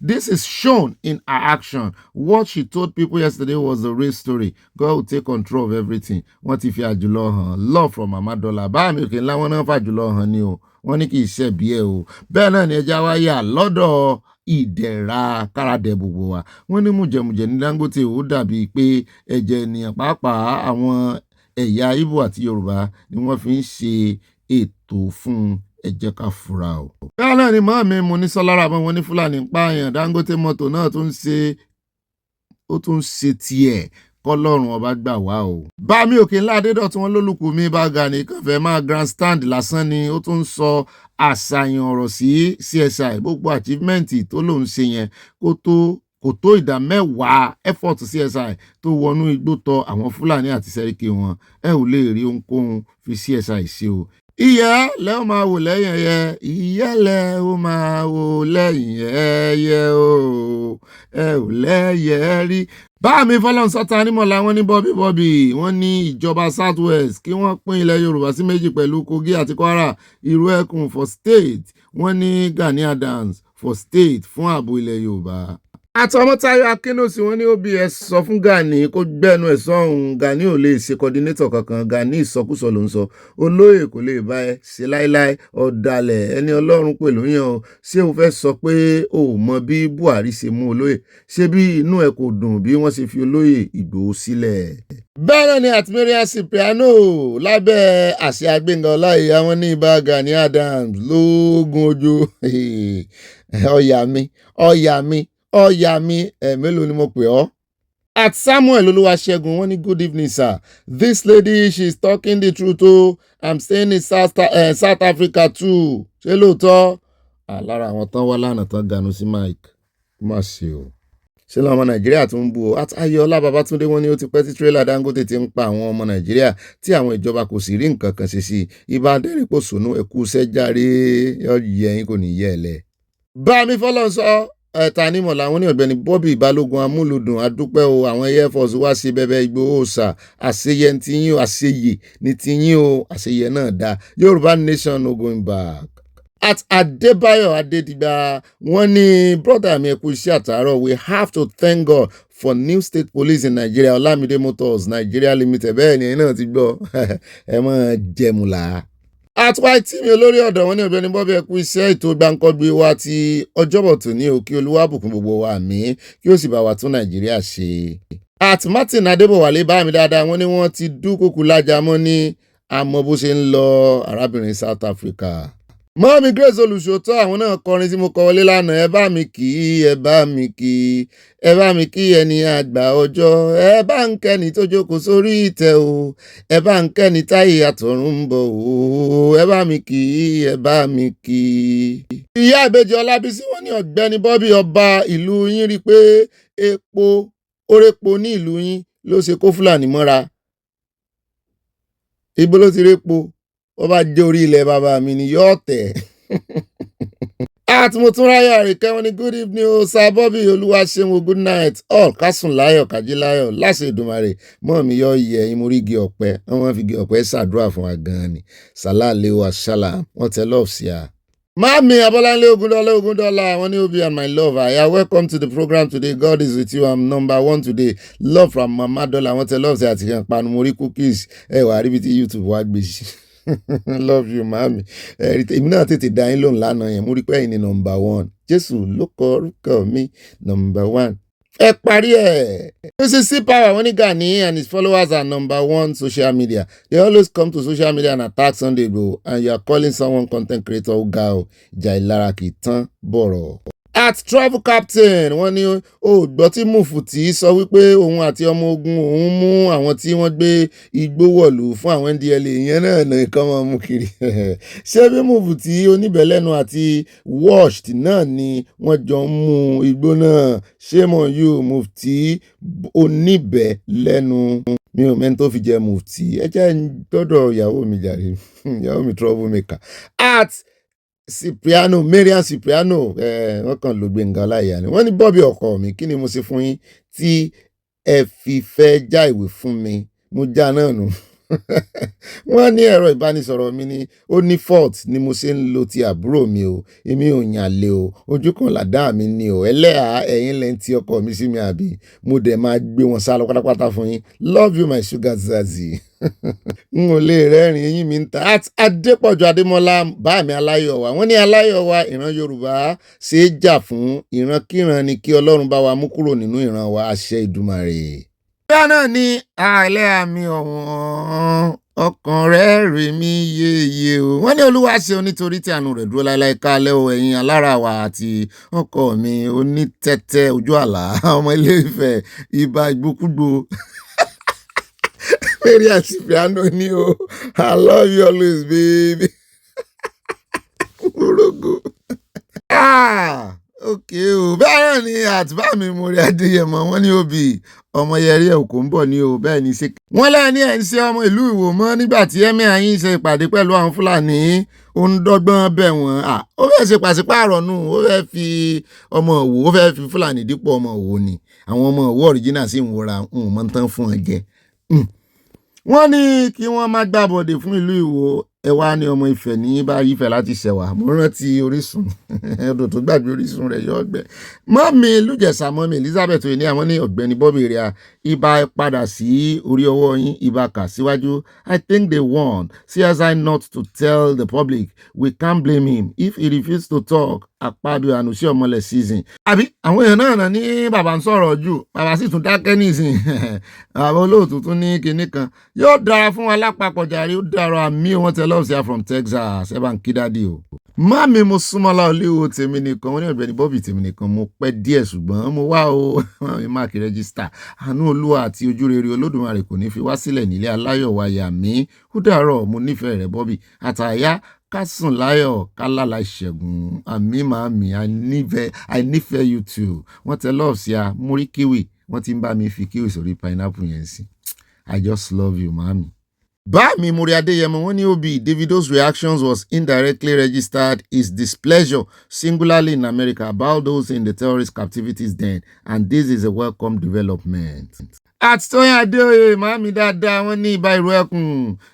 this is shown in her action. What she told people yesterday was the real story. God will take control of everything. Wọ́n ti fi àjùlọ hàn. Love from Mama Dollar. Báà mi òkè ńlá wọn náà fàjùlọ hàn ni o. Wọ́n ní kì í ṣe bí ẹ o. Bẹ́ẹ̀ náà ni ẹja wáyà lọ́dọ̀ ìdẹ̀ra káradẹ̀ gbogbo wa. Wọ́n ní mùjẹ̀mùjẹ̀ ní Dangote ó dàbí pé ẹ̀jẹ̀ ènìyàn pàápàá àwọn ẹ̀yà Ìgbò àti Yorùbá ni wọ́n fi ń ṣe ètò fún ẹ jẹ́ ká fura o. Bẹ́ẹ̀ náà ni màámi Monísọ́lá Rahman wọ́n ní Fúlàní ń pààyàn Dangote mọ́tò náà tún ń ṣe tiẹ̀ kọ́lọ́run ọba gbà wá o. Bámi òkè ńlá Adédọ̀tún wọn lólùkù mi bá Gani kàn fẹ́ máa grandstand lásán ni ó tún ń sọ àṣàyàn ọ̀rọ̀ sí CSI gbogbo achievement tó lòun ṣe yẹn kò tó ìdá 10 effort CSI tó wọnú igbó tọ àwọn Fúlàní àti Sẹ́ríkì wọn ẹ ò lè rí ohunkóhun fi CSI ṣe o. Ìyẹ́ lẹ́ ó máa wò lẹ́yìn ẹyẹ ìyẹ́ lẹ́ ó máa wò lẹ́yìn ẹyẹ o ẹ ò lẹ́yẹ rí. Báàmí Fọlọ́nsọ́ta nímọ̀lá wọn ní bọ́bí wọ́n ní ìjọba South West kí wọ́n pín ilẹ̀ Yorùbá sí méjì pẹ̀lú Kogi àti Kwara. Iru Ekun for state wọ́n ní Gani Adams for state fún ààbò ilẹ̀ Yorùbá. Àtọmọ́táyọ̀ Akínòsí wọ́n ní OBS sọ fún Gani kó gbẹ́nu ẹ̀ sọ́hun. Gani ò lè ṣe coordinator kankan. Gani ìsọkúsọ ló ń sọ. Olóyè kò lè bá ẹ ṣe láíláí ọ̀dàlẹ̀ ẹni Ọlọ́run pè ló yàn o. Ṣé o fẹ́ sọ pé o ò mọ bí Buhari ṣe mú olóyè? Ṣé bí inú ẹ kò dùn bí wọ́n ṣe fi olóyè Ìgbòho sílẹ̀? Bẹ́ẹ̀ náà ni Àtìmẹ́ríà Cypriano lábẹ́ àṣẹ Gbẹ́ngà Ọláìyá wọn ní ibà Gani Adams lóògùn ojú ọ̀yà mi mélòó ni mo pè ọ́. At Samuel Olúwaṣẹ́gun wọ́n ní good evening sir. This lady she is talking the truth o. I'm staying in South Africa too. Ṣé lóòótọ́? Lára àwọn tán wá lánàá tán ganu sí Mike. Má ṣe o. Ṣé lọ́mọ Nàìjíríà tún ń bú o? At Ayọ̀ọ́lá Babátúndé wọ́n ní ó ti pẹ́ tí tírélà Dangote ti ń pa àwọn ọmọ Nàìjíríà tí àwọn ìjọba kò sì rí nǹkan kan ṣe sí. Ibà Adẹ́rìnpòṣónú ẹ̀kú sẹ́járe yẹ̀yìn kò ní yẹ̀ lẹ̀. Bámi Fọlọ́nsọ Tanímọ̀ làwọn ní Ọ̀gbẹ́ni Bobby Balógun amúlùdùn adúpẹ́ o àwọn Air Force wá sí bẹ́bẹ́ Ìgbòho ṣà àṣeyẹ ní tiyín o àṣeyẹ ní tiyín o àṣeyẹ náà dá Yorùbá nation no going back. At Adébáyọ̀ Adédìgbà wọ́n ní brother mi ẹ̀kú iṣẹ́ àtàárọ̀ we have to thank God for new state police in Nigeria Olamide Motors Nigeria Limited bẹ́ẹ̀ ni ẹ̀yin náà ti gbọ́ ẹ mọ̀ jẹmùlá. Àtúwáì tí mi olórí ọ̀dọ̀ wọn ní Ọ̀gbẹ́ni Bobby ẹ̀kú iṣẹ́ ètò gbàǹkọ́gbé wa ti ọjọ́bọ̀ tòní o kí Olúwa bùkún gbogbo wa àmín kí ó sì bá wa tún Nàìjíríà ṣe. At Martin Adébọ̀wálé bá mi dáadáa wọ́n ní wọ́n ti dúkòkù lájà mọ́ ní àmọ́ bó ṣe ń lọ arábìnrin South Africa. Mọ́mí Grace Olùṣòótọ́ àwọn náà kọrin tí mo kọ wọlé lánàá ẹ bá mi kí ẹni àgbà ọjọ́ ẹ bá ń kẹ́ni tó jókòó sórí ìtẹ́ o ẹ bá ń kẹ́ni táyé àtọ̀run ń bọ̀ o ẹ bá mi kí. Ìyá ìbejì Ọlábísí wọ́n ní Ọ̀gbẹ́ni Bobby ọba ìlú yín rí i pé orépo ní ìlú yín ló ṣe kó Fúlàní mọ́ra. Ibo ló ti répo? Wọ́n bá jẹ́ orí ilẹ̀ bàbá mi ni yóò tẹ̀. Àtúmọ̀túnráyà Àríkẹ́ wọn ní good evening o Sir Bobby Olúwaṣeun good night all kásùn láyọ̀ kájí láyọ̀ láṣẹ Èdùmàrè mọ́ mi yọ iye ẹ̀yin mo rí igi ọ̀pẹ wọ́n fi igi ọ̀pẹ ṣàdúrà fún wa gan-an ni sàlálẹ̀ wa ṣàlà wọ́n tẹ lọ́ọ̀ sí a. Mami Abolánlé Ogundọ́lá wọ́n ní Obi and my lover yeah, welcome to the program today God is with you I'm number 1 today love from Mama Dollar wọ́n tẹ lọ́ọ̀ sí àti kan panu mo rí cookies ẹ wà rí bí tí YouTube wá gbé sí. Love you mami èmi náà tètè dá yín lóhùn lánàá yẹn mo rí pé ẹ̀yin ni number 1 Jésù ló kọ orúkọ mi number 1 ẹ parí ẹ̀. Mrs. Power wọ́n ní Gani and his followers are number 1 social media they always come to social media and attack Sunday Igboho and you are calling someone content creator ó ga o ìjà ìlara kì í tán bọ̀rọ̀. at travel captain wọ́n ní ó gbọ́ tí Mufti sọ wípé òun àti ọmọ ogun òun mú àwọn tí wọ́n gbé igbó wọ̀lú fún àwọn NDLA ìyẹn náà nìkan wọn mú kiri ṣé bí Mufti oníbẹ̀lẹ́nu àti washed náà ni wọ́n jọ ń mú igbó náà shame on you Mufti oníbẹ̀lẹ́nu mi ò mẹ́ni tó fi jẹ Mufti ẹ jẹ́ dọ́dọ̀ ìyàwó mi jàre ìyàwó mi trouble maker at Cipriano Marian Cipriano wọ́n kàn ló Gbénga Ọláìyá ni wọ́n ní Bobby ọkọ mi kí ni mo ṣe fún yín tí ẹ fi fẹ́ já ìwé fún mi mo já náà nù wọ́n ní ẹ̀rọ ìbánisọ̀rọ̀ mi ni ó ní fault ni mo ṣe ń lo ti àbúrò mi o èmi ò yàn lé o ojú kan làdá mi ni o ẹlẹ́à ẹ̀yin lẹ́yìn tí ọkọ mi sí mi àbí mo dẹ̀ máa gbé wọn sá lọ pátápátá fún yín love you my sugar zazi n ò lè rẹ́rìn eyín mi ń ta Adépọ̀jù Adémọ́lá bá mi Aláyọ̀wá wọ́n ní Aláyọ̀wá ìran Yorùbá ṣe é jà fún ìrankíran ni kí Ọlọ́run bá wa mú kúrò nínú ìran wa àṣẹ Ìdùmarè. bẹ́ẹ̀ náà ni àìlẹ́ àmì ọ̀wọ́n ọkàn rẹ̀ rè mí yéye o wọ́n ní Olúwa ṣeun nítorí tí àánú rẹ̀ dúró láéláé kálẹ̀ o ẹ̀yin alára wa àti ọkọ mi onítẹ́tẹ́ ojú àlá ọmọ Ilé-Ifẹ̀ ibà ìgbókúgbò Marian Cipriano ni o I love you always baby orogo okay o bẹ́ẹ̀ ni àtibá mi mo rí Adéyẹmọ wọ́n ní òbí ọmọ Yẹrí Èkó ń bọ̀ ní o bẹ́ẹ̀ ni ṣe wọ́n lẹ́ni ẹ̀ ń ṣe ọmọ ìlú Ìwó mọ́ nígbà tí Emir yín ṣe ìpàdé pẹ̀lú àwọn Fúlàní ó ń dọ́gbọ́n bẹ̀ wọ́n ó fẹ́ ṣe pàṣípààrọ̀ nù ó fẹ́ fi ọmọ Ìwó ó fẹ́ fi Fúlàní dípò ọmọ Ìwó ni àwọn ọmọ Ìwó original sì ń wọra ń mọ́ tán fún ọ jẹ wọ́n ní kí wọ́n má gbàbọ̀dè fún ìlú Ìwó ẹ wá ní ọmọ Ifẹ̀ ní bá Ifẹ̀ láti ṣẹ̀wà mo rántí Orísun ọdún tó gbàgbé Orísun rẹ̀ yọ ọgbẹ́ mọ́mí Lújẹ̀sà mọ́mí Elizabeth oyè ní àwọn ní Ọ̀gbẹ́ni Bobby rẹ̀ ibà padà sí orí ọwọ́ yín ibà kà síwájú I think they won CSI not to tell the public we can't blame him if he refused to talk àpàdé ànúṣe ọmọlẹ̀ season àbí àwọn èèyàn náà ní bàbá ń sọ̀rọ̀ jù bàbá sì tún dákẹ́ nísìn àwọn olóòtú tún ní kinní kan yóò dára fún wa lápapọ̀ jàre ó dára àmì wọn tẹ lọ́ọ̀sì from Texas ẹ bá ń kí dádì o. Máàmí mo súnmọ́lá olíwo tèmi nìkan wọ́n ní Ọ̀gbẹ́ni Bobby tèmi nìkan mo pẹ́ díẹ̀ ṣùgbọ́n mo wá o máàmí máàkì rẹ́gísítà àánú Olúwa àti ojú rere Olódùmarè kò ní fi wá sílẹ̀ nílé Aláyọ̀wá yàmí ó dàárọ̀ mo nífẹ̀ẹ́ rẹ̀ Bobby àtàyà ká sùn láyọ̀ ká lálàá ìṣẹ́gun àmì màmí I nífẹ̀ẹ́ you too wọ́n tẹ lọ́ọ̀sì a mórí kíwì wọ́n ti ń bá mi fi kíwì sórí pineapple yẹn sí I just love you màmí. Bami Muri Adeyemo wọ́n ní Obi Davido's reactions was indirectly registered his displeasure singularly in America about those in the terrorist captivities then and this is a welcome development. Àtìtóyìn Adéoyè màmí dáadáa wọ́n ní ibà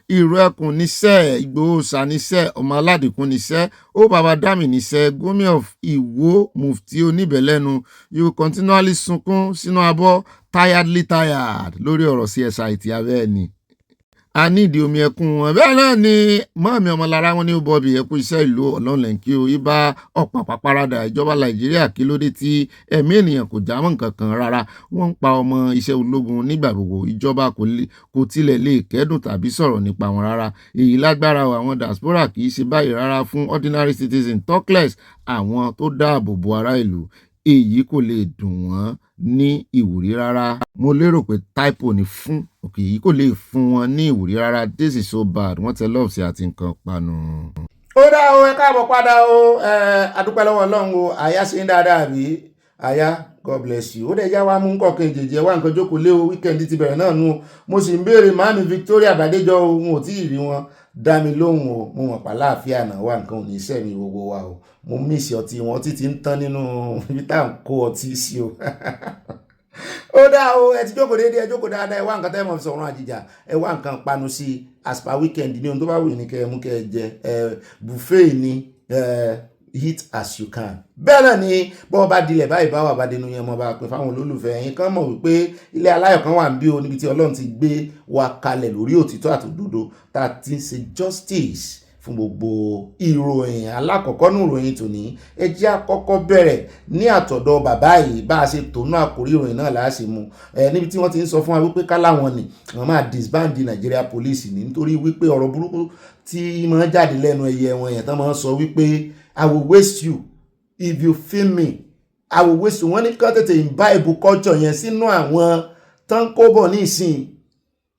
Iru Ekun níṣẹ́ Ìgbòho ṣà níṣẹ́ ọmọ Aládìkún níṣẹ́ ó bàbá Dami níṣẹ́ Gómìnà of Ìwó Mufti oníbẹ̀lẹ́nu you continually sunkún sínú abọ́ tiredly tired lórí ọ̀rọ̀ CSI ti abẹ́ ni. A ní ìdí omi ẹkún wọn bẹ́ẹ̀ náà ni mọ́ọ̀mí ọmọlára wọn ní Bobby ẹkú iṣẹ́ ìlú ọlọ́ọ̀lẹ́ńkí o ibà ọ̀pá pàpàràdà ìjọba Nàìjíríà kí ló dé tí ẹ̀mí ènìyàn kò jámọ́ nǹkan kan rárá wọ́n ń pa ọmọ iṣẹ́ ológun nígbà gbogbo ìjọba kò tilẹ̀ lè kẹ́dùn tàbí sọ̀rọ̀ nípa wọn rárá èyí lágbára àwọn diaspora kì í ṣe báyìí rárá fún ordinary citizen talkless àwọn tó dáàbò bo ará ìlú èyí kò lè dùn wọ́n ní ìwúrí rárá mo lérò pé typo ni fún òkè yìí kò lè fún wọn ní ìwúrí rárá this is so bad wọ́n tẹ lọ́ọ̀sì àti nǹkan panu. ó dá o ẹ káàbọ̀ padà o adúpẹ́ lọ́wọ́ Ọlọ́run o àyà ṣe ń dáadáa àbí àyà God bless you ó dẹ̀ já wa mú kọ̀ọ̀kan ìjèjì wá nǹkan jókòó lé o weekend ti bẹ̀rẹ̀ náà nu mo sì ń béèrè màmí Victoria Bàdéjọ o n ò tí ì rí wọn dá mi lóhùn o mo mọ̀ pàláàfíà náà wà nǹkan ò ní iṣẹ́ mi gbogbo wa o mo mísì ọtí wọn títí ń tán nínú ibi tá à ń kó ọtí sí o ó dá o ẹ ti jókòó déédéé ẹ jókòó dáadáa ẹ wá nǹkan tẹ́ mọ̀ fi sọ̀rọ̀ àjìjà ẹ wá nǹkan panu sí aspa weekend ní ohun tó bá wù ní kẹ́ ẹ mú kẹ́ ẹ jẹ buffet ní eat as you can. bẹ́ẹ̀ náà ni bọ́ọ̀ bá dilẹ̀ báyìí bá wà bá dénú yẹn mọ́ bá pín fáwọn olólùfẹ́ yín kan mọ̀ wípé ilé aláyọ̀ kan wà ń bí o níbi tí Ọlọ́run ti gbé wa kalẹ̀ lórí òtítọ́ àtòdodo tá a ti ń ṣe justice fún gbogbo ìròyìn alákọ̀ọ́kọ́ ní ìròyìn tòní ẹ jẹ́ àkọ́kọ́ bẹ̀rẹ̀ ní àtọ̀dọ̀ bàbá yìí bá a ṣe tònú àkórí ìròyìn náà láàṣẹ mu níbi tí wọ́n ti ń sọ fún wa wípé káláwọn ni wọ́n máa disband Nigeria police ní nítorí wípé ọ̀rọ̀ burúkú tí máa jáde lẹ́nu ẹyẹ wọn yẹn tán máa ń sọ wípé I will waste you if you film me àwòwésùn wọn ní kí wọ́n tètè imbibe culture yẹn sínú àwọn tán kó bọ̀ ní ìsìn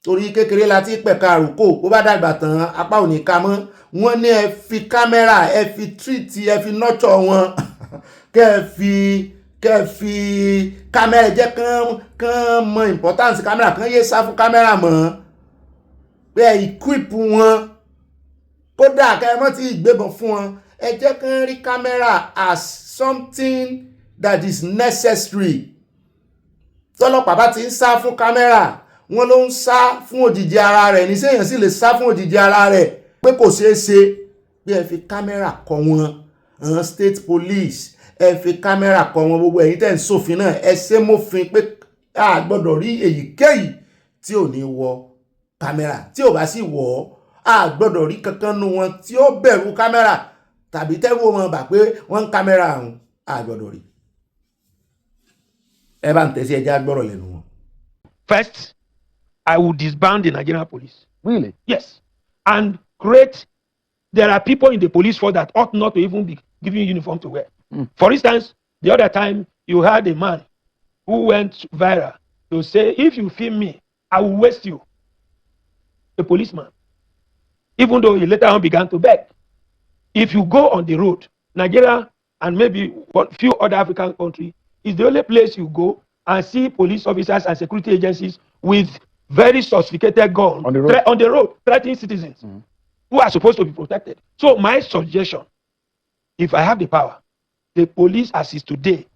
torí kékeré la ti pẹ̀ka àròkò bó bá dàgbà tán apá ò ní ká mọ́. Wọ́n ní ẹ fi kámẹ́rà ẹ fi treat ẹ fi nurture wọn kẹ́ ẹ fi kámẹ́rà jẹ́ kán mọ importance kámẹ́rà kán yé sá fún kámẹ́rà mọ́ pé ẹ equip wọn kódà kẹ́ ẹ mọ́ ti ìgbébọn fún wọn ẹ jẹ́ kán rí kámẹ́rà as something that is necessary. Tọ́lọ́pàá bá ti ń sá fún kámẹ́rà wọ́n ló ń sá fún òjìji ara rẹ̀ ní sẹ́yìn sì lè sá fún òjìji ara rẹ̀ pé kò ṣeé ṣe bí ẹ fi kámẹ́rà kọ́ wọn state police ẹ fi kámẹ́rà kọ́ wọn gbogbo ẹ̀yin tẹ́ ń ṣòfin náà ẹ ṣe mọ́fin pé a gbọ́dọ̀ rí èyíkéyìí tí ò ní wọ kámẹ́rà tí ò bá sì wọ̀ ọ́ a gbọ́dọ̀ rí kankan nu wọn tí ó bẹ̀rù kámẹ́rà tàbí tẹ́rù wọn bà pé wọ́n ń kámẹ́rà ọ̀hún a gbọ́dọ̀ rí. Ẹ bá ń tẹ̀sí ẹja gbọ́rọ̀ lẹ́nu wọn. First, I will disband the Nigerian police. Really? Yes. And there are people in the police force that ought not to even be given uniform to wear. For instance, the other time you had a man who went viral to say, if you film me, I will waste you. A policeman. Even though he later on began to beg. If you go on the road, Nigeria and maybe a few other African countries is the only place you go and see police officers and security agencies with very sophisticated guns on the road threatening citizens who are supposed to be protected. So my suggestion, if I have the power, the police as is today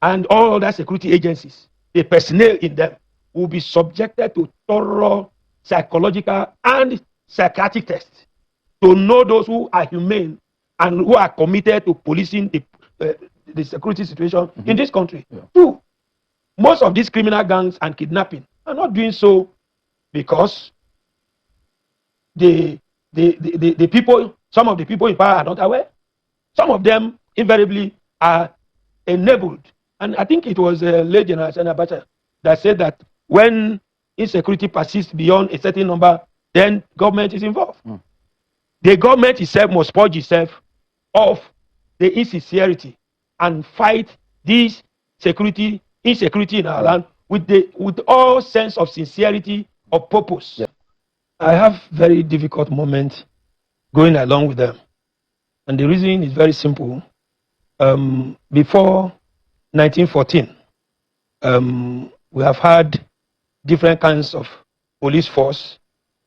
and all other security agencies, the personnel in them will be subjected to thorough psychological and psychiatric tests to know those who are humane and who are committed to policing the security situation in this country. Two, most of these criminal gangs and kidnapping are not doing so because the people, some of the people in power are not aware. Some of them invariably are enabled. And I think it was late General Abacha that said that when insecurity persists beyond a certain number, then government is involved. The government itself must purge itself of the insincerity and fight this insecurity in our land with all sense of sincerity of purpose. I have very difficult moments going along with them. And the reason is very simple. Before 1914, we have had different kinds of police force,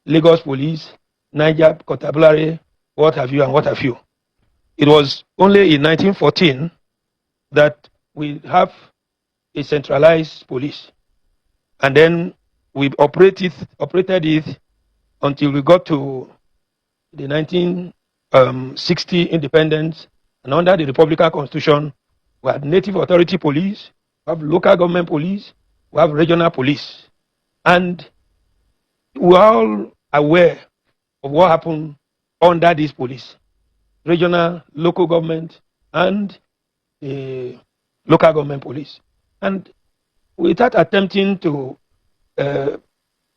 Lagos police, Niger constabulary, what have you and what have you. It was only in 1914 that we have a centralized police. And then we operated it until we got to the 1960 independence. And under the Republican Constitution, we had native authority police, we have local government police, we have regional police. And we're all aware of what happened under this police, regional, local government, and the local government police. And without attempting to,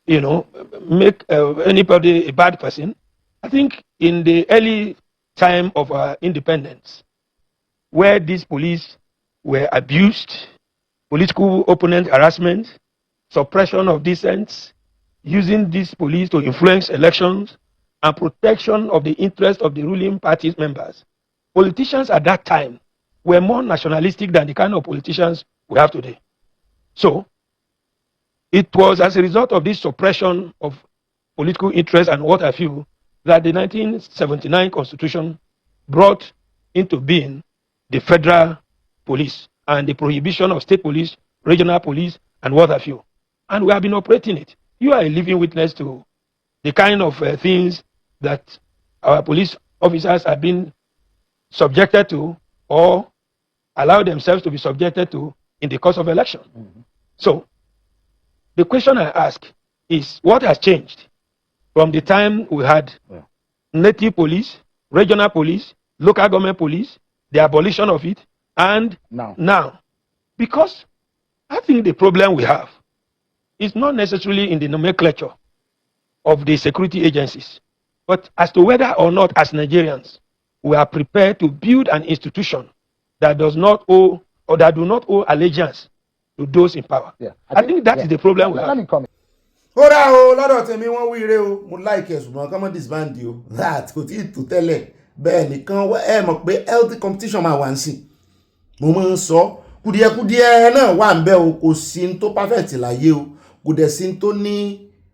make anybody a bad person, I think in the early time of our independence, where these police were abused, political opponent harassment, suppression of dissent, using these police to influence elections, and protection of the interest of the ruling party's members. Politicians at that time were more nationalistic than the kind of politicians we have today. So, it was as a result of this suppression of political interest and what have you that the 1979 Constitution brought into being the federal police and the prohibition of state police, regional police, and what have you. And we have been operating it. You are a living witness to the kind of things that our police officers have been subjected to or allow themselves to be subjected to in the course of election. So, the question I ask is, what has changed from the time we had native police, regional police, local government police, the abolition of it, and now? Because I think the problem we have is not necessarily in the nomenclature of the security agencies, but as to whether or not as Nigerians we are prepared to build an institution that does not owe or that do not owe allegiance to those in power. Yeah, I think that is the problem we have. Let me comment. ó rà o lọ́dọ̀ tèmi wọ́n wíire o mo láìkẹ́ ṣùgbọ́n kọ́mọ́ disband o that kò tí ì tó tẹ́lẹ̀ bẹ́ẹ̀ nìkan ẹ mọ̀ pé healthy competition máa wà ń sìn mo máa ń sọ kùdìẹ̀kùdìẹ̀ náà wà ń bẹ́ o kò sí ní tó perfect láyé o kò dẹ̀ sí ní tó ní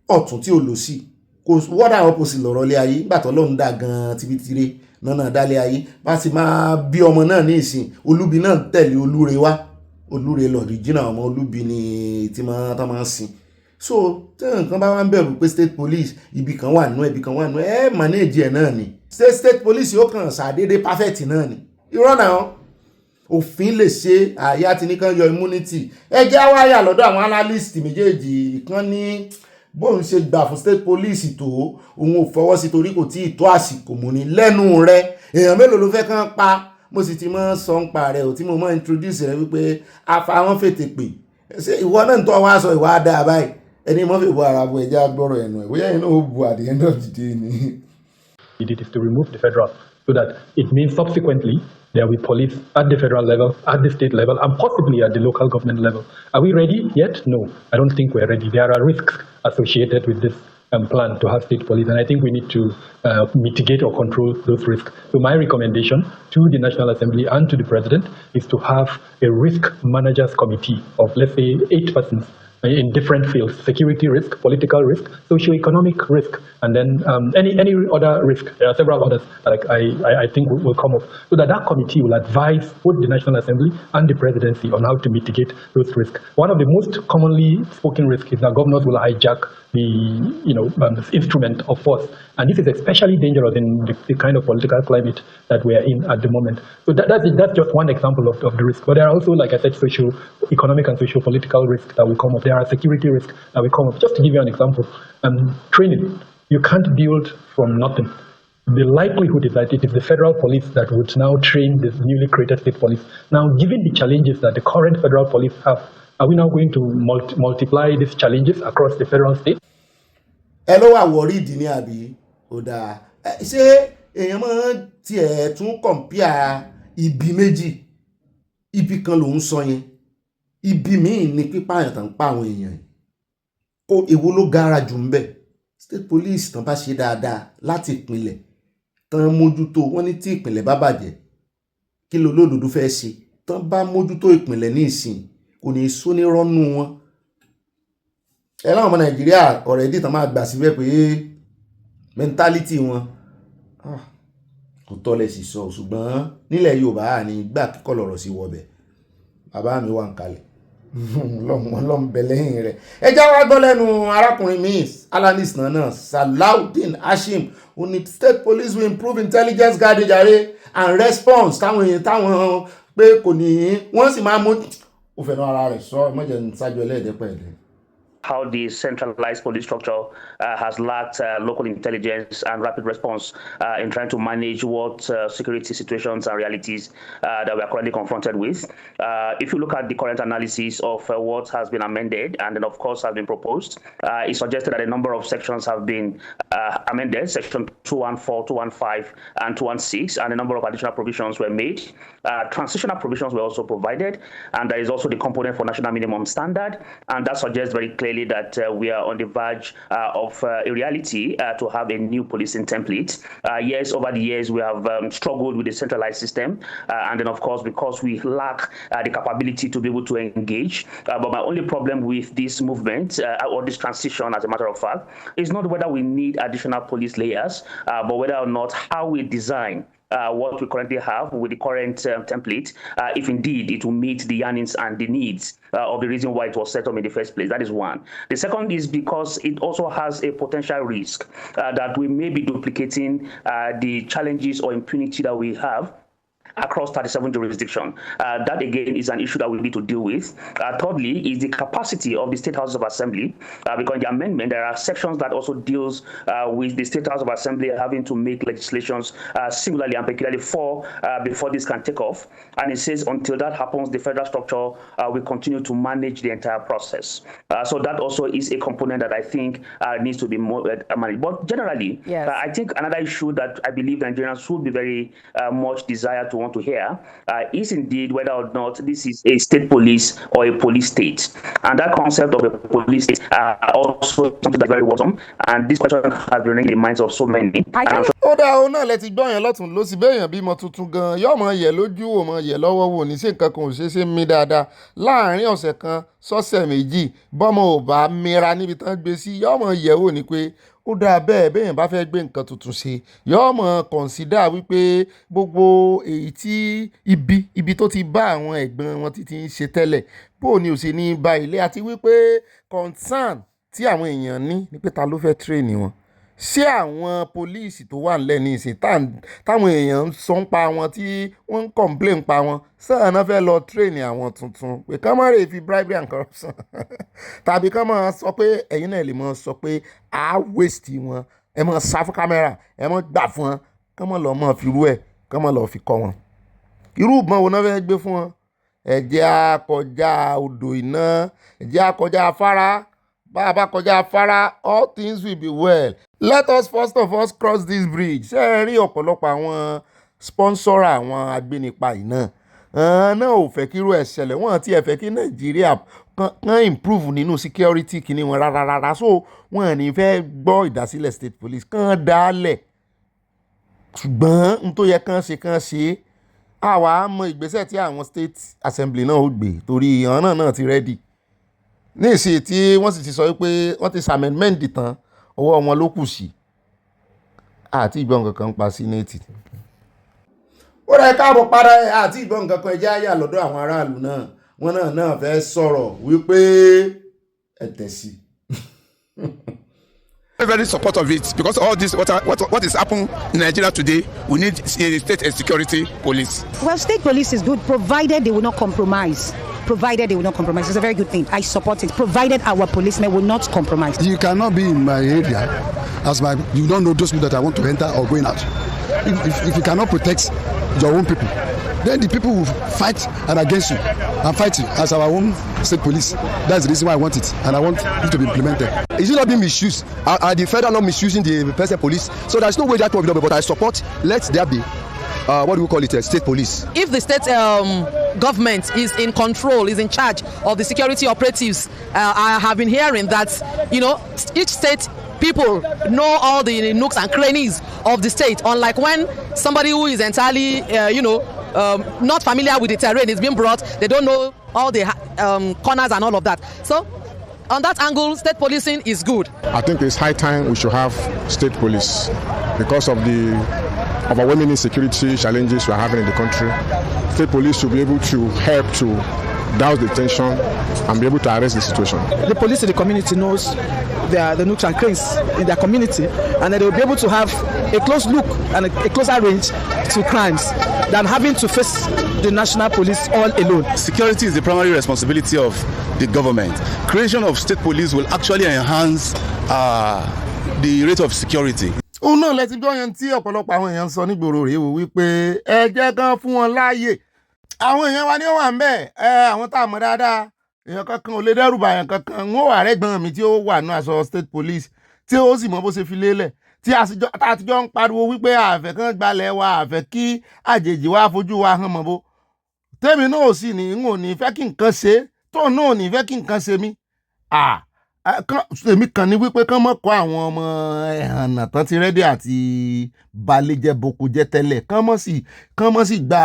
ọ̀tún tí ò lò sí kò wọ́dà opposite lọ̀rọ̀ lé ayé nígbà tó lọ́run dá gan-an tibitire náà dálé ayé bá ti máa bí ọmọ náà ní ìsìn olúbi náà tẹ̀lé olúre wá olúre lọ́ọ̀dì jìnnà ọmọ olúbi ni tí wọ́n máa ń sìn so tẹ́lẹ̀ nǹkan bá wá ń bẹ̀rù pé state police ibì kan wà nínú ibì kan wà nínú manage ẹ̀ náà ni state police yóò kàn ṣàdédé perfect náà ni irọ́ náà òfin lè ṣe àyà tí nìkan yọ immunity ẹ jẹ́ wáyà lọ́dọ̀ àwọn analyst méjèèjì kan ní bóun ṣe gbà fún state police tó òun ò fọwọ́ sí torí kò tí ì tó àsìkò mú ni lẹ́nu rẹ̀ èèyàn mélòó ló fẹ́ kàn pa mo sì ti máa ń sọ ń pa rẹ̀ ò tí mo máa introduce rẹ̀ wípé afa wọn fètè pè ṣé ìwọ náà ń tọ́ wá sọ ìwà dáa báyìí ẹni mọ́ fi bu ara bu ẹja gbọ́rọ̀ ẹnu ẹ̀ bóyá iná ó bu at the end of the day ni. It is to remove the federal so that it means subsequently there will be police at the federal level, at the state level, and possibly at the local government level. Are we ready yet? No, I don't think we're ready. There are risks associated with this plan to have state police, and I think we need to mitigate or control those risks. So my recommendation to the National Assembly and to the President is to have a risk managers committee of, let's say, 8 persons in different fields: security risk, political risk, socio-economic risk, and then any other risk. There are several others that I think will come up, so that committee will advise both the National Assembly and the Presidency on how to mitigate those risks. One of the most commonly spoken risks is that governors will hijack the instrument of force, and this is especially dangerous in the kind of political climate that we are in at the moment. So that's just one example of the risk. But there are also, like I said, socio-economic and socio-political risks that will come up. There are security risks that will come up. Just to give you an example, training. You can't build from nothing. The likelihood is that it is the federal police that would now train this newly created state police. Now, given the challenges that the current federal police have, are we now going to multiply these challenges across the federal state? ẹ ló wà worried ní àbí ó dáa ṣé èèyàn máa tiẹ̀ tún compare ibi méjì ibi kan ló ń sọ yẹn ibi míì ní pípààyàn tán pa àwọn èèyàn kó èwo ló gara jù ń bẹ̀ state police tán bá ṣe dáadáa láti ìpínlẹ̀ tán mójútó wọ́n ní tí ìpínlẹ̀ bá bàjẹ́ kí ló lódodo fẹ́ ṣe tán bá mójútó ìpínlẹ̀ ní ìsìn kò ní sọ ní rọ́nù wọn ẹ láwọn ọmọ Nàìjíríà already tán máa gbà síbẹ̀ pé mentality wọn kò tọ́lẹ̀ sí sọ ṣùgbọ́n nílẹ̀ Yorùbá ní gbà kíkọ́ lọ̀rọ̀ sí wọbẹ̀ bàbá mi wà ń kalẹ̀ lọ́mọbẹ̀ lẹ́yìn rẹ̀ ẹ já wá gbọ́ lẹ́nu arákùnrin mi analyst náà Salaudeen Hashim who need state police will improve intelligence guarding and response táwọn èèyàn táwọn pé kò ní wọ́n sì máa mú ó fẹ́ràn ara rẹ̀ sọ mọ́jẹ̀ ń ṣáájú ẹlẹ́ẹ̀dẹ́pẹ̀ẹ́dẹ́. How the centralized police structure has lacked local intelligence and rapid response in trying to manage what security situations and realities that we are currently confronted with. If you look at the current analysis of what has been amended and then of course has been proposed, it suggested that a number of sections have been amended, section 214, 215 and 216, and a number of additional provisions were made. Transitional provisions were also provided, and there is also the component for national minimum standard, and that suggests very clearly that we are on the verge of a reality to have a new policing template. Yes, over the years we have struggled with the centralized system, and then of course because we lack the capability to be able to engage. But my only problem with this movement or this transition, as a matter of fact, is not whether we need additional police layers, but whether or not how we design what we currently have with the current template, if indeed it will meet the yearnings and the needs of the reason why it was set up in the first place. That is one. The second is because it also has a potential risk that we may be duplicating the challenges or impunity that we have across 37 jurisdictions. That again is an issue that we need to deal with. Thirdly is the capacity of the State House of Assembly, because in the amendment there are sections that also deals with the State House of Assembly having to make legislations singularly and peculiarly before this can take off. And it says until that happens, the federal structure will continue to manage the entire process. So that also is a component that I think needs to be more managed. But generally, yes. I think another issue that I believe Nigerians should be very much desire to we want to hear is indeed whether or not this is a state police or a police state. And that concept of a police state also something that's very welcome. And this question has been ringing in the minds of so many. ó dá òun náà lẹ ti gbọ́ yẹn lọ́tún ló sì béèyàn bímọ tuntun gan-an yóò mọ yẹ lójú wò mọ yẹ lọ́wọ́ wò ní sí nǹkan kan ò ṣeé ṣe ń mí dáadáa láàrin ọ̀sẹ̀ kan sọ́sẹ̀ méjì bọ́mọ ò bá mira níbi tán gbé sí yóò mọ yẹ̀ wò ní pé ó dáa bẹ́ẹ̀ béèyàn bá fẹ́ gbé nǹkan tuntun ṣe yóò mọ kọ̀ǹsídà wípé gbogbo èyí tí ibi tó ti bá àwọn ẹ̀gbọ́n wọn ti ń ṣe tẹ́lẹ̀ bó ni ò ṣe ní ba ilé àti wípé concern tí àwọn èèyàn ní ni pé ta ló fẹ́ tírèènì wọn ṣé àwọn pólíìsì tó wà nílẹ̀ ní ìsìn táwọn èèyàn ń sọ ń pa wọn tí wọ́n ń complain pa wọn sáà náà fẹ́ lọ tírèènì àwọn tuntun pé kán má rè fi bribery and corruption tàbí kán máa sọ pé ẹ̀yin náà lè máa sọ pé à waste wọn ẹ máa sá fún kámẹ́rà ẹ máa gbà fún wọn kán máa lọ máa fi rú ẹ̀ kán máa lọ fi kọ́ wọn. irú ìbọn wo náà fẹ́ gbé fún wọn ẹ̀jẹ̀ akọjá odò iná ẹ̀jẹ̀ akọjá afárá bá a bá kọjá afárá all things will be well. Let us first of all cross this bridge. Ṣé ẹ rí ọ̀pọ̀lọpọ̀ àwọn sponsor àwọn agbénipa yìí náà ò fẹ́ kí irú ẹ̀ ṣẹlẹ̀ wọ́n ti ẹ̀ fẹ́ kí Nàìjíríà kan improve nínú security kìíní wọn rárá so wọn ò ní fẹ́ gbọ́ ìdásílẹ̀ state police kan dálẹ̀ ṣùgbọ́n n tó yẹ kán ṣe àwa mọ ìgbésẹ̀ tí àwọn state assembly náà ó gbé torí ìhàn náà ti ready ní ìsìn tí wọ́n sì ti sọ pé wọ́n ti amendment tán ọwọ́ wọn ló kù sí àti ìgbọ́n kankan pa sínéètì. ó rẹ̀ káàbọ̀ padà àti ìgbọ́n kankan ẹjẹ́ àyà lọ́dọ̀ àwọn aráàlú náà wọn náà fẹ́ sọ̀rọ̀ wípé ẹ tẹ̀sí. Very support of it because all this what is happening in Nigeria today, we need a state and security police. Well, state police is good provided they will not compromise. Provided they will not compromise. It's a very good thing. I support it. Provided our policemen will not compromise. You cannot be in my area as you don't know those people that I want to enter or going out. If you cannot protect your own people, then the people will fight and against you and fight you as our own state police. That's the reason why I want it, and I want it to be implemented. Is it not being misused? Are the federal not misusing the person police? So there's no way that will be done, but I support, let there be what do we call it, state police. If the state government is in control, is in charge of the security operatives, I have been hearing that, each state people know all the nooks and crannies of the state, unlike when somebody who is entirely, not familiar with the terrain is being brought, they don't know all the corners and all of that. So on that angle, state policing is good. I think it's high time we should have state police because of the overwhelming insecurity challenges we are having in the country. State police should be able to help to douse the tension and be able to arrest the situation. The police in the community knows the nooks and crannies in their community, and that they will be able to have a close look and a closer range to crimes than having to face the national police all alone. Security is the primary responsibility of the government. Creation of state police will actually enhance the rate of security. òun náà lẹ́tí gbọ́ yẹn tí ọ̀pọ̀lọpọ̀ àwọn èèyàn ń sọ nígboro rèé wò wípé ẹ jẹ́ kán fún wọn láàyè àwọn èèyàn wa ni ó wà ń bẹ̀ àwọn tá a mọ̀ dáadáa èèyàn kankan ò lè dẹ́rùbà èèyàn kankan ń wà rẹ́gbọ̀n mi tí ó wà ní aṣọ state police tí ó sì mọ bó ṣe fi lélẹ̀ tí àtijọ́ ń pariwo wípé àfẹ́ kan gbalẹ̀ wa àfẹ́ kí àjèjì wa fojú wa hàn mọ́ bó tèmi náà ò sì ní n ò ní fẹ́ kí nǹkan ṣe tóun náà ò ní fẹ́ kí nǹkan ṣe mí èmi kàn ní wípé kán mọ̀ kọ́ àwọn ọmọ ẹ̀hànà tán ti rẹ́dí àti balẹ̀jẹ́ boko jẹ́ tẹ́lẹ̀ kán mọ̀ sí gba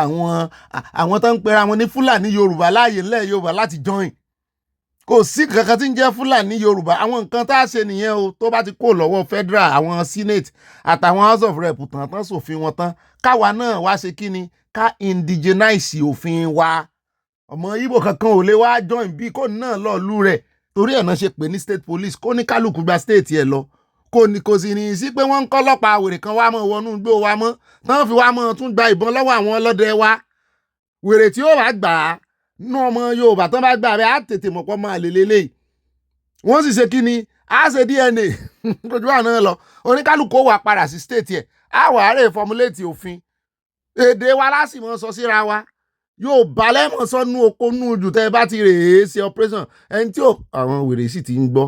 àwọn tó ń pera wọn ní Fúlàní Yorùbá láàyè ńlẹ̀ Yorùbá láti join kò sí kankan tí ń jẹ́ Fúlàní Yorùbá àwọn nǹkan tá a ṣe nìyẹn o tó bá ti kó lọ́wọ́ federal àwọn senate àtàwọn house of rep tán sòfin wọn tán káwa náà wá ṣe kí ni ká indigenize òfin wa ọmọ Ìgbò kankan ò lè wá join bí kò náà lọ́ọ́ lú rẹ̀ torí ẹ̀ náà ṣe pè ní state police kó ní kálukú gba state ẹ̀ lọ kò sì ní sí pé wọ́n ń kọ́ ọlọ́pàá wèrè kan wá mọ́ wọnú igbó wa mọ́ tán fi wá mọ́ tún gba ìbọn lọ́wọ́ àwọn ọlọ́dẹ wa wèrè tí ó bá gbà á nú ọmọ Yorùbá tán bá gbà rẹ̀ á tètè mọ̀pọ̀ máa lè lélẹ̀ wọ́n sì ṣe kí ni á ṣe DNA lójú àná lọ oníkálukú ó wà padà sí state ẹ̀ á wà á rè formulate òfin èdè wa láti mọ̀ sọ síra wa yóò balẹ̀ mọ̀ sọ́nù oko nù jù tẹ́ ẹ bá ti rèé ṣe operation ẹni tí àwọn wèrè sì ti ń gbọ́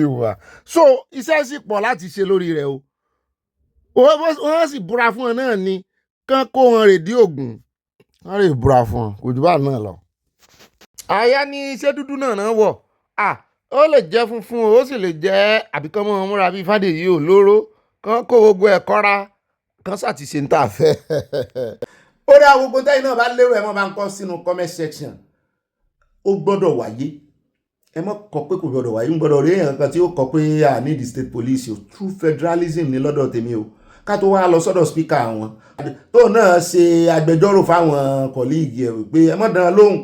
Yorùbá so iṣẹ́ sì pọ̀ láti ṣe lórí rẹ̀ o wọ́n sì búra fún ọ náà ni kán kó wọn rèdí ògùn wọ́n lè búra fún wọn kò jù bá náà lọ. àyà ni iṣẹ́ dúdú náà wọ̀ ó lè jẹ́ funfun ó sì lè jẹ́ àbíkán mọ́ múra bíi Fádèyí olóró kán kó gbogbo ẹ̀ kọ́ra kán ṣàtìṣe ń tà fẹ́. ó dá gbogbo táyì náà bá lérò ẹ̀ mọ́ bá ń kọ́ sínú comment section. ó gbọ́dọ̀ wáyé ẹ mọ́ kọ pé kò gbọ́dọ̀ wáyé ń gbọ́dọ̀ rí èèyàn kan tí ó kọ pé I need the state police o true federalism ní lọ́dọ̀ tèmi o ká tó wá lọ sọ́dọ̀ speaker wọn tó náà ṣe agbẹjọ́rò fáwọn kọ̀líìgì ẹ̀ pé ẹ mọ́ dán lóhùn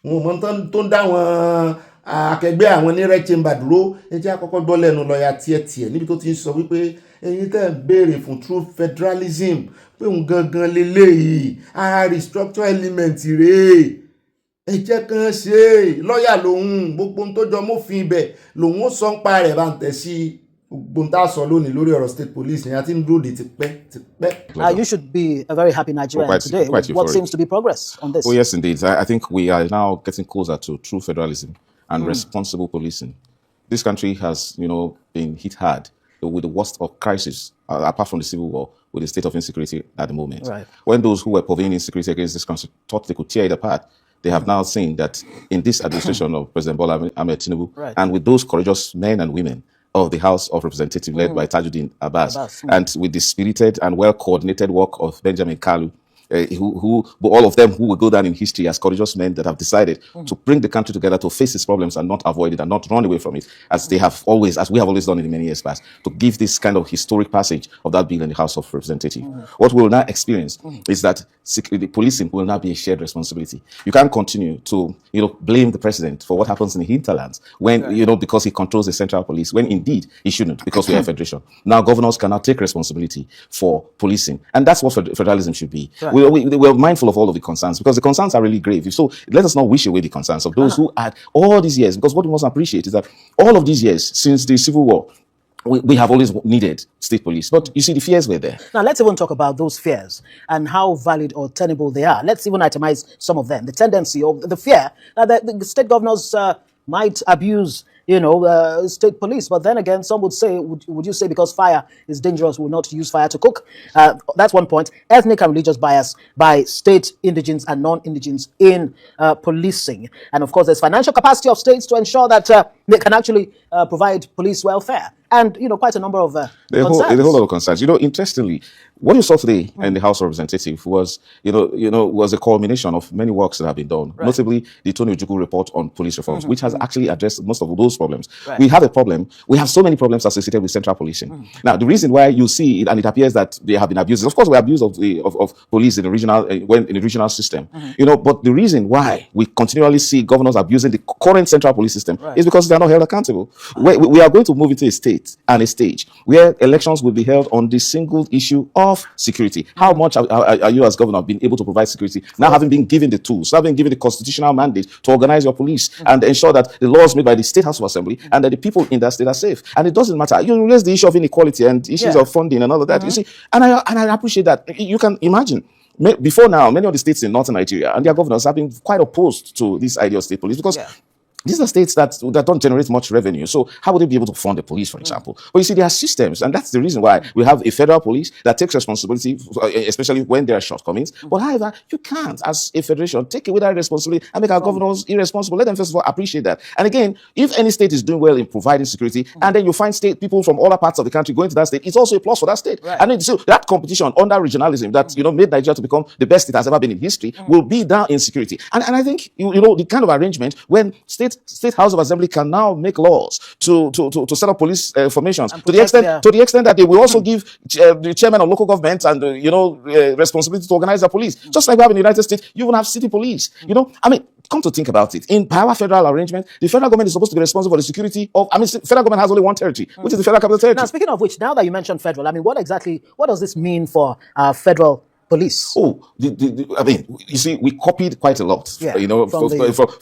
wọn mọ́ tó ń dá wọn akẹgbẹ́ àwọn ní red chamber dúró ẹ jẹ́ àkọ́kọ́ gbọ́ lẹ́nu lọ́ọ̀yà tiẹ̀ níbi tó ti ń sọ wípé ẹ̀yin tẹ́ ń béèrè fún true federalism pé òun gangan leléyìí restructure element rèé ẹ jẹ́ kán ṣe lọ́ọ̀yà lòun gbogbo ohun tó jọ mọ́fin ibẹ̀ lòun ó sọ ń pa rẹ̀ bá ń tẹ̀ sí gbogbo ohun tá a sọ lónìí lórí ọ̀rọ̀ state police ni a ti ń dúró de tipẹ́. You should be a very happy Nigerian today with what seems to be progress on this. Oh yes, indeed. I think we are now getting closer to true federalism and responsible policing. This country has, been hit hard with the worst of crisis, apart from the civil war, with the state of insecurity at the moment. Right. When those who were purveying insecurity against this country thought they could tear it apart, they have now seen that in this administration of President Bola Ahmed Tinubu, and with those courageous men and women of the House of Representatives led by Tajuddin Abbas, and with the spirited and well-coordinated work of Benjamin Kalu, who all of them who will go down in history as courageous men that have decided to bring the country together to face its problems and not avoid it and not run away from it, as we have always done in many years past, to give this kind of historic passage of that bill in the House of Representatives. What we will now experience is that the policing will now be a shared responsibility. You can't continue to, blame the president for what happens in the hinterlands when, because he controls the central police, when indeed he shouldn't, because we are a federation. Now governors cannot take responsibility for policing, and that's what federalism should be. We're mindful of all of the concerns because the concerns are really grave. So let us not wish away the concerns of those who had all these years, because what we must appreciate is that all of these years since the Civil War, we have always needed state police. But you see, the fears were there. Now, let's even talk about those fears and how valid or tenable they are. Let's even itemize some of them. The tendency or the fear that the state governors might abuse state police. But then again, some would say, would you say because fire is dangerous, we will not use fire to cook? That's one point. Ethnic and religious bias by state indigents and non-indigents in policing. And of course, there's financial capacity of states to ensure that they can actually provide police welfare. And, quite a number of concerns. A whole lot of concerns. Interestingly, what you saw today in the House of Representatives was, was a culmination of many works that have been done. Right. Notably, the Tony Ojukwu report on police reforms, which has actually addressed most of those problems. Right. We have a problem. We have so many problems associated with central policing. Now, the reason why you see it, and it appears that there have been abuses, of course, we abuse of police in the regional system. But the reason why we continually see governors abusing the current central police system is because they are not held accountable. We are going to move into a state and a stage where elections will be held on the single issue of security. How much are you as governor been able to provide security, now having been given the tools, now having given the constitutional mandate to organize your police and ensure that the laws made by the State House of Assembly and that the people in that state are safe? And it doesn't matter. You raise the issue of inequality and issues of funding and all of that. You see, and I appreciate that. You can imagine. Before now, many of the states in northern Nigeria and their governors have been quite opposed to this idea of state police because these are states that don't generate much revenue. So how would they be able to fund the police, for example? But you see, there are systems, and that's the reason why we have a federal police that takes responsibility, especially when there are shortcomings. But however, you can't, as a federation, take away that responsibility and make our governors irresponsible. Let them first of all appreciate that. And again, if any state is doing well in providing security, and then you find state people from other parts of the country going to that state, it's also a plus for that state. Right. And then, so that competition under regionalism that made Nigeria to become the best it has ever been in history will be down in security. And I think the kind of arrangement when State House of Assembly can now make laws to set up police formations to the extent that they will also give the chairman of local government and responsibility to organize the police. Just like we have in the United States, you will have city police. Come to think about it, in our federal arrangement, the federal government is supposed to be responsible for the security of. Federal government has only one territory, which is the federal capital territory. Now, speaking of which, now that you mentioned federal, what does this mean for federal police? You see, we copied quite a lot,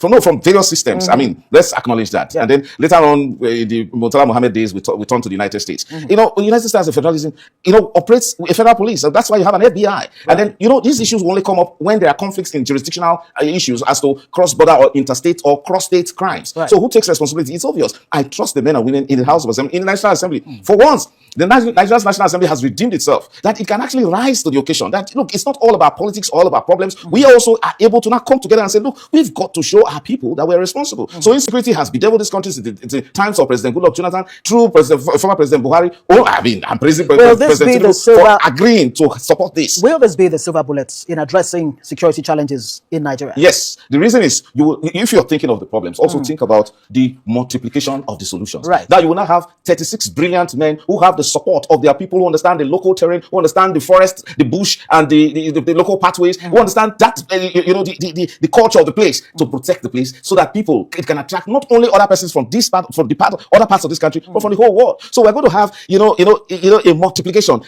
from various systems. Let's acknowledge that. And then later on, the Murtala Mohammed days, we turned to the United States. The United States as a federalism, operates a federal police. So that's why you have an FBI. Right. And then, these issues will only come up when there are conflicts in jurisdictional issues as to cross-border or interstate or cross-state crimes. Right. So who takes responsibility? It's obvious. I trust the men and women in the House of Assembly, in the National Assembly. For once, the Nigerian National Assembly has redeemed itself, that it can actually rise to the occasion. That, look, it's not all about politics, all about problems. We also are able to now come together and say, look, we've got to show our people that we're responsible. So insecurity has bedeviled this country since the times of President Goodluck Jonathan, through former President Buhari. I'm praising President Tinubu for agreeing to support this. Will this be the silver bullet in addressing security challenges in Nigeria? Yes. The reason is, if you're thinking of the problems, also think about the multiplication of the solutions. Right. That you will now have 36 brilliant men who have the support of their people, who understand the local terrain, who understand the forest, the bush, and the local pathways, who understand that the culture of the place, to protect the place, so that it can attract not only other persons from other parts of this country, but from the whole world. So we're going to have a multiplication.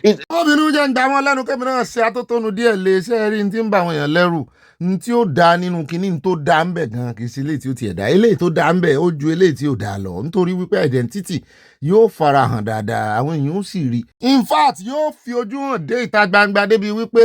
Tí ó dá nínú kinní tó dá ń bẹ̀ gan kì í sí eléyìí tí ó tiẹ̀ dá, eléyìí tó dá ń bẹ̀ ó ju eléyìí tí ó dá lọ, nítorí wípé identity yóò farahàn dáadáa, àwọn èèyàn ó sì rí. In fact, yóò fi ojú hàn dé ìta gbangba débi wípé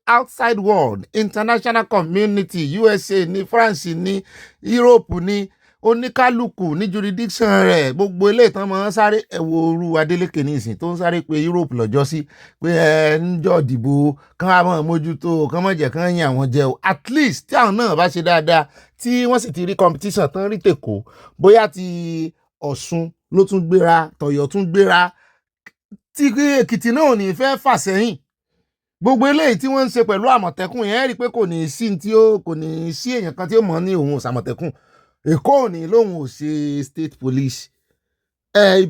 outside world, international community, USA ní, France ní, Europe ní, oníkálukú ní jurisdiction rẹ̀, gbogbo eléyìí tán máa ń sáré ẹ̀wọ̀ orú Adeleke nísìn tó ń sáré pé Europe lọ́jọ́ sí pé ń jọ dìbò kán á mọ̀ mójútó kán mọ̀ jẹ́ kán yàn àwọn jẹ́ o. At least tí àwọn náà bá ṣe dáadáa tí wọ́n sì ti rí competition tán rí tèkó, bóyá ti Ọ̀ṣun ló tún gbéra, tọ̀yọ́ tún gbéra, tí Èkìtì náà ò ní fẹ́ fà sẹ́yìn. Gbogbo eléyìí tí wọ́n ń ṣe pẹ̀lú Àmọ̀tẹ́kùn yẹn rí pé kò ní sí èèyàn kan tí ó mọ̀ ní òun Àmọ̀tẹ́kùn. Èkó ní lóhun ò ṣe state police. Ẹ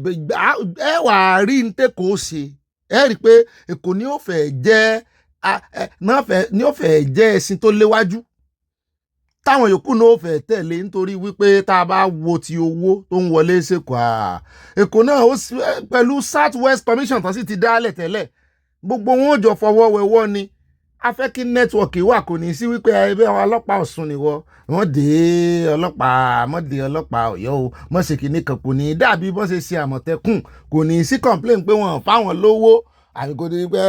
wà á rí ní tẹ́kọ̀ọ́ ṣe. Ẹ rí pé Èkó ní ó fẹ́ jẹ́ ẹṣin tó léwájú. Táwọn yòókù náà ó fẹ́ tẹ̀lé, nítorí wípé tá a bá wo ti owó tó ń wọlé s'Èkó, Èkó náà pẹ̀lú South West Commission tán sì ti dálẹ̀ tẹ́lẹ̀. Gbogbo wọn ò jọ fọwọ́ wẹwọ́ ni. A fẹ́ kí nẹ́tíwọ̀kì wà, kò ní sí wípé ẹgbẹ́ àwọn ọlọ́pàá Ọ̀ṣun nìwọ, wọ́n dé ọlọ́pàá Ọ̀yọ́ o, mọ̀ ṣe kìíní kan, kò ní dàbí bọ́n ṣe Àmọ̀tẹ́kùn, kò ní sí complain pé wọ́n fáwọn lówó, àbí kò ní pé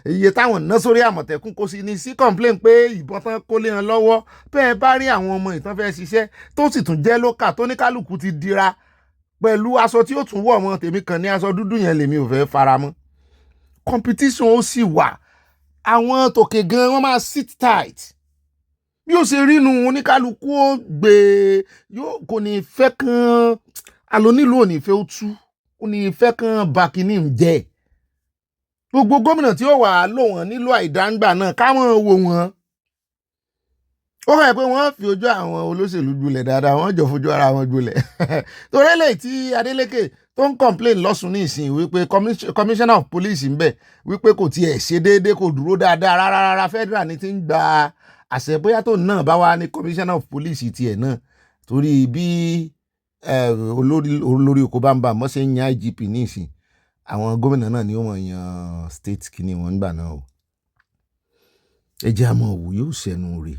iye táwọn ná sórí Àmọ̀tẹ́kùn, kò sì ní sí complain pé ìbọn tán kó lé wọn lọ́wọ́. Bẹ́ ẹ bá rí àwọn ọmọ ìtàn fẹ́ ṣiṣẹ́ tó sì tún jẹ́ lókà tó ní kálukú ti dira pẹ̀lú aṣọ tí ó tún wọ̀ mọ́, tèmi kan ní aṣọ dúdú yẹn lèmi ò fẹ́ faramọ́. Competition ó sì wà. Àwọn tòkè gan wọ́n máa sit tight. Bí ó ṣe rí nu oníkálukú ó gbé, kò ní fẹ́ kan alónílù, ò ní fẹ́ ó tú, ò ní fẹ́ kan bàkínì ń jẹ. Gbogbo gómìnà tí ó wà lò wọ́n nílò àìdáǹgbà náà káwọn wò wọ́n. Ó hàn pé wọ́n fi ojú àwọn olóṣèlú gbolẹ̀ dáadáa, wọ́n jọ fojú ara wọn gbolẹ̀. Torí eléyìí tí Adeleke tó ń complain lọ́sùn ní ìsìn wípé commissioner of police ń bẹ̀ wípé kò tiẹ̀ ṣe déédéé, kò dúró dáadáa rárá, federal ní ti ń gba àṣẹ, bóyá tó náà bá wá ní commissioner of police tiẹ̀ náà, torí bí olórí oko bá ń bá mọ́ ṣe ń yan IGP ní ìsìn, àwọn gómìnà náà ni ó mọ̀ yan state kìíní wọn gbà náà o. Ẹjẹ́ àmọ́ òwú yóò ṣẹnu rè,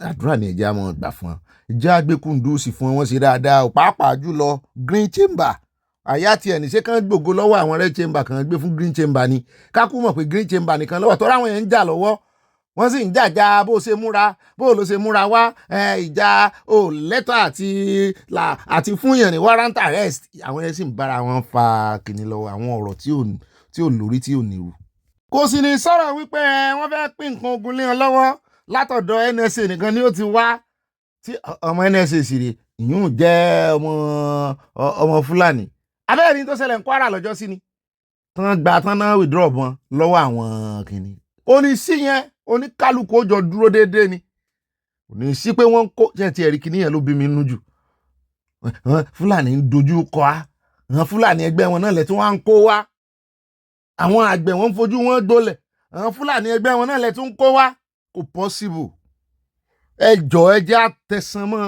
àdúrà ni ẹjẹ́ àmọ́ gbà fún wọn, ẹjẹ́ àgbékùndú sí fún wọn ṣe dáadáa o, pàápàá jùlọ Green Chamber. Àyà tiẹ̀ ní ṣé kán gbògo lọ́wọ́ àwọn Red Chamber kan gbé fún Green Chamber ni, kákú mọ̀ pé Green Chamber nìkan lọ́wọ́, tọ́ra àwọn yẹn ń jà lọ́wọ́, wọ́n sì ń jàjà bó ló ṣe múra wá, ìjà lẹ́tọ̀ àti fún yàn ní warrant arrest, àwọn yẹn sì ń bára wọn fa kìnnì lọ́wọ́, àwọn ọ̀rọ̀ tí ò lórí tí ò nírú. Kò sì ní sọ̀rọ̀ wípé wọ́n fẹ́ pín nǹkan ogun lé wọn lọ́wọ́ látọ̀dọ̀ NSA nìkan ni ó ti wá, tí ọmọ NSA sì rè ìyún jẹ́ ọmọ Fúlàní. Abẹ́rẹ́ ní tó ṣẹlẹ̀ ń Kwara lọ́jọ́ sí ni tán náà withdraw wọn lọ́wọ́ àwọn kìnnì. Ó ní sí yẹn oníkálukú ó jọ dúró déédéé ni, ó ní sí pé wọ́n ń kó jẹ́ ti ẹ̀rí kìnnì yẹn ló bí mi nínú jù. Fúlàní ń dojú kọ á, àwọn Fúlàní ẹgbẹ́ wọn náà lẹ̀ tí wọ́n á ń kó wá, àwọn àgbẹ̀ wọn ń fojú wọn gbolẹ̀, àwọn Fúlàní ẹgbẹ́ wọn náà lẹ̀ tí ń kó wá. Kò possible. Ẹ jẹ́ àtẹ̀sán mọ́,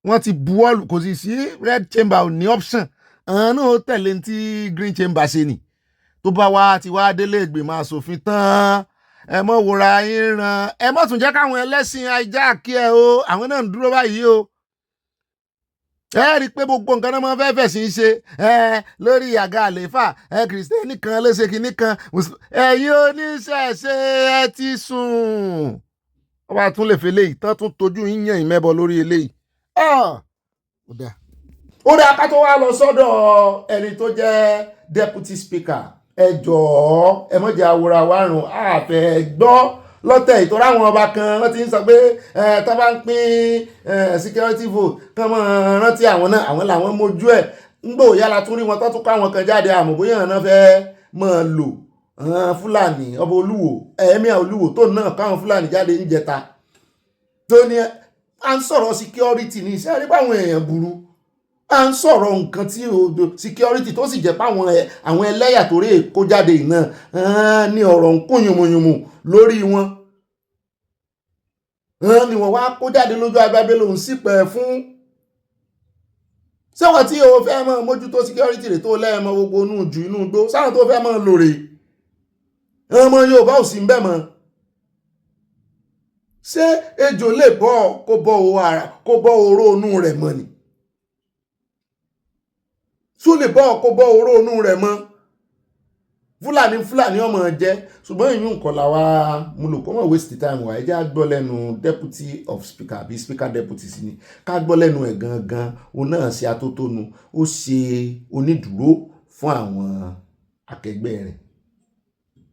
wọ́n ti buwọ́lù, kò sì sí Red Chamber ò ní option, àwọn náà ó tẹ̀lé tí Green Chamber ṣe ni. Tó bá wá ti wá délé ìgbìmọ̀ aṣòfin tán, ẹ mọ́ wòra yín ran, ẹ mọ́ tún jẹ́ káwọn ẹlẹ́sìn ajáàkí ẹ o, àwọn náà ń dúró báyìí o. Ẹ rí i pé gbogbo nǹkan náà máa fẹ́ fẹ̀sìn ṣe, lórí àga àléfà, kìrìsìtẹ́nì kan ló ṣe kinní kan, ẹ̀yin oníṣẹ̀ṣe ẹ ti sùn. Wọ́n bá tún lè fi eléyìí tán tún tójú yín yàn ìmẹ́bọ lórí eléyìí. Ó dáa ká tó wá lọ sọ́dọ̀ ẹni tó jẹ́ deputy speaker ẹ jọ̀ọ́ ẹ má jẹ́ àwòrán wárùn àfẹ́ gbọ́ lọ́tẹ̀ ìtọ́ra àwọn ọba kan wọ́n ti ń sọ pé tá bá ń pín security vote kán mọ́ rántí àwọn náà àwọn làwọn mójú ẹ̀ ńgbò yálà tún rí wọn tó tún kọ́ àwọn kan jáde àmọ́ bóyá àwọn fẹ́ mọ́ lò Fúlàní ọba Olúwo ẹ̀mí Olúwo tó náà káwọn Fúlàní jáde ń jẹta tó ní à ń sọ̀rọ̀ security ní iṣẹ́ rí báwọn èèyàn burú à ń sọ̀rọ̀ nǹkan tí security tó sì jẹ́ páwọn àwọn ẹlẹ́yà tó rí èkó jáde náà ní ọ̀rọ̀ ń kún yùmùyùmù lórí wọn ni wọ́n wá kó jáde lójú agbábẹ́ lòun sì pẹ̀ fún sẹ́wọ̀n tí o fẹ́ mọ́ mójútó security rẹ̀ tó lẹ́ẹ̀mọ́ gbogbo inú jù inú gbó sáwọn tó fẹ́ mọ́ lòrè ọmọ Yorùbá ò sí ń bẹ̀ mọ́ ṣé ejò lè bọ́ kó bọ́ oró inú rẹ̀ mọ́ ni tó lè bọ́ kó bọ́ oró inú rẹ̀ mọ́ Fúlàní ọmọ jẹ́ ṣùgbọ́n ìyún nǹkan làwa múlò kó mọ̀ waste time wa ẹ jẹ́ á gbọ́ lẹ́nu deputy of speaker àbí speaker deputy sí ni ká gbọ́ lẹ́nu ẹ̀ gangan òun náà ṣe atótónu ó ṣe onídùúró fún àwọn akẹgbẹ́ rẹ̀.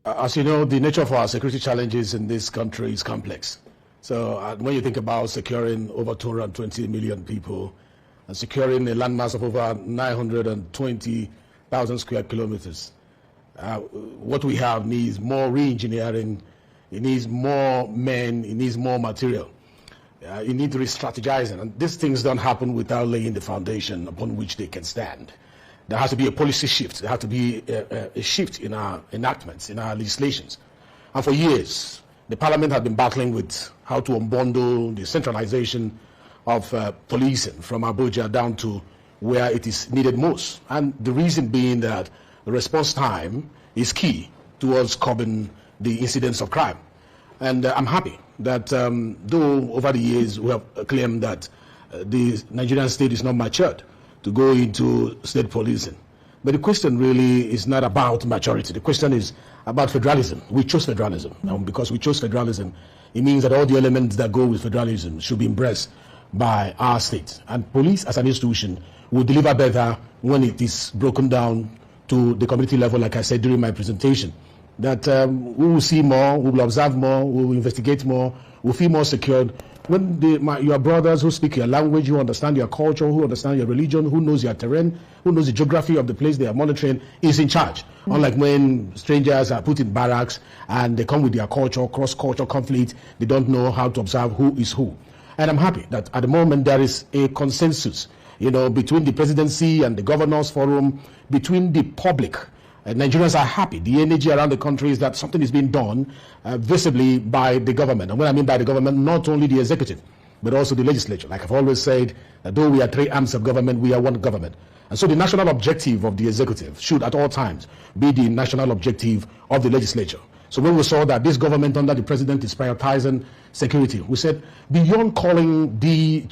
As you know, the nature of our security challenges in this country is complex. So when you think about securing over 220 million people and securing a landmass of over 920,000 square kilometers, what we have needs more re-engineering, it needs more men, it needs more material. You need to re-strategizing, and these things don't happen without laying the foundation upon which they can stand. There has to be a policy shift. There has to be a shift in our enactments, in our legislations. And for years, the Parliament has been battling with how to unbundle the centralization of policing from Abuja down to where it is needed most. And the reason being that the response time is key towards curbing the incidents of crime. And I'm happy that though over the years we have claimed that the Nigerian state is not matured to go into state policing. But the question really is not about maturity. The question is about federalism. We chose federalism. And because we chose federalism, it means that all the elements that go with federalism should be embraced by our state. And police as an institution will deliver better when it is broken down to the community level, like I said during my presentation. That we will see more, we will observe more, we will investigate more, we'll feel more secured. When your brothers who speak your language, who understand your culture, who understand your religion, who knows your terrain, who knows the geography of the place they are monitoring, is in charge. Unlike when strangers are put in barracks and they come with their culture, cross-culture conflict, they don't know how to observe who is who. And I'm happy that at the moment there is a consensus, between the presidency and the governors forum, between the public. Nigerians are happy. The energy around the country is that something is being done visibly by the government. And when I mean by the government, not only the executive, but also the legislature. Like I've always said, that though we are three arms of government, we are one government. And so the national objective of the executive should at all times be the national objective of the legislature. So when we saw that this government under the president is prioritizing security, we said beyond calling the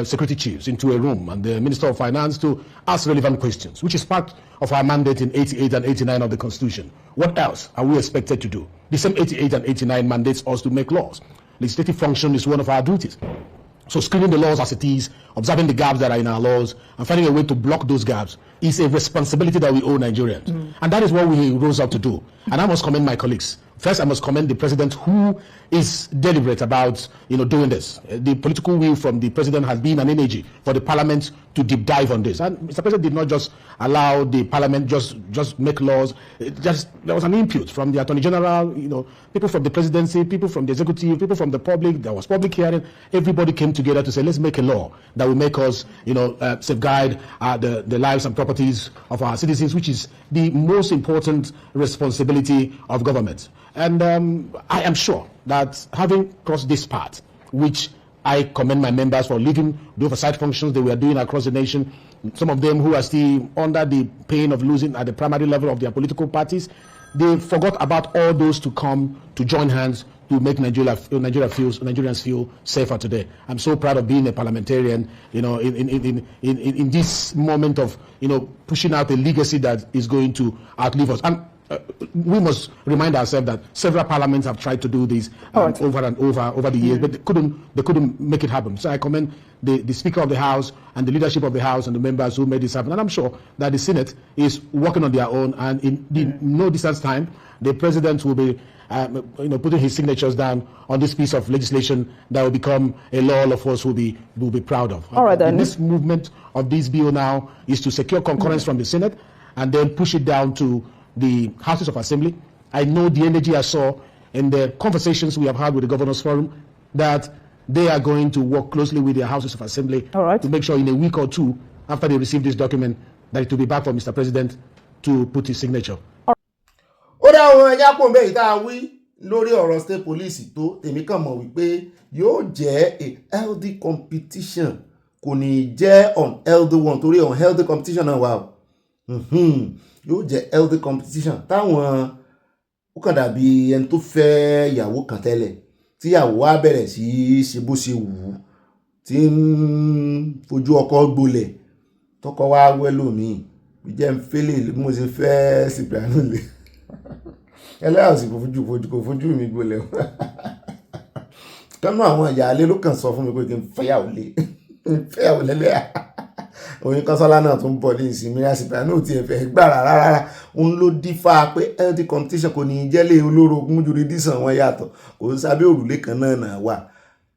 security chiefs into a room and the Minister of Finance to ask relevant questions, which is part of our mandate in 88 and 89 of the Constitution, what else are we expected to do? The same 88 and 89 mandates us to make laws. Legislative function is one of our duties. So screening the laws as it is, observing the gaps that are in our laws, and finding a way to block those gaps is a responsibility that we owe Nigerians. And that is what we rose up to do. And I must commend my colleagues. First, I must commend the president who is deliberate about doing this. The political will from the president has been an energy for the parliament to deep dive on this. And Mr. President did not just allow the parliament just make laws. There was an input from the Attorney General, people from the presidency, people from the executive, people from the public. There was public hearing. Everybody came together to say, let's make a law that will make us, safeguard the lives and properties of our citizens, which is the most important responsibility of government. And I am sure that having crossed this path, which I commend my members for leaving the oversight functions they were doing across the nation, some of them who are still under the pain of losing at the primary level of their political parties, they forgot about all those to come to join hands to make Nigerians feel safer today. I'm so proud of being a parliamentarian, in this moment of, pushing out a legacy that is going to outlive us. And we must remind ourselves that several parliaments have tried to do this over and over the years, but they couldn't make it happen. So I commend the Speaker of the House and the leadership of the House and the members who made this happen. And I'm sure that the Senate is working on their own, and in no distant time, the President will be putting his signatures down on this piece of legislation that will become a law all of us will be proud of. All right, then. This movement of this bill now is to secure concurrence from the Senate and then push it down to the Houses of Assembly. I know the energy I saw in the conversations we have had with the Governors Forum, that they are going to work closely with their Houses of Assembly to make sure in a week or two after they receive this document that it will be back for Mr. President to put his signature. Ó dá àwọn ẹja pò mbẹ́ ìta wí lórí ọ̀rọ̀ state police tó tèmi kàn mọ̀ wípé yóò jẹ́ a healthy competition, kò ní jẹ́ unhealthy one, torí unhealthy competition náà wà yóò jẹ́ healthy competition táwọn ó kàn dàbí ẹni tó fẹ́ ìyàwó kan tẹ́lẹ̀ tí ìyàwó á bẹ̀rẹ̀ sí ṣe bó ṣe wù ú tí ń fojú ọkọ gbolẹ̀ tọkọ wá wẹ́lò míì jẹ́ ń fẹ́lẹ̀ mo ṣe fẹ́ Cipriano lè ẹlẹ́yà sì kò fojú mi gbolẹ̀ kánú àwọn ìyáálé ló kàn sọ fún mi pé kí n fẹ́yàwó lẹ́lẹ́yà oyin Kọ́sọ́lá náà tún bọ̀ ní ìsinmi Cipriano tí ẹ fẹ́ gbà rárá òun ló dífá pé healthy competition kò ní jẹ́lé olórogún jurisdiction wọn yàtọ̀ kò ń sábẹ́ òrùlé kan náà wà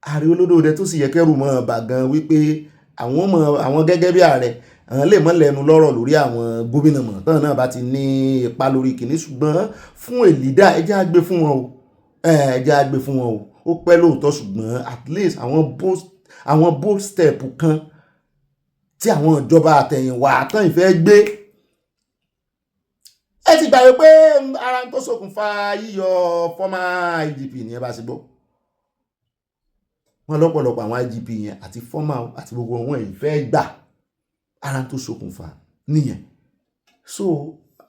ààrẹ olódòdẹ tó sì yẹ kẹ́rù mọ́ ọba gan wípé àwọn gẹ́gẹ́ bí ààrẹ àwọn lè mọ́ lẹ́nu lọ́rọ̀ lórí àwọn gómìnà mọ̀ tán náà bá ti ní ipa lórí kìíní ṣùgbọ́n fún èlídà ẹjẹ́ àgbẹ̀ fún wọn o ó pẹ́ lóòótọ́ ṣùgbọ́n at least àwọn bold step kan tí àwọn ìjọba àtẹ̀yìnwá àtàn ìfẹ́ gbé ẹ ti gbàgbé pé ara tó ṣokùnfà yíyọ former IGP ní ẹ bá ṣe gbọ́ wọn lọ́pọ̀lọpọ̀ àwọn IGP yẹn àti former àti gbogbo wọn ìfẹ́ gbà ara tó ṣokùnfà nìyẹn. So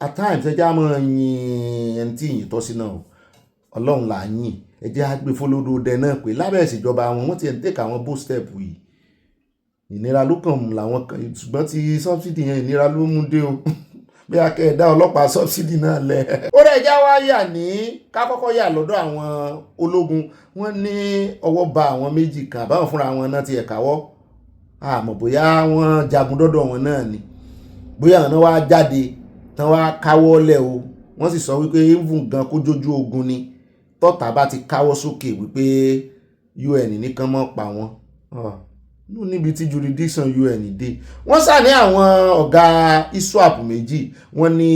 at times ẹ jẹ́ àmọ́ yin ẹni tí ìyìn tọ́ sí náà ọlọ́run là ń yìn ẹ jẹ́ àgbẹ̀ fọlọ́dọ̀dẹ náà pé lábẹ́ ìṣèjọba wọ́n ti ẹ̀ ń tẹ̀ka àwọn bold step yìí ìnira ló kàn làwọn kan ṣùgbọ́n ti subsidy yẹn ìnira ló mú dé o bí akẹ́ẹ̀dá ọlọ́pàá subsidy náà lẹ̀. ó rẹ̀ já wá yà ní ká kọ́kọ́ yà lọ́dọ̀ àwọn ológun wọ́n ní ọwọ́ ba àwọn méjì kan àbáwọn fúnra wọn náà ti ẹ̀káwọ́ àmọ́ bóyá wọ́n jagun dọ́dọ̀ wọn náà ni bóyá àwọn náà wá jáde tán wá káwọ́ lẹ̀ o wọ́n sì sọ wípé even gan kó jójú ogun ni tọ́ta bá ti káwọ́ sókè wípé UN nìkan mọ́ pa wọ́n níbi tí jurisdiction UN dé wọ́n sà ní àwọn ọ̀gá ISWAP méjì wọ́n ní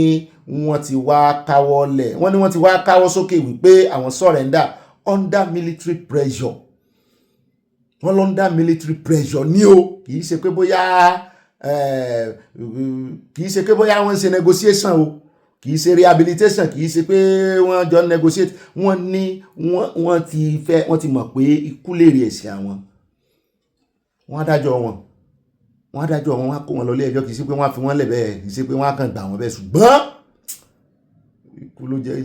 wọ́n ti wá káwọ́ lẹ̀ wọ́n ní wọ́n ti wá káwọ́ sókè wípé àwọn surrender under military pressure wọ́n lọ under military pressure ní o kì í ṣe pé bóyá wọ́n ń ṣe negotiation o kì í ṣe rehabilitation kì í ṣe pé wọ́n jọ negotiate wọ́n ní wọ́n ti mọ̀ pé ikú lè rí ẹ̀ṣẹ̀ àwọn wọ́n adájọ́ wọn wọ́n á kó wọn lọ ilé ẹjọ́ kì í ṣe pé wọ́n á fi wọ́n lẹ̀ bẹ́ẹ̀ kì í ṣe pé wọ́n á kàn gbà wọ́n bẹ́ẹ̀ ṣùgbọ́n ikú ló jẹ́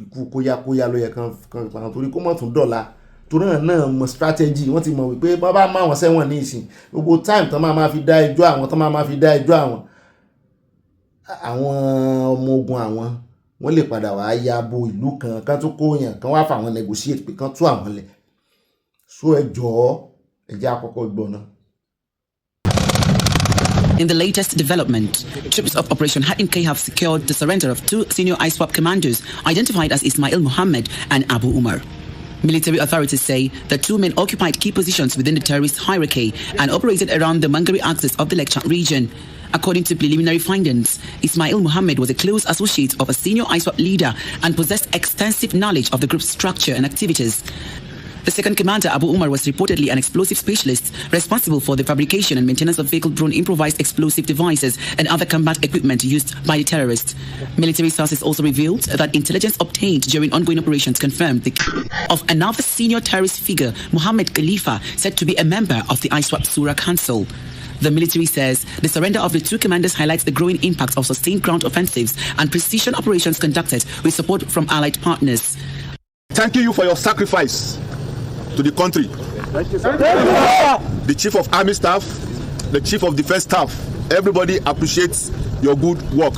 ikú kóyá ló yẹ kan torí kó mọ̀ tún dọ̀la torí náà mọ̀ strategy wọ́n ti mọ̀ wípé bàbá máa wọ́n sẹ́wọ̀n ní ìsìn gbogbo time tán máa fi dá ẹjọ́ àwọn ọmọ ogun àwọn wọ́n lè padà wá ya bo ìlú kan tó kóyàn kan wá fà wọn negotiate pé kan tú àwọn lẹ̀ so ẹjọ́ ẹjẹ́ àkọ́kọ́ gbọ́ná. In the latest development, troops of Operation Hatim K have secured the surrender of 2 senior ISWAP commanders identified as Ismail Muhammad and Abu Umar. Military authorities say the 2 men occupied key positions within the terrorist hierarchy and operated around the Mangari axis of the Lake Chad region. According to preliminary findings, Ismail Muhammad was a close associate of a senior ISWAP leader and possessed extensive knowledge of the group's structure and activities. The second commander, Abu Umar, was reportedly an explosive specialist responsible for the fabrication and maintenance of vehicle-grown improvised explosive devices and other combat equipment used by the terrorists. Military sources also revealed that intelligence obtained during ongoing operations confirmed the killing of another senior terrorist figure, Mohammed Khalifa, said to be a member of the ISWAP Surah Council. The military says the surrender of the 2 commanders highlights the growing impact of sustained ground offensives and precision operations conducted with support from allied partners. Thanking you for your sacrifice to the country. Thank you, sir. The Chief of Army Staff, the Chief of Defense Staff, everybody appreciates your good work.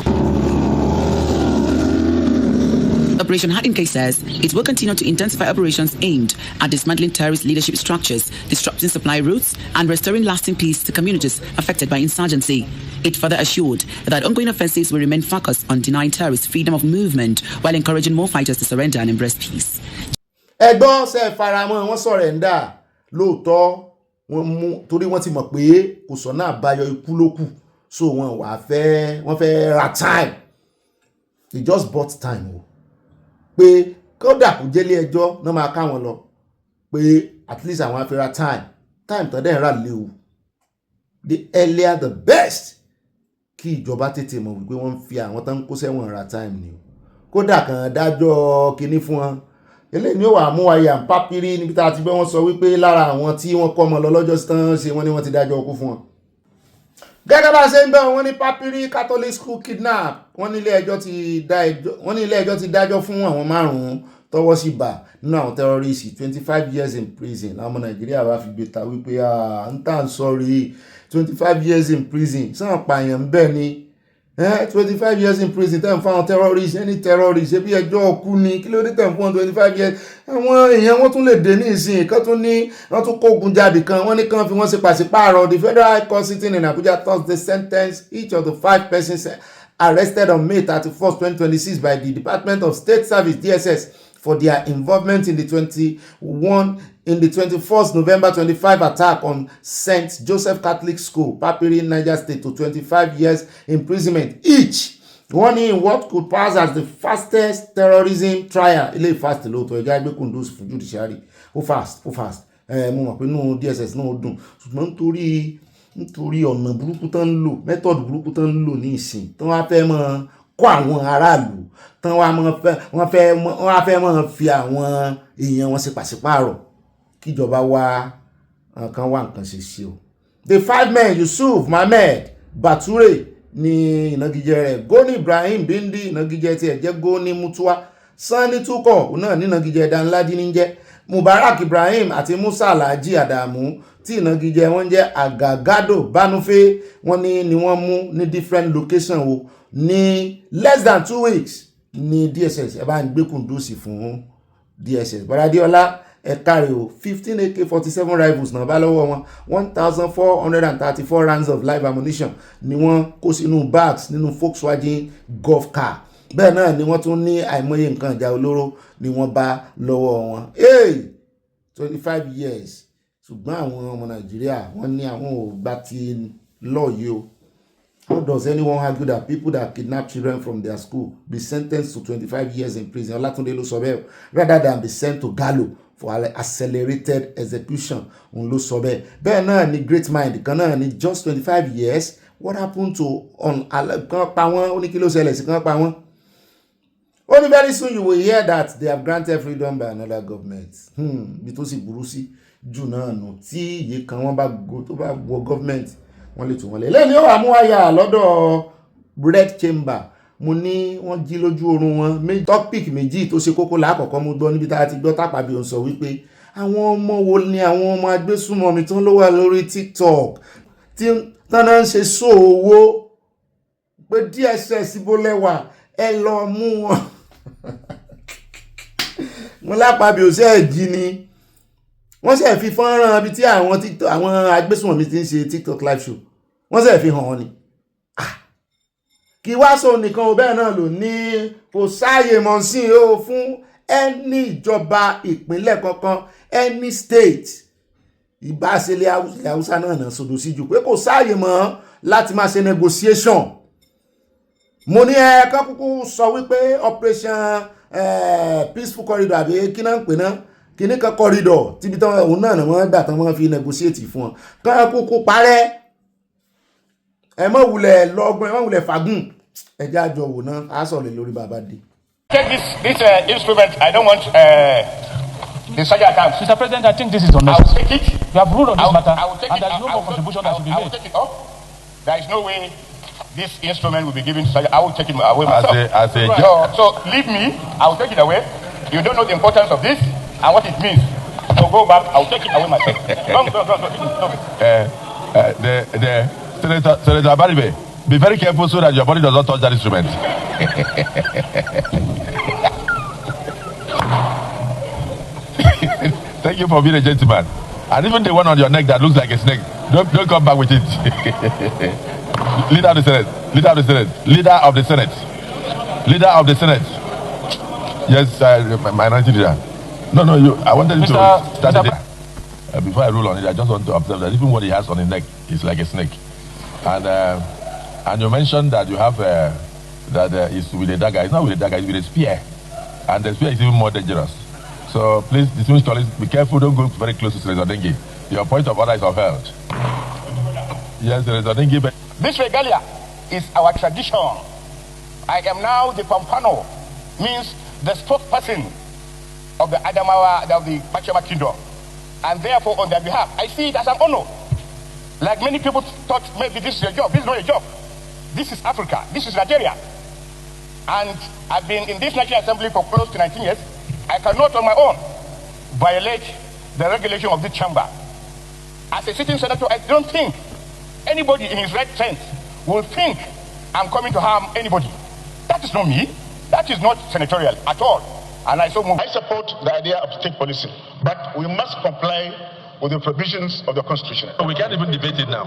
Operation Hat in Case says it will continue to intensify operations aimed at dismantling terrorist leadership structures, disrupting supply routes, and restoring lasting peace to communities affected by insurgency. It further assured that ongoing offensives will remain focused on denying terrorists freedom of movement while encouraging more fighters to surrender and embrace peace. Ẹgbọ́n ṣe faramọ́ wọn sọ̀rẹ́ńdà lóòótọ́ wọn mú torí wọ́n ti mọ̀ pé kò sọ̀nà àbáyọ ikú ló kù so wọ́n fẹ́ ra time. They just bought time o pé kódà kò jẹ́lé ẹjọ́ náà máa ká wọn lọ pé at least àwọn afẹ́ ra time tó dẹ̀ rà léwu. The earlier the best kí ìjọba tètè mọ̀ wípé wọ́n ń fi àwọn tó ń kó sẹ́wọ̀n ra time ni o kódà kan dájọ́ kinní fún wọn eléyìí ni ó wà mú wáyé àǹpápírí níbi tá a ti gbé wọn sọ wípé lára àwọn tí wọ́n kọ́ ọmọ lọ lọ́jọ́ sí tán ṣe wọ́n ní wọ́n ti dájọ́ ọkú fún wọn. Gẹ́gẹ́ bá ṣe ń bẹ̀ wọ́n ní Papiri Catholic school kidnap wọ́n ní ilé ẹjọ́ ti dájọ́ fún àwọn 5 tọ́wọ́ sí bà nínú àwọn terrorists 25 years in prison láwọn ọmọ Nàìjíríà bá fi gbé ta wípé ń tà ń sọrí 25 years in prison sàn pààyàn bẹ́ẹ̀ ni 25 years in prison tẹ́ ń fáwọn terrorists any terrorist ṣe bí ẹjọ́ ọkú ni kí ló dé tẹ́ ń fún 25 years àwọn èèyàn wọ́n tún lè dé ní ìsìn kan tún ní wọ́n tún kógun jáde kan wọ́n ní kan fi wọ́n ṣe pàṣípààrọ̀. The Federal High Court sitting in Abuja Thursday sentenced each of the 5 persons arrested on May 31st 2026 by the Department of State Service DSS for their involvement in the 21st November 25 attack on St. Joseph Catholic School, Papiri, Niger State, to 25 years imprisonment each. One in what could pass as the fastest terrorism trial. Ilé fast lóòótọ́ ẹja gbé kundus fún judiciary. Ó fast. Mo mọ̀ pé nínú DSS náà dùn. Ṣùgbọ́n nítorí ọ̀nà burúkú tán ń lò, method burúkú tán ń lò ní ìsìn, tán wá fẹ́ mọ́ kó àwọn aráàlú, tán wọ́n fẹ́ mọ́ fi àwọn èèyàn wọn ṣe pàṣípààrọ̀. Kíjọba wá nǹkan ṣe o. The 5 men Yusuf Mohammed Bature ní ìnagijẹ rẹ̀, Goni Ibrahim Bindi ìnagijẹ tí ẹ̀ jẹ́ Goni Mutua, Sani Tukọ̀ náà ní ìnagijẹ Danladi ní jẹ́, Mubarak Ibrahim àti Musa Alhaji Adamu tí ìnagijẹ wọn jẹ́ Agagado Banufe wọ́n ni wọ́n mú ní different location o ní less than 2 weeks ní DSS ẹ bá ń gbé kùndùsì fún DSS. Bọ́ládéọlá ẹ̀kárẹ̀ o 15 AK-47 rifles náà bá lọ́wọ́ wọn 1,434 rounds of live ammunition ni wọ́n kó sínú bags nínú Volkswagen Golf car. Bẹ́ẹ̀ náà ni wọ́n tún ní àìmọye nǹkan ìjà olóró ni wọ́n bá lọ́wọ́ wọn. 25 years ṣùgbọ́n àwọn ọmọ Nàìjíríà wọ́n ní àwọn ò gbà tí lọ́ọ̀ yìí o. How does anyone argue that people that kidnap children from their school be sentenced to 25 years in prison Olatunde ló sọ bẹ́ẹ̀ rather than be sent to gallows for accelerated execution òun ló sọ bẹ́ẹ̀. Bẹ́ẹ̀ náà ni great mind kan náà ni just 25 years what happened to kan pa wọ́n ó ní kí ló ṣẹlẹ̀ sí kan pa wọ́n. Only very soon you will hear that they have granted freedom by another government. Bí tó sì burú sí jù náà nù tí iye kan wọ́n bá wọ government wọ́n lè tún wọ́n lé. Lẹ́yìn ó wà mú àyà lọ́dọ̀ Red Chamber mo ní wọ́n jí lójú oorun wọn topic méjì tó ṣe kókó lákọ̀ọ́kọ́ mo gbọ́ níbi tá a ti gbọ́ Tápàbí ó ń sọ wípé àwọn ọmọ wo ni àwọn ọmọ agbésùnmọ̀mí tán ló wà lórí TikTok tí tán náà ń ṣe sóòwò pé DSS bó lẹ́wà ẹ lọ mú wọn. Mo Lápàbí ó ṣe jí ni wọ́n ṣe fi fọ́nrán ibi tí àwọn agbésùnmọ̀mí ti ń ṣe TikTok live show wọ́n ṣe fi hàn wọ́n ni. Kí wá sọ nìkan ò bẹ́ẹ̀ náà lò ní kò sáàyè mọ̀ sí o fún ẹni ìjọba ìpínlẹ̀ kankan any state ìbáṣelé Haúsá náà sọdọ̀ sí jù pé kò sáàyè mọ́ láti máa ṣe negotiation. Mo ní ẹ̀ẹ́kan kúkú sọ wípé operation peaceful corridor àbí kí náà ń pè náà kíní kan corridor tíbi tán òun náà wọ́n gbà tán wọ́n fi negotiate fún wọn kán kúkú parẹ́ ẹ mọ̀ wulẹ̀ lọ́gbọ́n ẹ mọ̀ wulẹ̀ fagùn ẹjẹ́ àjọ wò náà á sọ̀rọ̀ lórí bàbá dé. Take this instrument. I don't want the sergeant account. Mr. President, I think this is unnecessary. I will take it. You have ruled on this matter, and there is no more contribution that should be made. I will take it off. There is no way this instrument will be given to sergeant. I will take it away myself. So leave me. I will take it away. You don't know the importance of this and what it means. So go back. I will take it away myself. Senator Baribe, be very careful so that your body does not touch that instrument. Thank you for being a gentleman. And even the one on your neck that looks like a snake, don't come back with it. Leader of the Senate. Leader of the Senate. Leader of the Senate. Leader of the Senate. Yes, minority leader. No, I wanted you to start it. Before I rule on it, I just want to observe that even what he has on his neck is like a snake. And you mentioned that you have that is with a dagger. It's not with a dagger, it's with a spear. And the spear is even more dangerous. So please, distinguished colleagues, be careful, don't go very close to Senator Dengue. Your point of order is upheld. Yes, Senator Dengue. This regalia is our tradition. I am now the Pampano, means the spokesperson of the Adamawa, of the Machema Kingdom. And therefore, on their behalf, I see it as an honor. Like many people thought maybe this is a job. This is not a job. This is Africa. This is Nigeria. And I've been in this National Assembly for close to 19 years. I cannot on my own violate the regulation of this chamber. As a sitting senator, I don't think anybody in his right sense will think I'm coming to harm anybody. That is not me. That is not senatorial at all. And I support the idea of state policy, but we must comply with the provisions of the Constitution. We can't even debate it now.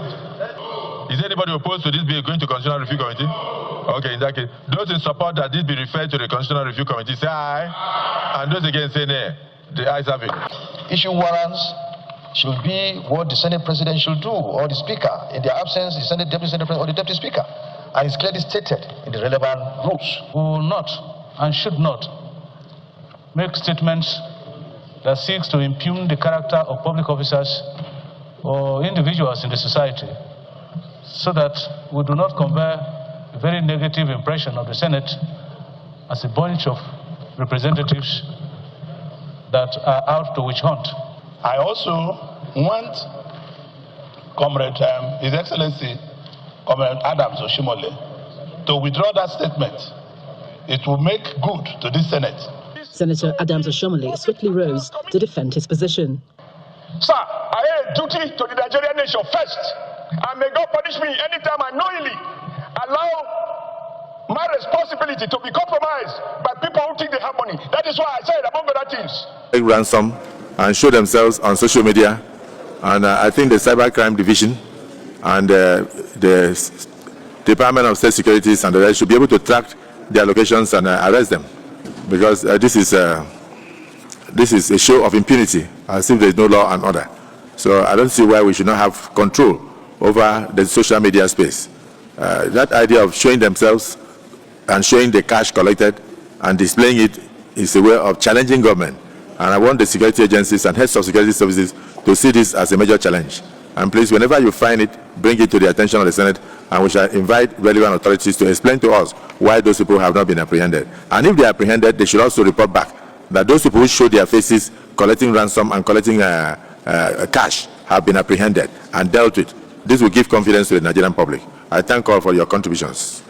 Is anybody opposed to this bill going to Constitutional Review Committee? Okay, in that case, those in support that this be referred to the Constitutional Review Committee, say aye. And those against say nay. The ayes have it. Issue warrants should be what the Senate President should do, or the Speaker. In their absence, the Deputy Senate President or the Deputy Speaker. And it's clearly stated in the relevant rules. We will not and should not make statements that seeks to impugn the character of public officers or individuals in the society, so that we do not convey a very negative impression of the Senate as a bunch of representatives that are out to witch hunt. I also want Comrade, His Excellency, Comrade Adams Oshimole, to withdraw that statement. It will make good to this Senate. Senator Adams Oshomole swiftly rose to defend his position. Sir, I have a duty to the Nigerian nation first. And may God punish me anytime I knowingly allow my responsibility to be compromised by people who think they have money. That is why I said, among other things, take ransom and show themselves on social media. And I think the Cybercrime Division and the Department of State Securities and the rest should be able to track their locations and arrest them. Because this is a show of impunity, as if there is no law and order. So I don't see why we should not have control over the social media space. That idea of showing themselves and showing the cash collected and displaying it is a way of challenging government. And I want the security agencies and heads of security services to see this as a major challenge. And please, whenever you find it, bring it to the attention of the Senate, and we shall invite relevant authorities to explain to us why those people have not been apprehended. And if they are apprehended, they should also report back that those people who show their faces collecting ransom and collecting cash have been apprehended and dealt with. This will give confidence to the Nigerian public. I thank all for your contributions.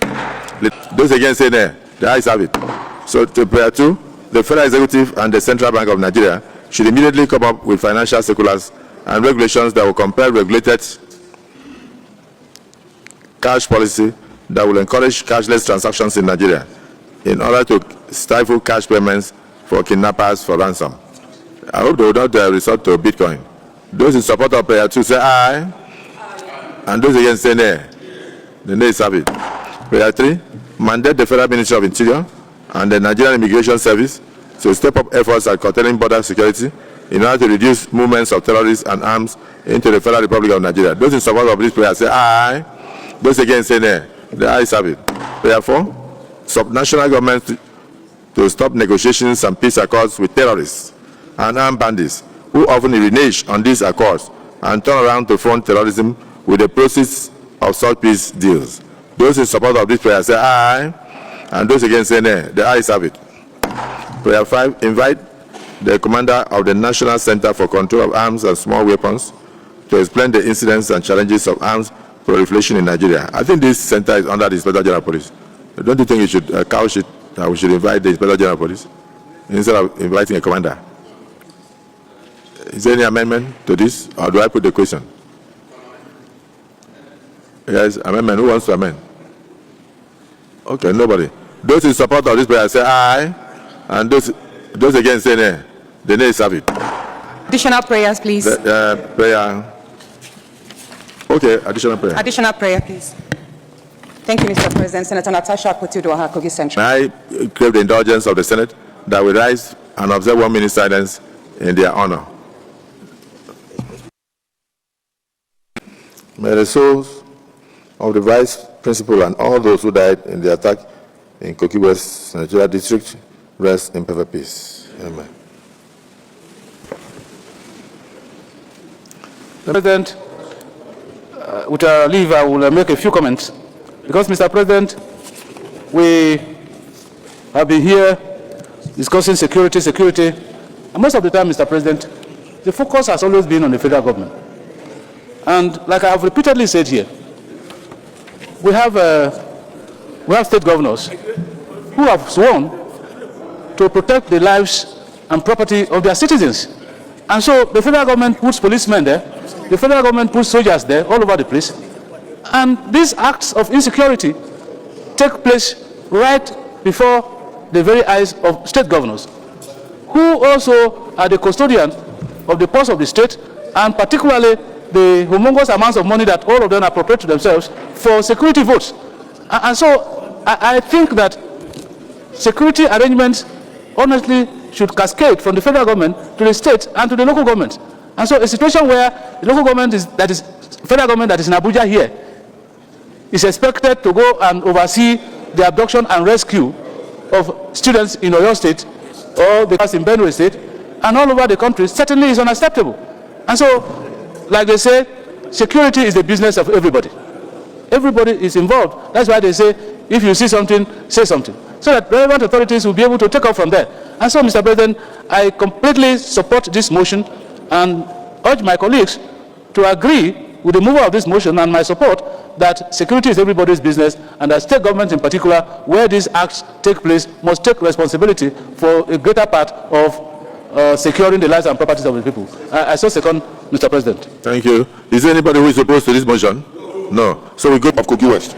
Those against say nay. The ayes have it. So to prayer 2, the Federal Executive and the Central Bank of Nigeria should immediately come up with financial circulars and regulations that will compel regulated cash policy that will encourage cashless transactions in Nigeria in order to stifle cash payments for kidnappers for ransom. I hope they will not resort to Bitcoin. Those in support of prayer 2 say aye. And those against say nay. The nays have it. Prayer 3, mandate the Federal Ministry of Interior and the Nigerian Immigration Service to step up efforts at curtailing border security in order to reduce movements of terrorists and arms into the Federal Republic of Nigeria. Those in support of this prayer say aye. Those against say nay. The ayes have it. Prayer 4, subnational governments to stop negotiations and peace accords with terrorists and armed bandits who often renege on these accords and turn around to fund terrorism with the proceeds of such peace deals. Those in support of this prayer say aye, and those against say nay. The ayes have it. Prayer 5, invite the commander of the National Center for Control of Arms and Small Weapons to explain the incidents and challenges of arms proliferation in Nigeria. I think this center is under the Inspector General of Police. Don't you think you should couch it that we should invite the Inspector General of Police instead of inviting a commander? Is there any amendment to this, or do I put the question? Yes, amendment. Who wants to amend? Okay, nobody. Those in support of this prayer say aye, and those against say nay. The nays have it. Additional prayers, please. Prayer. Okay, additional prayer. Additional prayer, please. Thank you, Mr. President. Senator Natasha Akpoti-Uduaghan, Kogi Central. May I crave the indulgence of the Senate that we rise and observe 1 minute silence in their honor. May the souls of the Vice Principal and all those who died in the attack in Kogi West, Nigeria District rest in perfect peace. Amen. President, with our leave, I will make a few comments. Because, Mr. President, we have been here discussing security, and most of the time, Mr. President, the focus has always been on the federal government. And like I have repeatedly said here, we have state governors who have sworn to protect the lives and property of their citizens. And so the federal government puts policemen there, the federal government puts soldiers there all over the place. And these acts of insecurity take place right before the very eyes of state governors, who also are the custodian of the purse of the state, and particularly the humongous amounts of money that all of them appropriate to themselves for security votes. And so I think that security arrangements honestly should cascade from the federal government to the state and to the local government. And so a situation where the local government federal government that is in Abuja here is expected to go and oversee the abduction and rescue of students in Oyo State or the class in Benue State and all over the country certainly is unacceptable. And so, like they say, security is the business of everybody. Everybody is involved. That's why they say, if you see something, say something, so that relevant authorities will be able to take off from there. And so, Mr. President, I completely support this motion and urge my colleagues to agree with the mover of this motion and my support that security is everybody's business, and that state government in particular, where these acts take place, must take responsibility for a greater part of securing the lives and properties of the people. I so second, Mr. President. Thank you. Is there anybody who is opposed to this motion? No. So we go of Kogi West.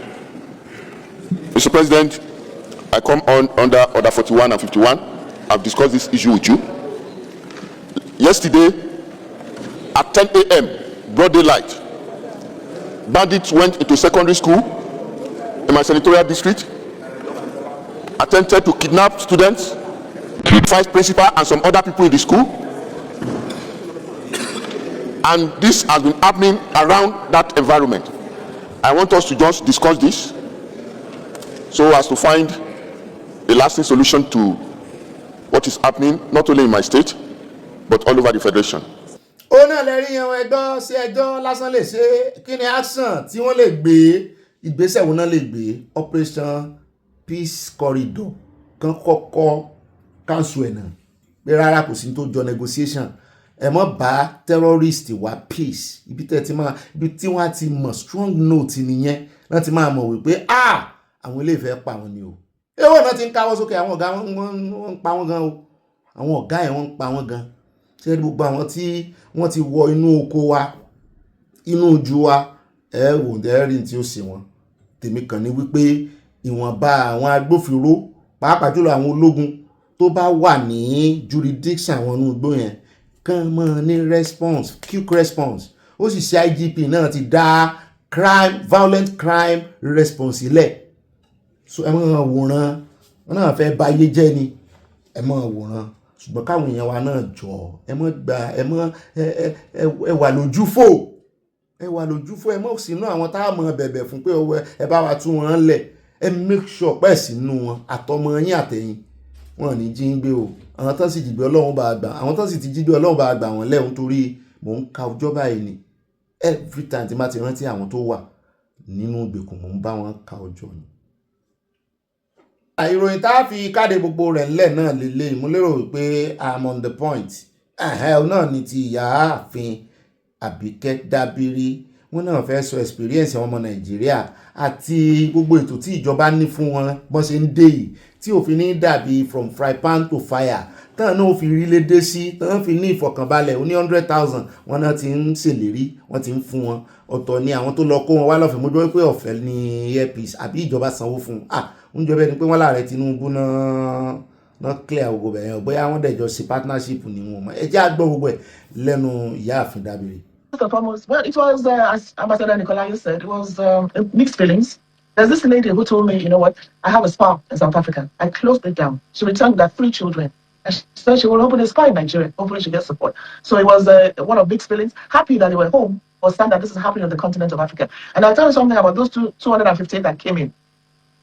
Mr. President, I come on under Order 41 and 51. I've discussed this issue with you. Yesterday, at 10 a.m., broad daylight, bandits went into secondary school in my senatorial district, attempted to kidnap students, vice principal and some other people in the school. And this has been happening around that environment. I want us to just discuss this so as to find a lasting solution to what is happening, not only in my state, but all over the federation. Ó náà lè rí yan ẹjọ́ sí ẹjọ́ lásán lè ṣe kí ni action tí wọ́n lè gbé, ìgbésẹ̀ wo náà lè gbé. Operation Peace Corridor kan kọ́kọ́ cancel ẹ̀ náà pé rárá kò sí tó jọ negotiation. Ẹ mọ́ bá terrorist wá peace, ibi tí wọ́n ti mọ̀ strong note nìyẹn náà ti máa mọ̀ wípé àwọn ilé ìfẹ́ pa wọn ni o. Èwo náà ti ń káwọ́ sókè, àwọn ọ̀gá wọn ń pa wọn gan o, àwọn ọ̀gá ẹ̀ wọ́n ń pa wọn gan. Ṣé gbogbo àwọn tí wọ́n ti wọ inú oko wa, inú ojú wa, wò dẹ́rìn tí ó ṣe wọn. Tèmi kàn ní wípé ìwọ̀nba àwọn agbófinró, pàápàá jùlọ àwọn ológun tó bá wà ní jurisdiction àwọn inú igbó yẹn, kàn mọ́ ní response, quick response. Ó sì ṣe IGP náà ti dá violent crime response sílẹ̀. So ẹ máa wòran, wọn náà fẹ́ báyé jẹ́ ni, ẹ máa wòran. Ṣùgbọ́n káwọn èèyàn wa náà jọ, ẹ wà lójúfò, ẹ mọ̀ sínú àwọn tá a mọ̀ bẹ̀bẹ̀ fún pé ẹ bá wa tú wọn lẹ̀, ẹ make sure pẹ́ sínú wọn, àtọmọ yín àtẹ̀yìn, wọn ní jí ń gbé o. Àwọn tán sì jí gbé Ọlọ́run bá gbà, àwọn tán sì ti jí gbé Ọlọ́run bá gbà wọ́n lẹ́hùn torí mò ń ka ọjọ́ báyìí ni. Every time tí má ti rántí àwọn tó wà nínú ìgbèkùn, mò ń bá wọn ka ọjọ́ ni. Ìròyìn tá a fi káde gbogbo rẹ̀ ńlẹ̀ náà lélẹ̀, mo lérò wípé I'm on the point. Náà ni ti ìyá ààfin Àbíkẹ́ Dábírí. Wọ́n náà fẹ́ sọ experience àwọn ọmọ Nàìjíríà àti gbogbo ètò tí ìjọba ní fún wọn bọ́n ṣe ń dé yìí, tí òfin ní dàbí from fry pan to fire, tán náà fi rí lédè sí, tán fi ní ìfọ̀kànbalẹ̀, ó ní 100,000 wọn náà ti ń ṣèlérí, wọ́n ti ń fún wọn. Ọ̀tọ̀ ni àwọn tó lọ kó wọn wá lọ́fẹ̀ẹ́, mo gbọ́ pé ọ̀fẹ́ ni earpiece àbí ìjọba sanwó fún un. Oúnjẹ bẹ́ẹ̀ ni pé wọ́n láàrẹ Tinubu náà not clear gbogbo bẹ̀yẹn bóyá wọ́n dẹ̀ jọ sí partnership ni wọn mọ̀ ẹ jẹ́ àgbọ̀ gbogbo ẹ̀ lẹ́nu ìyáàfin Dábìrì. First and foremost, well, it was, as Ambassador Nicolai said, it was mixed feelings. There's this lady who told me, you know what, I have a spa in South Africa. I closed it down. She returned with her 3 children. And she said she will open a spa in Nigeria. Hopefully she gets support. So it was one of mixed feelings. Happy that they were home, but sad that this is happening on the continent of Africa. And I'll tell you something about those 258 that came in.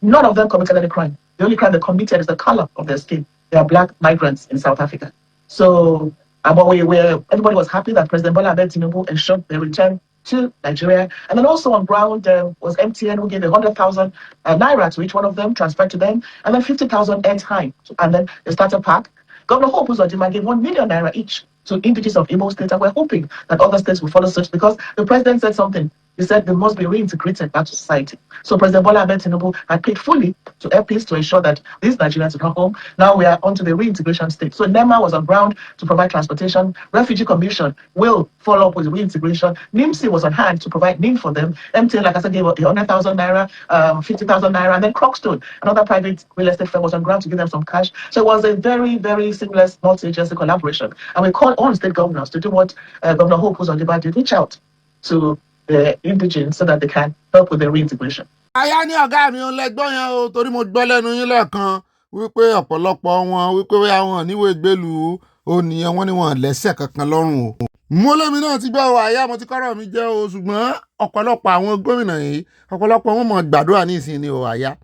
None of them committed any crime. The only crime they committed is the color of their skin. They are black migrants in South Africa. So but everybody was happy that President Bola Ahmed Tinubu ensured their return to Nigeria. And then also on ground was MTN, who gave 100,000 naira to each one of them, transferred to them, and then 50,000 airtime. And then the starter pack. Governor Hope Uzodinma gave 1 million naira each to indigenous of Igbo states, and we're hoping that other states will follow suit because the president said something. He said they must be reintegrated back to society. So President Bola Ahmed Tinubu had paid fully to airpeace to ensure that these Nigerians would come home. Now we are onto the reintegration stage. So NEMA was on ground to provide transportation. Refugee Commission will follow up with reintegration. NIMSI was on hand to provide NIM for them. MTN, like I said, gave 100,000 naira, 50,000 naira, and then Crockstone, another private real estate firm, was on ground to give them some cash. So it was a very, very seamless multi-agency collaboration. And we call on state governors to do what Governor Hope Uzodinma did, reach out to the indigents so that they can help with their reintegration. Aya ní ọ̀gá mi ò lẹ́gbọ́n yẹn o torí mo gbọ́ lẹ́nu yín lẹ́ẹ̀kan wípé ọ̀pọ̀lọpọ̀ wọn wípé àwọn níwèé ìgbélú ònìyàn wọn ni wọn lẹ́sẹ̀ kankan lọ́rùn o. Mo lẹ́mi náà ti gbọ́ àyà mo ti kọ́rọ̀ mi jẹ́ o ṣùgbọ́n ọ̀pọ̀lọpọ̀ àwọn gómìnà yìí ọ̀pọ̀lọpọ̀ wọn mọ̀ gbàdúrà ní ìsìn ni o àyà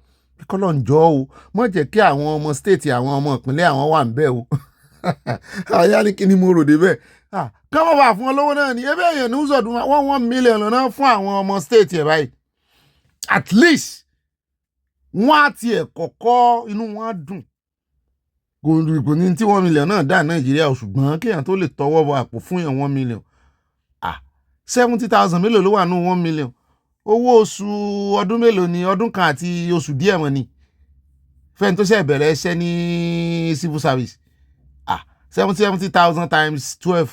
kọ́lọ̀ ń jọ o mọ̀ jẹ́ kí àwọn ọmọ stéètì àwọn ọmọ ìpínlẹ̀ àwọn wà ń bẹ̀ o àyà ní kí ni mo rò débẹ̀ kọ́mọ̀ wà fún olówó náà ni ebe èèyàn ní Uzodun wọ́n 1 million lọ́nà fún àwọn ọmọ stéètì ẹ̀ báyìí at least wọ́n á tiẹ̀ kọ́kọ́ inú wọn á dùn kò ní tí 1 million náà dá Nàìjíríà ṣùgbọ́n kéèyàn tó lè tọwọ́ bọ àpò fún yàn 1 million 70,000 mélòó ló wà ní 1 million owó oṣù ọdún mélòó ni ọdún kan àti oṣù díẹ̀ mọ́ ni fẹ́ni tó ṣe bẹ̀rẹ̀ iṣẹ́ ní civil service 70,000 times 12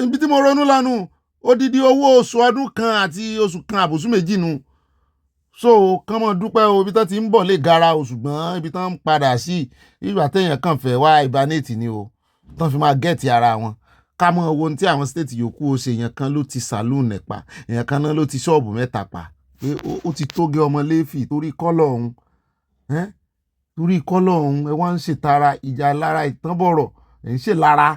ibi tí mo ronú lánàá odidi owó oṣù ọdún kan àti oṣù kan àbòsù méjì nù so kán mọ̀ dúpẹ́ o ibi tán ti ń bọ̀ lè gara o ṣùgbọ́n ibi tán ń padà sí ìgbà téèyàn kàn fẹ́ wá ìbánẹ́ẹ̀tì ni o tán fi máa gẹ̀ẹ́tì ara wọn ká mọ̀ owó tí àwọn stéètì yòókù ó ṣe èèyàn kan ló ti saloon ẹ̀ pa èèyàn kan náà ló ti ṣọ́ọ̀bù mẹ́ta pa pé ó ti tóge ọmọ léèfì torí kọ́lọ̀ ọ̀hún torí kọ́lọ̀ ọ̀hún ẹ wá ń ṣètara ìjà lára ìtànbọ̀rọ̀ ẹ̀ ń ṣe lára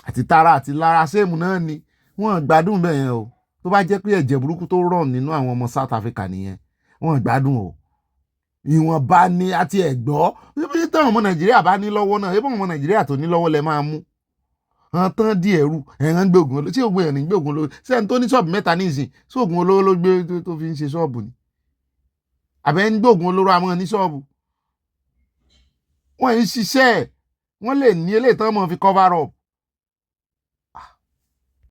àti tara àti lára sẹ́ẹ̀mù náà ni wọ́n gbádùn bẹ́ẹ̀ yẹn o tó bá jẹ́ pé ẹ̀jẹ̀ burúkú tó rọ̀ nínú àwọn ọmọ South Africa nìyẹn wọ́n gbádùn o ìwọ̀nba ni àti ẹ̀gbọ́ bí táwọn ọmọ Nàìjíríà bá ní lọ́wọ́ náà ebí ọmọ Nàìjíríà tó ní lọ́wọ́ lẹ máa mú hàn tán di ẹ̀rù ẹ̀ràn gbé ògùn olówó tí ògùn ẹ̀rìn gbé ògùn olówó sẹ́ni tó ní ṣọ́ọ̀bù mẹ́ta ní ìsìn sí ògùn olówó ló gbé tó fi ń ṣe ṣọ́ọ̀bù ni àbẹ́ ń gbé ògùn olóró àmọ́ ní ṣọ́ọ̀bù wọ́n ń ṣiṣẹ́ wọ́n lè ní eléyìí tán mọ́ fi cover up.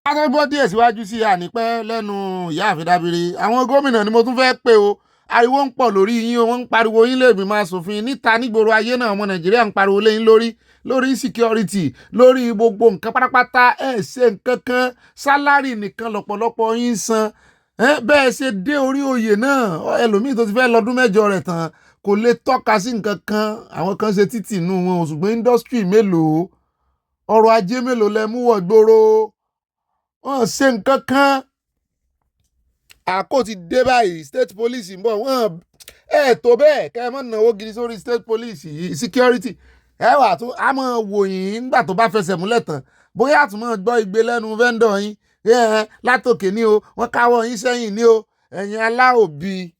Akẹ́gbọ́ díẹ̀ síwájú sí ànípẹ́ lẹ́nu ìyáàfin Dábìrì àwọn gómìnà ni mo tún fẹ́ pè o ariwo ń pọ̀ lórí yín o wọ́n ń pariwo yín lè gbìmọ̀ aṣòfin níta nígboro ayé náà ọmọ Nàìjíríà ń pariwo lé yín lórí security lórí gbogbo nǹkan pátápátá ṣe nǹkan kan sálárì nìkan lọ́pọ̀lọpọ̀ yín san bẹ́ẹ̀ ṣe dé orí oyè náà ẹlòmíì tó ti fẹ́ lọ́dún mẹ́jọ rẹ̀ tán kò lè tọ́ka sí nǹkan kan àwọn kan ṣe títì nù wọn ṣùgbọ́n industry mélòó ọrọ̀ ajé mélòó lẹ mú wọ̀ gbòòrò wọ́n ṣe nǹkan kan àkó ti dé báyìí state police ń bọ̀ wọ́n tó bẹ́ẹ̀ kẹ́ ẹ mọ̀ náwó gidi sórí state police yìí security ẹ wà tó a mọ̀ wò yín nígbà tó bá fẹsẹ̀ múlẹ̀ tán bóyá àtúmọ̀ gbọ́ igbe lẹ́nu vendor yín látòkè ní o wọ́n káwọ́ yín sẹ́yìn ní o ẹ̀yin aláòbí.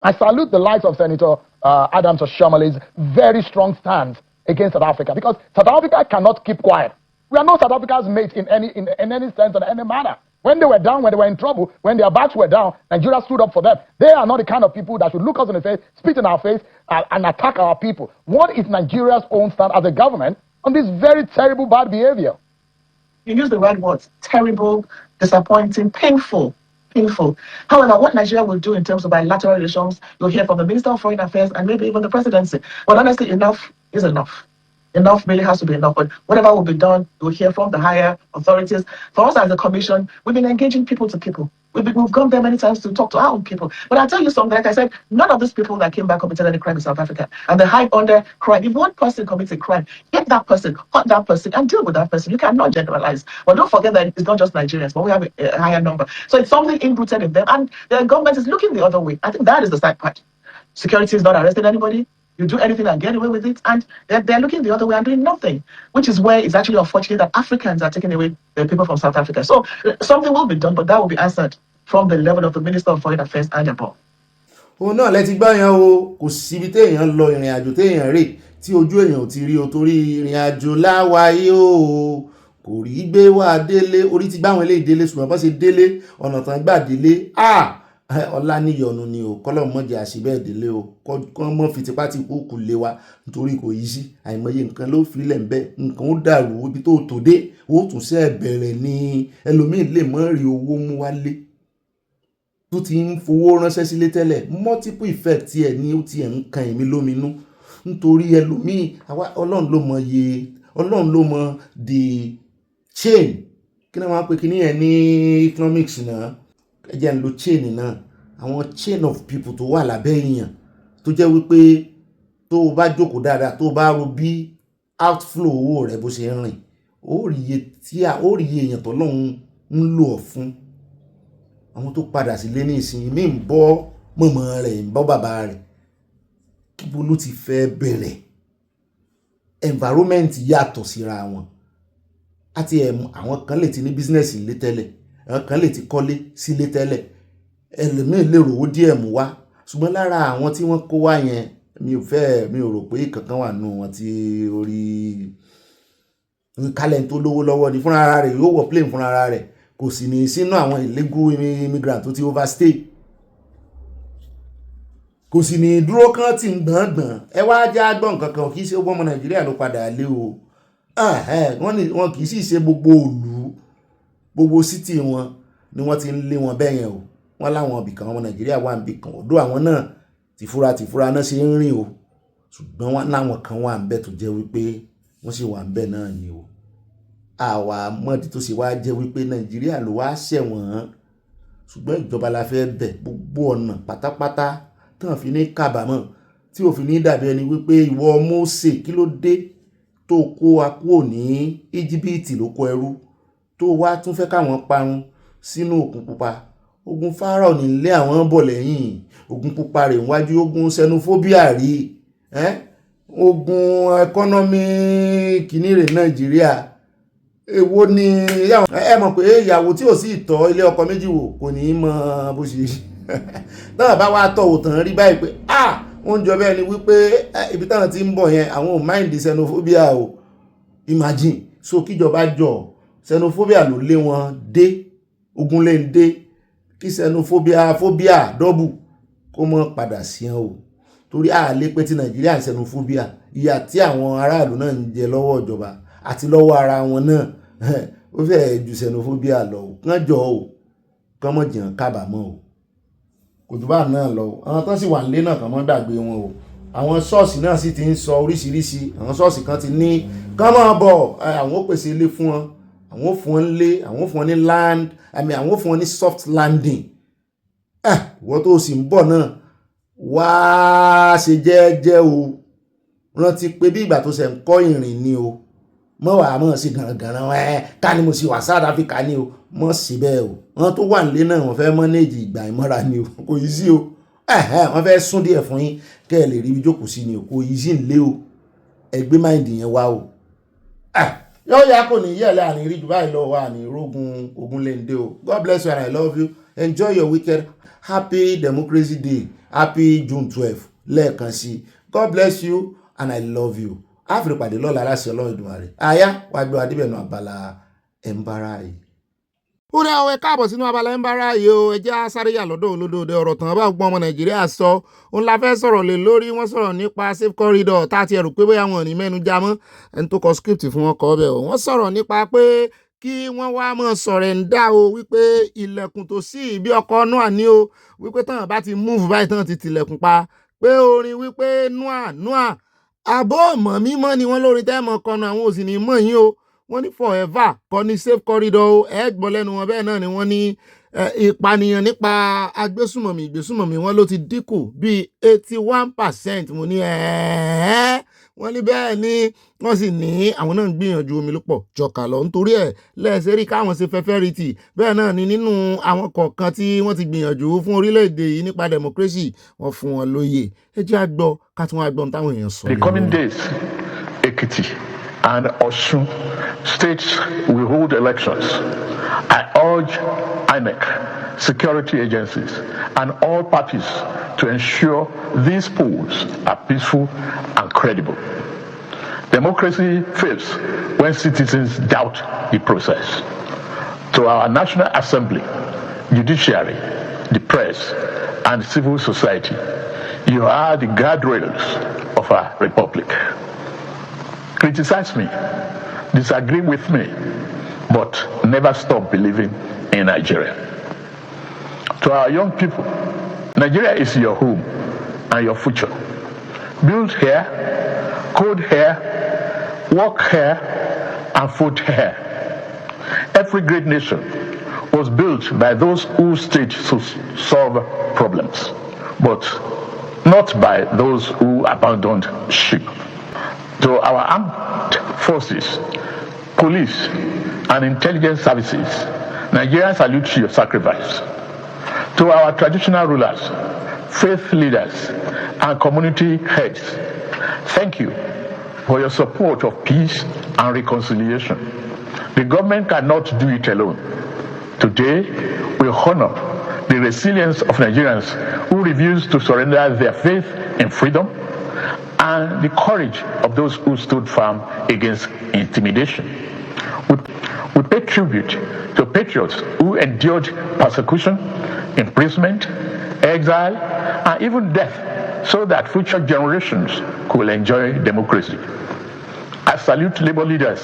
I salute the likes of Senator Adams Oshomole's very strong stance against South Africa because South Africa cannot keep quiet. We are not South Africa's mate in any sense or any manner. When they were down, when they were in trouble, when their backs were down, Nigeria stood up for them. They are not the kind of people that should look us in the face, spit in our face, and attack our people. What is Nigeria's own stand as a government on this very terrible bad behavior? You use the right words: terrible, disappointing, painful. However, what Nigeria will do in terms of bilateral relations, you'll hear from the Minister of Foreign Affairs and maybe even the presidency. But honestly, enough is enough. Enough really has to be enough. But whatever will be done, you'll hear from the higher authorities. For us as a commission, we've been engaging people to people. We've gone there many times to talk to our own people. But I'll tell you something, like I said, none of these people that came back committed any crime in South Africa. And the hide under crime. If one person commits a crime, get that person, hunt that person, and deal with that person. You cannot generalize. But don't forget that it's not just Nigerians, but we have a higher number. So it's something inrooted in them. And the government is looking the other way. I think that is the sad part. Security is not arresting anybody. You do anything and get away with it, and they're looking the other way and doing nothing, which is where it's actually unfortunate that Africans are taking away the people from South Africa. So something will be done, but that will be answered from the level of the Minister of Foreign Affairs and above. òun náà lẹ ti gbọ́ yẹn o, kò síbi téèyàn lọ ìrìn àjò téèyàn rè tí ojú èèyàn ò ti rí o, torí ìrìn àjò láwáyé o, kò rí gbé wá délé, orí ti gbáwọn eléyìí délé, ṣùgbọ́n bọ́n ṣe délé ọ̀nà tán gbà délé ọlá níyọnu ni o, kọ́lọ̀ mọ́jẹ́ àṣìbẹ́ẹ̀ délé o, kọ́ mọ́ fi tipá ti kúkú lé wa nítorí kò yí sí àìmọye nǹkan ló fi lẹ̀ ń bẹ́, nǹkan ó dàrú ibi tó tó dé ó tún ṣe bẹ̀rẹ̀ ní ẹlòmíì lè mọ́ rí owó mú wálé tó ti ń fowó ránṣẹ́ sílé tẹ́lẹ̀, multiple effect ẹ̀ ní ó ti ẹ̀ ń kan èmi lóminú nítorí ẹlòmíì ọlọ́run ló mọ iye, ọlọ́run ló mọ the chain, kí ni wọ́n á pè kí ní ẹ̀ ní economics náà, ẹjẹ́ ń lo chain náà, àwọn chain of people tó wà lábẹ́ èèyàn tó jẹ́ wípé tó o bá jókòó dáadáa, tó o bá ro bí outflow owó rẹ̀ bó ṣe ń rìn, ó rí iye èèyàn tó lọ́hún ń lò ọ́ fún. Àwọn tó padà sílé ní ìsìn mí ń bọ́ mọ̀mọ́ rẹ̀, ń bọ́ bàbá rẹ̀, kíbo ló ti fẹ́ bẹ̀rẹ̀. Environment yàtọ̀ síra wọn, àti àwọn kan lè ti ní business ilé tẹ́lẹ̀, àwọn kan lè ti kọ́lé sílé tẹ́lẹ̀, ẹlòmíì lè rówó díẹ̀ mú wá, ṣùgbọ́n lára àwọn tí wọ́n kó wá yẹn mi ò rò pé kankan wà nù wọn tí orí kálẹ̀ tó lówó lọ́wọ́ ni fúnra rẹ̀ yóò wọ plane fúnra rẹ̀, kò sì ní sínú àwọn illegal immigrant tó ti overstay, kò sì ní dúró kán tí ń gbọ̀ngbọ̀n. Ẹ wá já gbọ́n kankan, kì í ṣe gbogbo ọmọ Nàìjíríà ló padà lé o, wọ́n kì í sì ṣe gbogbo òlú, gbogbo city wọn ni wọ́n ti ń lé wọn bẹ́yẹn o. Wọ́n láwọn ibìkan ọmọ Nàìjíríà wà níbì kan, ọ̀dọ̀ àwọn náà tìfura náà ṣe ń rìn o, ṣùgbọ́n wọ́n láwọn kan wà ń bẹ̀ tó jẹ́ wípé wọ́n sì wà ń bẹ̀ náà ni o. Àwa mọ́dí tó sì wá jẹ́ wípé Nàìjíríà ló wá ṣẹ̀wọ̀n, ṣùgbọ́n ìjọba la fẹ́ bẹ̀ gbogbo ọ̀nà pátápátá tán fi ní kábàámọ̀, tí ò fi ní dàbí ẹni wípé ìwọ Mósè kí ló dé tó kó wa kúrò ní Íjíbítì ló kó ẹrú tó wá tún fẹ́ káwọn parun sínú Òkun Pupa. Ogun Fáráò nílé àwọn bọ̀ lẹ́yìn, Òkun Pupa rè wájú, ogun xenophobia rí, ogun economy kìíní rè Nàìjíríà. Èwo ni ẹ mọ̀ pé ìyàwó tí ò sí ìtọ́ ilé ọkọ méjì wò kò ní mọ bó ṣe náà bá wá tọ̀wò tán rí báyìí pé wọ́n jọ bẹ́ẹ̀ ni wípé ibi táwọn ti ń bọ̀ yẹn àwọn ò mind xenophobia o, imagine. So kíjọba jọ, xenophobia ló lé wọn dé, ogun lè ń dé, kí xenophobia dọ́bù kó mọ́ padà sí ẹ̀ o, torí àlè pé ti Nàìjíríà ń xenophobia, ìyà tí àwọn aráàlú náà ń jẹ lọ́wọ́ ìjọba àti lọ́wọ́ ara wọn náà ó fẹ́ ju xenophobia lọ o, kán jọ o, kán mọ̀ jìyàn kábàámọ̀ o, kò jù bá náà lọ o. Àwọn tán sì wà nílé náà kàn mọ́ gbàgbé wọn o, àwọn ṣọ́ọ̀ṣì náà sì ti ń sọ oríṣiríṣi, àwọn ṣọ́ọ̀ṣì kan ti ní kán máa bọ̀, àwọn ó pèsè ilé fún wọn, àwọn ó fún wọn lé, àwọn ó fún wọn ní land, àwọn ó fún wọn ní soft landing. Ìwọ tó sì ń bọ̀ náà wá ṣe jẹ́jẹ́ o, rántí pé bí ìgbà tó ṣe ń kọ́ ìrìn ni o, mọ́ wàá mọ́ sí gànàgànà ká ní mo sì wà South Africa ni o, mọ́ sí bẹ́ẹ̀ o. Wọ́n tó wà nílé náà wọ́n fẹ́ manage ìgbà ìmọ́ra ni o, kò yí sí o, wọ́n fẹ́ sún díẹ̀ fún yín kẹ́ ẹ lè rí ibi jókòó sí ni o, kò yí sí nílé o, ẹ gbé mind yẹn wá o. Yóò yá kò ní yẹ̀lẹ́ àní rí jù báyìí lọ wà ní rógun ogun lè ń dé o. God bless you and I love you. Enjoy your weekend. Happy Democracy Day. Happy June 12 lẹ́ẹ̀kan sí. God bless you and I love you. Àfìrí pàdé lọ́la láti Ọlọ́run Èdùmàrè. Àyá wàá gbé wa débẹ̀ nù abala ẹ̀ńbára yìí. Ó dá ọwẹ́ káàbọ̀ sínú abala ẹ̀ńbára yìí o, ẹjẹ́ sáré yà lọ́dọ̀ olódòdó ọ̀rọ̀ tán bá gbọ́n ọmọ Nàìjíríà sọ. Òun la fẹ́ sọ̀rọ̀ lé lórí, wọ́n sọ̀rọ̀ nípa safe corridor tá a ti ẹ̀rù pé bóyá wọn ò ní mẹ́nu já mọ́, ẹni tó kọ script fún wọn kọ́ bẹ́ẹ̀ o. Wọ́n sọ̀rọ̀ nípa pé kí wọ́n wá mọ́ sọ̀rẹ̀ ń dá o, wípé ilẹ̀kùn tó sí ibi ọkọ̀ Noah ní o, wípé tán bá ti move báyìí tán ti tilẹ̀kùn pa, pé orin wípé Noah àbọ̀ mọ̀ mímọ́ ni wọ́n lórin tẹ́mọ̀ kọnu àwọn òsì ní mọ̀ yín o. Wọ́n ní forever kọ́ ní safe corridor o, gbọ́ lẹ́nu wọn bẹ́ẹ̀ náà ni wọ́n ní ìpànìyàn nípa ìgbésùmọ̀mí wọn ló ti dínkù bíi 81%. mo ní wọ́n ní bẹ́ẹ̀ ni wọ́n sì ní àwọn náà ń gbìyànjú omi ló pọ̀ jọkà lọ nítorí ẹ̀ lẹ́ẹ̀sẹ̀ rí káwọn ṣe fẹ́fẹ́ rí tì bẹ́ẹ̀ náà ni nínú àwọn kọ̀ọ̀kan tí wọ́n ti gbìyànjú fún orílẹ̀-èdè yìí nípa democracy wọ́n fún wọn lóye. ẹ jẹ́ àgbọ̀ ká tún wá gbọ́n táwọn èèyàn sọ. The coming days, Ekiti and Osun states will hold elections. I urge INEC, security agencies, and all parties to ensure these polls are peaceful and credible. Democracy fails when citizens doubt the process. To our National Assembly, judiciary, the press, and civil society, you are the guardrails of our republic. Criticize me, disagree with me, but never stop believing in Nigeria. To our young people, Nigeria is your home and your future. Build here, code here, work here, and vote here. Every great nation was built by those who stayed to solve problems, but not by those who abandoned ship. To our armed forces, police, and intelligence services, Nigerians salute your sacrifice. To our traditional rulers, faith leaders, and community heads, thank you for your support of peace and reconciliation. The government cannot do it alone. Today, we honor the resilience of Nigerians who refuse to surrender their faith in freedom and the courage of those who stood firm against intimidation. We pay tribute to patriots who endured persecution, imprisonment, exile, and even death so that future generations could enjoy democracy. I salute labor leaders,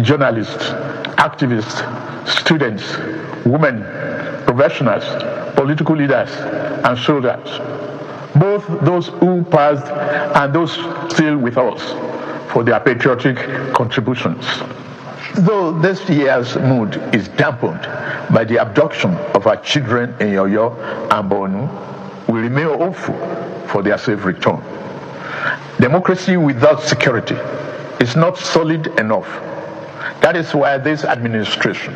journalists, activists, students, women, professionals, political leaders, and soldiers, both those who passed and those still with us, for their patriotic contributions. Though this year's mood is dampened by the abduction of our children in Yoyo and Bonu, we remain hopeful for their safe return. Democracy without security is not solid enough. That is why this administration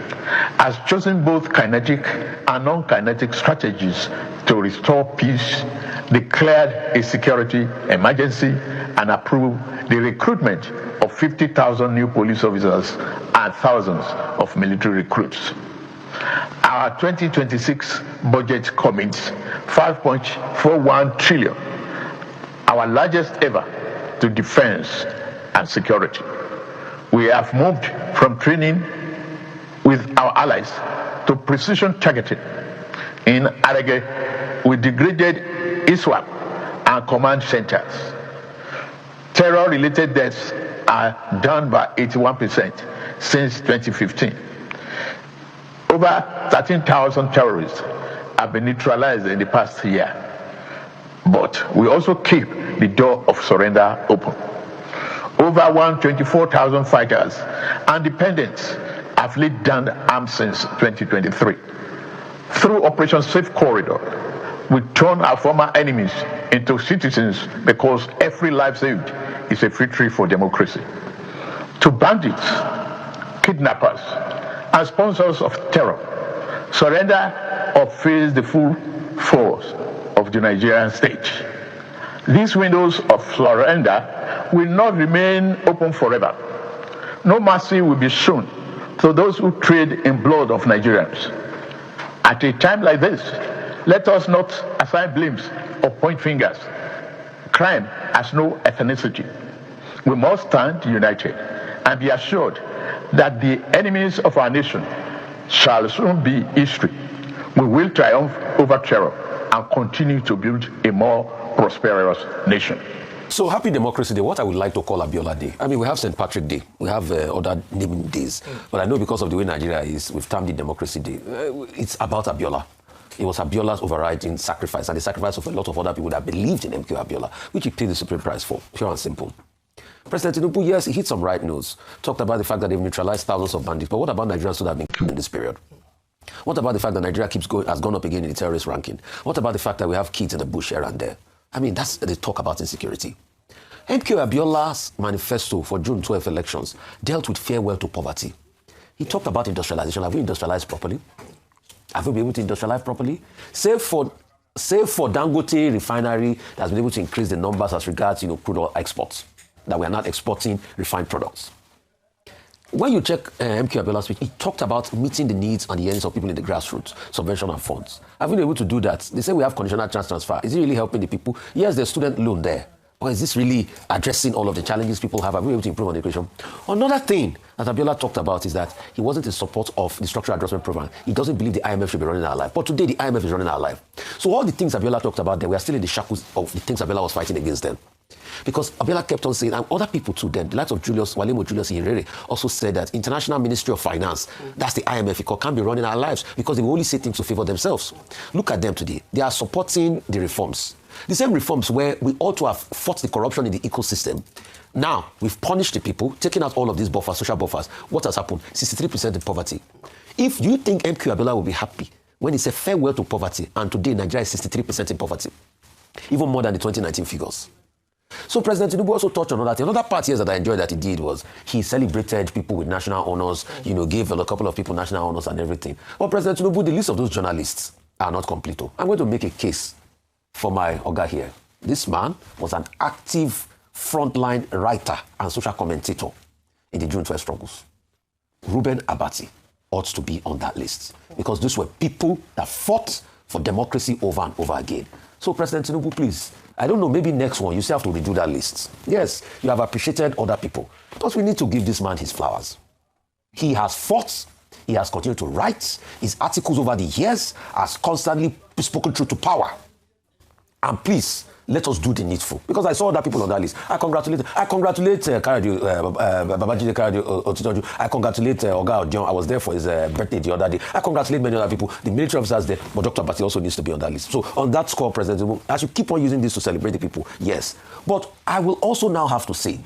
has chosen both kinetic and non-kinetic strategies to restore peace, declared a security emergency, and approved the recruitment of 50,000 new police officers and thousands of military recruits. Our 2026 budget commits 5.41 trillion, our largest ever, to defense and security. We have moved from training with our allies to precision targeting. In Arege, we degraded ISWAP and command centers. Terror-related deaths are down by 81% since 2015. Over 13,000 terrorists have been neutralized in the past year. But we also keep the door of surrender open. Over 124,000 fighters and dependents have laid down arms since 2023. Through Operation Safe Corridor, we turn our former enemies into citizens because every life saved is a victory for democracy. To bandits, kidnappers, and sponsors of terror, surrender or face the full force of the Nigerian state. These windows of surrender will not remain open forever. No mercy will be shown to those who trade in blood of Nigerians. At a time like this, let us not assign blames or point fingers. Crime has no ethnicity. We must stand united and be assured that the enemies of our nation shall soon be history. We will triumph over terror and continue to build a more prosperous nation. So, Happy Democracy Day, what I would like to call Abiola Day. I mean, we have St. Patrick Day, we have other naming days, but I know because of the way Nigeria is, we've termed it Democracy Day. It's about Abiola. It was Abiola's overriding sacrifice and the sacrifice of a lot of other people that believed in MK Abiola, which he paid the supreme price for, pure and simple. President Tinubu, yes, he hit some right notes, talked about the fact that they've neutralized thousands of bandits, but what about Nigerians who have been killed in this period? What about the fact that Nigeria has gone up again in the terrorist ranking? What about the fact that we have kids in the bush here and there? I mean, that's the talk about insecurity. MK Abiola's manifesto for June 12 elections dealt with farewell to poverty. He talked about industrialization. Have we industrialized properly? Have we been able to industrialize properly? Save for Dangote refinery that's been able to increase the numbers as regards, crude oil exports, that we are not exporting refined products. When you check MK Abiola's speech, he talked about meeting the needs and the ends of people in the grassroots, subvention and funds. Have we been able to do that? They say we have conditional transfer. Is it really helping the people? Yes, there's student loan there. Or is this really addressing all of the challenges people have? Are we able to improve on the equation? Another thing that Abiola talked about is that he wasn't in support of the structural adjustment program. He doesn't believe the IMF should be running our life. But today, the IMF is running our life. So all the things Abiola talked about, we are still in the shackles of the things Abiola was fighting against them. Because Abiola kept on saying, and other people too then, the likes of Walemo Julius Nyerere also said that International Ministry of Finance, that's the IMF, can't be running our lives because they will only say things to favor themselves. Look at them today. They are supporting the reforms. The same reforms where we ought to have fought the corruption in the ecosystem. Now, we've punished the people, taken out all of these buffers, social buffers. What has happened? 63% in poverty. If you think MQ Abiola will be happy when he said farewell to poverty, and today Nigeria is 63% in poverty, even more than the 2019 figures. So President Tinubu also touched on that. Another part here that I enjoyed that he did was he celebrated people with national honors, gave a couple of people national honors and everything. But President Tinubu, the list of those journalists are not complete. I'm going to make a case for my Oga here. This man was an active frontline writer and social commentator in the June 12 struggles. Reuben Abati ought to be on that list because these were people that fought for democracy over and over again. So President Tinubu, please, I don't know, maybe next one you still have to redo that list. Yes, you have appreciated other people, but we need to give this man his flowers. He has fought, he has continued to write, his articles over the years has constantly spoken truth to power. And please, let us do the needful. Because I saw other people on that list. I congratulate Babajide Karadio Otitoju. I congratulate Oga Ojon. I was there for his birthday the other day. I congratulate many other people. The military officers there, but Dr. Abati also needs to be on that list. So on that score, President, I should keep on using this to celebrate the people. Yes. But I will also now have to say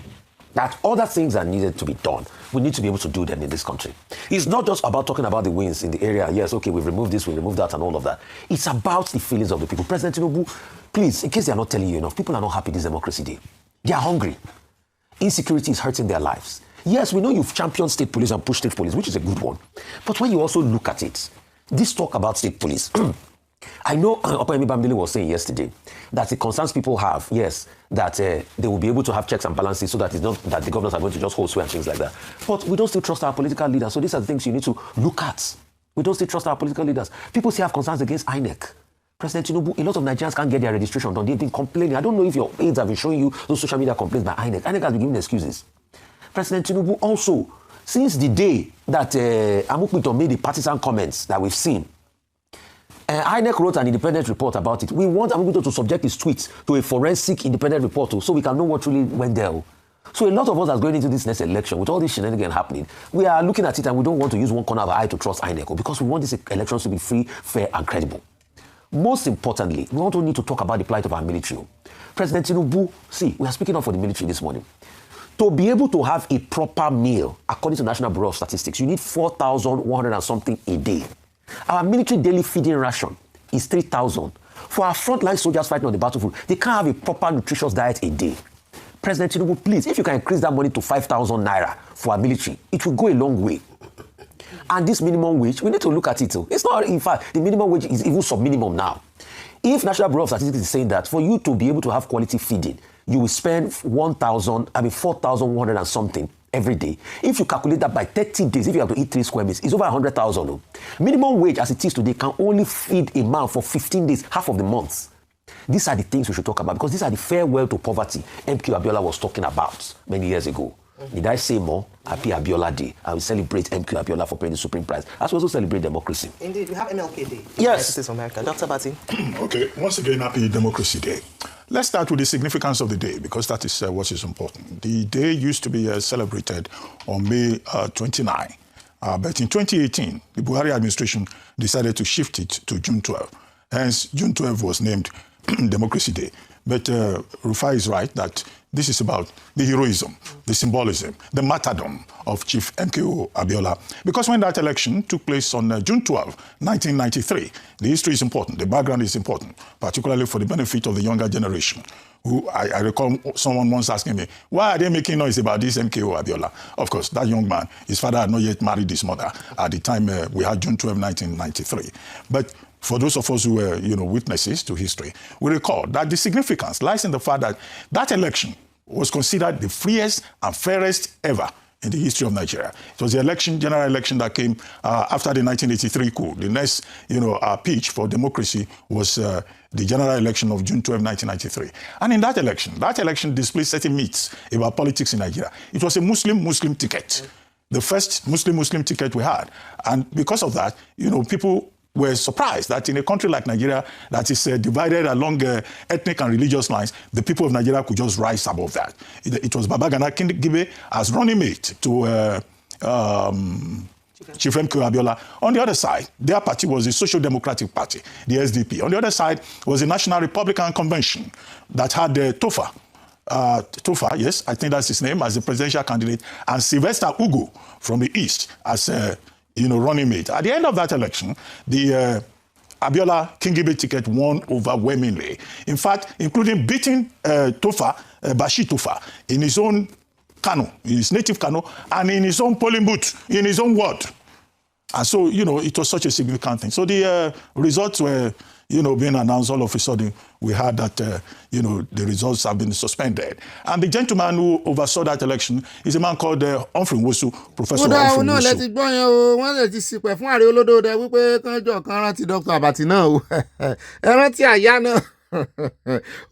that other things are needed to be done. We need to be able to do them in this country. It's not just about talking about the wins in the area. Yes, okay, we've removed this, we removed that, and all of that. It's about the feelings of the people. President Tinubu, please, in case they are not telling you enough, people are not happy this democracy day. They are hungry. Insecurity is hurting their lives. Yes, we know you've championed state police and pushed state police, which is a good one. But when you also look at it, this talk about state police, I know Ogbeni Bambili was saying yesterday that the concerns people have, yes, that they will be able to have checks and balances so that it's not that the governors are going to just hold sway and things like that. But we don't still trust our political leaders. So these are the things you need to look at. We don't still trust our political leaders. People still have concerns against INEC. President Tinubu, a lot of Nigerians can't get their registration done. They've been complaining. I don't know if your aides have been showing you those social media complaints by INEC. INEC has been giving excuses. President Tinubu also, since the day that Amukpito made the partisan comments that we've seen, INEC wrote an independent report about it. We want Amukpito to subject his tweets to a forensic independent report so we can know what really went there. So a lot of us are going into this next election with all this shenanigans happening. We are looking at it and we don't want to use one corner of our eye to trust INEC because we want these elections to be free, fair, and credible. Most importantly, we also need to talk about the plight of our military. President Tinubu, see, we are speaking up for the military this morning. To be able to have a proper meal, according to National Bureau of Statistics, you need 4,100 and something a day. Our military daily feeding ration is 3,000. For our frontline soldiers fighting on the battlefield, they can't have a proper nutritious diet a day. President Tinubu, please, if you can increase that money to 5,000 naira for our military, it will go a long way. And this minimum wage, we need to look at it too. It's not, in fact, the minimum wage is even sub-minimum now. If National Bureau of Statistics is saying that for you to be able to have quality feeding, you will spend 4,100 and something every day. If you calculate that by 30 days, if you have to eat 3 square meals, it's over 100,000. Minimum wage as it is today can only feed a man for 15 days, half of the month. These are the things we should talk about because these are the farewell to poverty MQ Abiola was talking about many years ago. Did I say more? Happy Abiola Day. I will celebrate MQ Abiola for paying the Supreme Prize. As we also celebrate democracy. Indeed, we have MLK Day. Yes. United States of America. Dr. Bati. Okay, once again, happy Democracy Day. Let's start with the significance of the day because that is what is important. The day used to be celebrated on May 29. But in 2018, the Buhari administration decided to shift it to June 12. Hence, June 12 was named Democracy Day. But Rufai is right that this is about the heroism, the symbolism, the martyrdom of Chief MKO Abiola. Because when that election took place on June 12, 1993, the history is important, the background is important, particularly for the benefit of the younger generation. Who I recall someone once asking me, why are they making noise about this MKO Abiola? Of course, that young man, his father had not yet married his mother at the time we had June 12, 1993. But for those of us who were, witnesses to history, we recall that the significance lies in the fact that that election was considered the freest and fairest ever in the history of Nigeria. It was the general election that came after the 1983 coup. The next, pitch for democracy was the general election of June 12, 1993. And in that election displayed certain myths about politics in Nigeria. It was a Muslim ticket, the first Muslim ticket we had. And because of that, people were surprised that in a country like Nigeria that is divided along ethnic and religious lines, the people of Nigeria could just rise above that. It was Babagana Kingibe as running mate to Chief MKO Abiola. On the other side, their party was the Social Democratic Party, the SDP. On the other side was the National Republican Convention that had Tofa, yes, I think that's his name, as the presidential candidate, and Sylvester Ugo from the East as running mate. At the end of that election, the Abiola Kingibe ticket won overwhelmingly. In fact, including beating Bashir Tofa in his own Kano, in his native Kano, and in his own polling booth, in his own ward. And so, it was such a significant thing. So the results were, being announced all of a sudden. We heard that, the results have been suspended. And the gentleman who oversaw that election is a man called Humphrey Nwosu, Professor Humphrey Nwosu. Let's gbọ́ yẹn o, wọ́n lè ti sìpẹ̀ fún ààrẹ olódòdó wípé kánjọ́ kan rántí Dr. Abati náà o. Ẹ rántí àyá náà.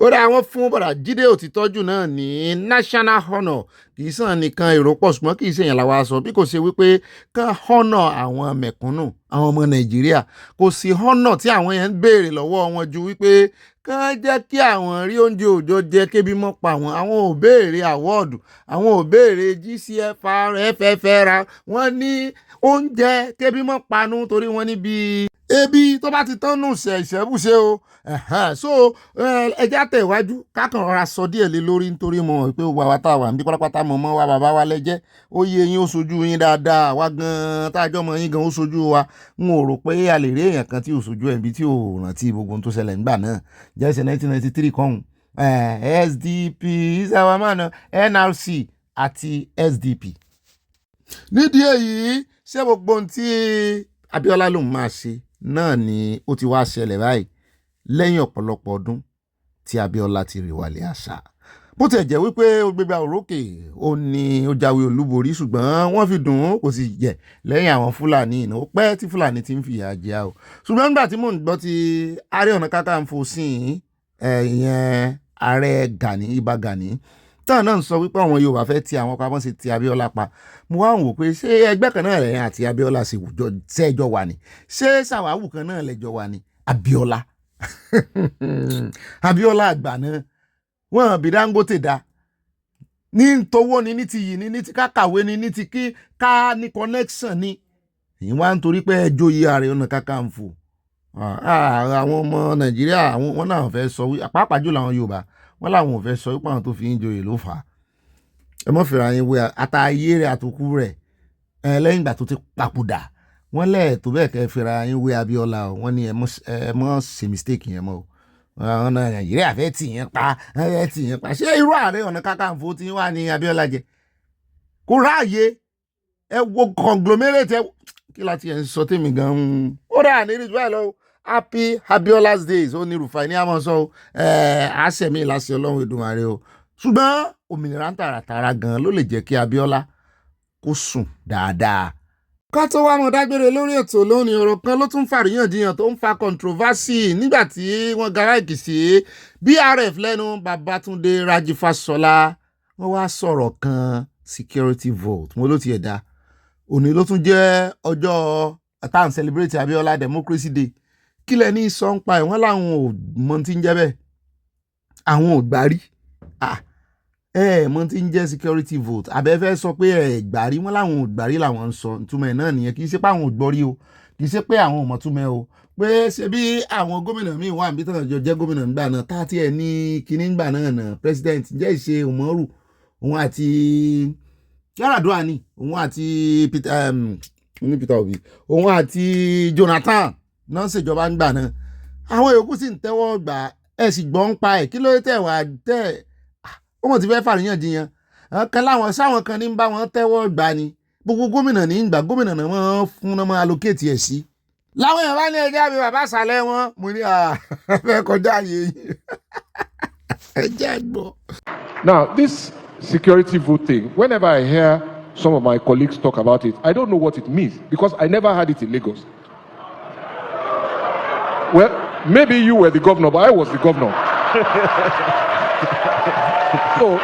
Ó dá àwọn fún bọ̀dà Jídé Òtítọ́jú náà ní national honour. Kì í sàn nìkan èrò pọ̀ ṣùgbọ́n kì í ṣèyàn làwa sọ bí kò ṣe wípé kán honour àwọn mẹ̀kúnnù, àwọn ọmọ Nàìjíríà. Kò sí honour tí àwọn yẹn ń béèrè lọ́wọ́ wọn ju wípé kán jẹ́ kí àwọn rí oúnjẹ òòjọ́ jẹ kébi mọ́ pa wọn. Àwọn ò béèrè àwọ́ọ̀dù, àwọn ò béèrè GCFR, FFR. Wọ́n ní oúnjẹ kébi mọ́ panu torí wọ́n ní bí ebi tó bá ti tán nù ìṣẹ́bùṣe o. So ẹja tẹ̀ iwájú kákan rọra sọ díẹ̀ lé lórí nítorí mọ̀ pé wà wá tá a wà níbi pátápátá mọ̀ wa bàbá wa lẹ́jẹ́ ó yé yín ó sojú yín dáadáa wá gan tájọ́ mọ̀ yín gan ó sojú wa n ò rò pé a lè rí èèyàn kan tí ò sojú ẹ̀ bí tí ò rántí gbogbo ohun tó ṣẹlẹ̀ nígbà náà jẹ́sẹ̀ 1993 kọ́hún SDP isawamana NRC àti SDP. Nídìí èyí ṣé gbogbo ohun tí Abiola lòun máa ṣe náà ni ó ti wá ṣẹlẹ̀ báyìí lẹ́yìn ọ̀pọ̀lọpọ̀ ọdún tí Abiola ti rí wálé àṣà. Bó tẹ̀ jẹ́ wípé ó gbégbá òrókè ó ní ó jáwé olúborí ṣùgbọ́n wọ́n fi dùn ún kò sì yẹ̀ lẹ́yìn àwọn Fúlàní ìnáwó pẹ́ tí Fúlàní ti ń fìyà jẹ o. Ṣùgbọ́n nígbà tí mò ń gbọ́ ti Ààrẹ Ọ̀nà Kakanfò sí ìyẹn Ààrẹ Gani Ìbà Gani táwọn náà ń sọ wípé àwọn Yorùbá fẹ́ ti àwọn pamọ́ sí ti Abiola pa. Mo wá ń wò pé ṣé ẹgbẹ́ kan náà lẹ́yìn àti Abiola sì ṣẹ́jọ́ wà ní ṣé sàwáwù kan náà lẹ́jọ́ wà ní Abiola. Abiola àgbà náà wọ́n bí Dangote dá ní tówó ni ní ti yìí ní ti kákàwé ni ní ti kí ká ní connection ni èyí wá ń torí pé ẹjọ́ yìí Ààrẹ Ọ̀nà Kakanfò àwọn ọmọ Nàìjíríà wọn náà fẹ́ sọ pàápàá jùlọ àwọn Yorùbá wọn làwọn ò fẹ́ sọ wípé àwọn tó fi ń joyè ló fà á. Ẹ mọ́ fìrà yín wé àtàyé rẹ̀ àtòkù rẹ̀ lẹ́yìn ìgbà tó ti papòdà wọ́n lẹ́ẹ̀ tó bẹ́ẹ̀ kẹ́ fìrà yín wé Abiola o wọ́n ní ẹ mọ́ ṣe mistake yẹn mọ́ o. Àwọn Nàìjíríà fẹ́ tì yẹn pa ṣé irú Ààrẹ Ọ̀nà Kakanfò tí wà ní Abiola jẹ kó ráàyè ẹ wo conglomerate kí láti ẹ̀ ń sọ tèmi gan-an ó rà ní ìrìnsú ẹ̀ lọ happy Abiola's days ó ní Rufai ní àmọ́ sọ àṣẹmí ìlàsì Ọlọ́run Èdùmàrè o ṣùgbọ́n òmìnira ń tààràtàrà gan-an ló lè jẹ́ kí Abiola kó sùn dáadáa. Ká tó wá mọ̀ dágbére lórí ètò lónìí ọ̀rọ̀ kan ló tún fàríyànjiyàn tó ń fa controversy nígbà tí wọ́n garáàkì sí BRF lẹ́nu Babátúndé Rájí Fáṣọlá wọ́n wá sọ̀rọ̀ kan security vote mo ló tiẹ̀ dá òní ló tún jẹ́ ọjọ́ tá à ń celebrate Abiola Democracy Day kí lẹ ní sọ ń pa ẹ̀ wọ́n láwọn ò mọ tí ń jẹ́ bẹ́ẹ̀ àwọn ò gbárí mọ tí ń jẹ́ security vote abẹ́fẹ́ sọ pé gbárí wọ́n láwọn ò gbárí làwọn ń sọ ìtumọ̀ ẹ̀ náà nìyẹn kì í ṣe pé àwọn ò gbọ́rí o kì í ṣe pé àwọn ò mọ̀ túmọ̀ ẹ̀ o pé ṣe bí àwọn gómìnà míì wà níbi tán jọ jẹ́ gómìnà nígbà náà tá tí ẹ̀ ní kinní nígbà náà president jẹ́ ìṣe Umaru òun àti Yar'Adua ni òun àti Peter Obi òun àti Jonathan náà ṣèjọba nígbà náà àwọn yòókù sì ń tẹ́wọ́ gbà ẹ̀ sì gbọ́ ń pa ẹ̀ kí ló dé tẹ̀ wá tẹ̀ ó mọ̀ ti fẹ́ fàríyànjiyàn kan láwọn sáwọn kan ní ń bá wọn tẹ́wọ́ gbà ni gbogbo gómìnà ní ìgbà gómìnà náà wọ́n fún náà máa allocate ẹ̀ sí láwọn èèyàn bá ní ẹjẹ́ àbí bàbá àṣàlẹ̀ wọn mo ní fẹ́ kọjá ààyè yìí ẹjẹ́ àgbọ̀. Now, this security vote thing, whenever I hear some of my colleagues talk about it, I don't know what it means because I never had it in Lagos. Well, maybe you were the governor, but I was the governor. So,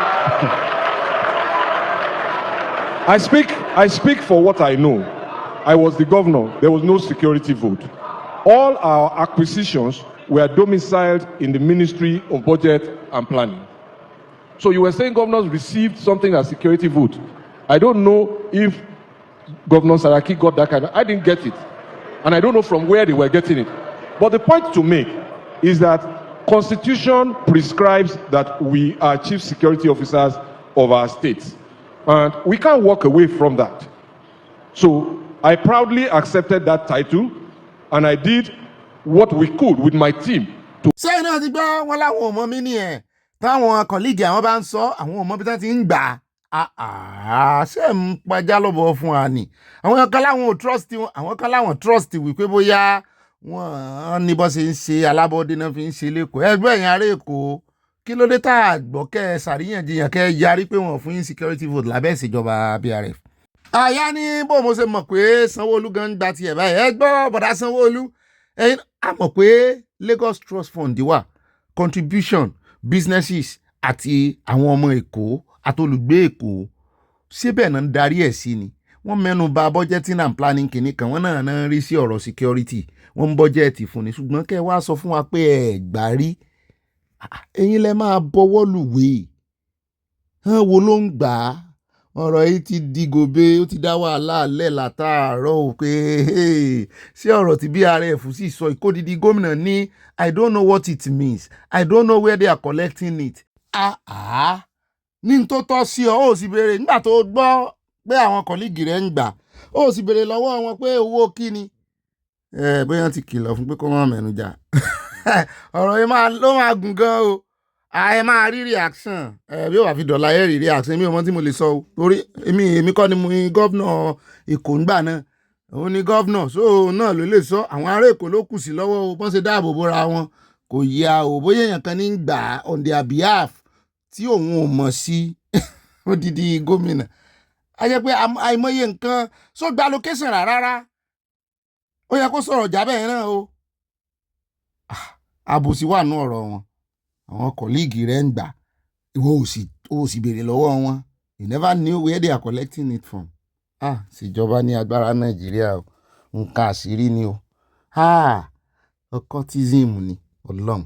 I speak for what I know. I was the governor. There was no security vote. All our acquisitions were domiciled in the Ministry of Budget and Planning. So you were saying governors received something as security vote. I don't know if Governor Saraki got that kind of... I didn't get it. And I don't know from where they were getting it. But the point to make is that Constitution prescribes that we are chief security officers of our states. And we can't walk away from that. So I proudly accepted that title, and I did what we could with my team to... Ṣé iná ti gbọ́ wọn láwọn ọmọ mi ní ẹ̀ táwọn kọ̀líìgì àwọn bá ń sọ àwọn ọmọ bí wọ́n ti ń gbà ṣé ń pajá lọ́bọ̀ fún wa ni àwọn kan láwọn ò trust wọn àwọn kan láwọn trust wípé bóyá wọ́n ní bó ṣe ń ṣe alábọ́dé náà fi ń ṣe lẹ́kọ̀ọ́ ẹgbẹ́ ẹ̀yìn ará Èkó kí ló dé tá a gbọ́ kẹ́ ẹ ṣàríyànjiyàn kẹ́ ẹ yarí pé wọ́n fún yín security vote lábẹ́ ìṣèjọba BRF. àyà ni bó mo ṣe mọ̀ pé Sanwó-Olú gan ń gba tiẹ̀ báyìí ẹ gbọ́ bọ̀dá Sanwó-Olú ẹ̀yin a mọ̀ pé Lagos Trust Fund wà contribution businesses àti àwọn ọmọ Èkó àtolùgbé Èkó síbẹ̀ náà ń darí ẹ̀ sí ni wọ́n mẹ́nu bà budgeting and planning kìíní kan wọ́n náà ń rí sí ọ̀rọ̀ security wọ́n ń bọ́jẹ́ẹ̀tì fún ni ṣùgbọ́n kẹ́ ẹ wá sọ fún wa pé ẹ gbà rí ẹ̀yin lẹ máa bọwọ́ lùwé hàn wo ló ń gbà á ọ̀rọ̀ yìí ti di gòbe ó ti dá wàhálà lẹ̀ látàárọ̀ ò pé ṣé ọ̀rọ̀ tí BRF sì sọ ìkódìdí gómìnà ní I don't know what it means I don't know where they are collecting it. Ní tó tọ́ sí ọ ó sì béèrè nígbà tó gbọ́ pé àwọn kọ̀líìgì rẹ̀ ń gbà ó sì béèrè lọ́wọ́ wọn pé owó kí ni bóyá ti kìlọ̀ fún pé kó má mẹ́nu jà ọ̀rọ̀ yìí ló máa gùn gan o ẹ máa rí reaction bí ó wà fi dọ̀la ẹ rí reaction mi ò mọ̀ tí mo lè sọ o torí èmi kọ́ ni mo ní gọ́vnà Èkó ńgbà náà òun ni gọ́vnà so náà ló lè sọ àwọn ará Èkó ló kù sí lọ́wọ́ o bọ́n ṣe dáàbò bóra wọn kò yá o bóyá èèyàn kan ní gbà on their behalf tí òun ò mọ̀ sí odidi gómìnà a jẹ́ pé àìmọye nǹkan so gba location rárá ó yẹ kó sọ̀rọ̀ jábẹ́ náà o àbòsí wà nú ọ̀rọ̀ wọn àwọn kọ̀líìgì rẹ̀ ń gbà ìwọ ò sì béèrè lọ́wọ́ wọn you never knew where they are collecting it from ṣèjọba ní agbára Nàìjíríà o nǹkan àṣírí ni o occultism ni Ọlọ́run.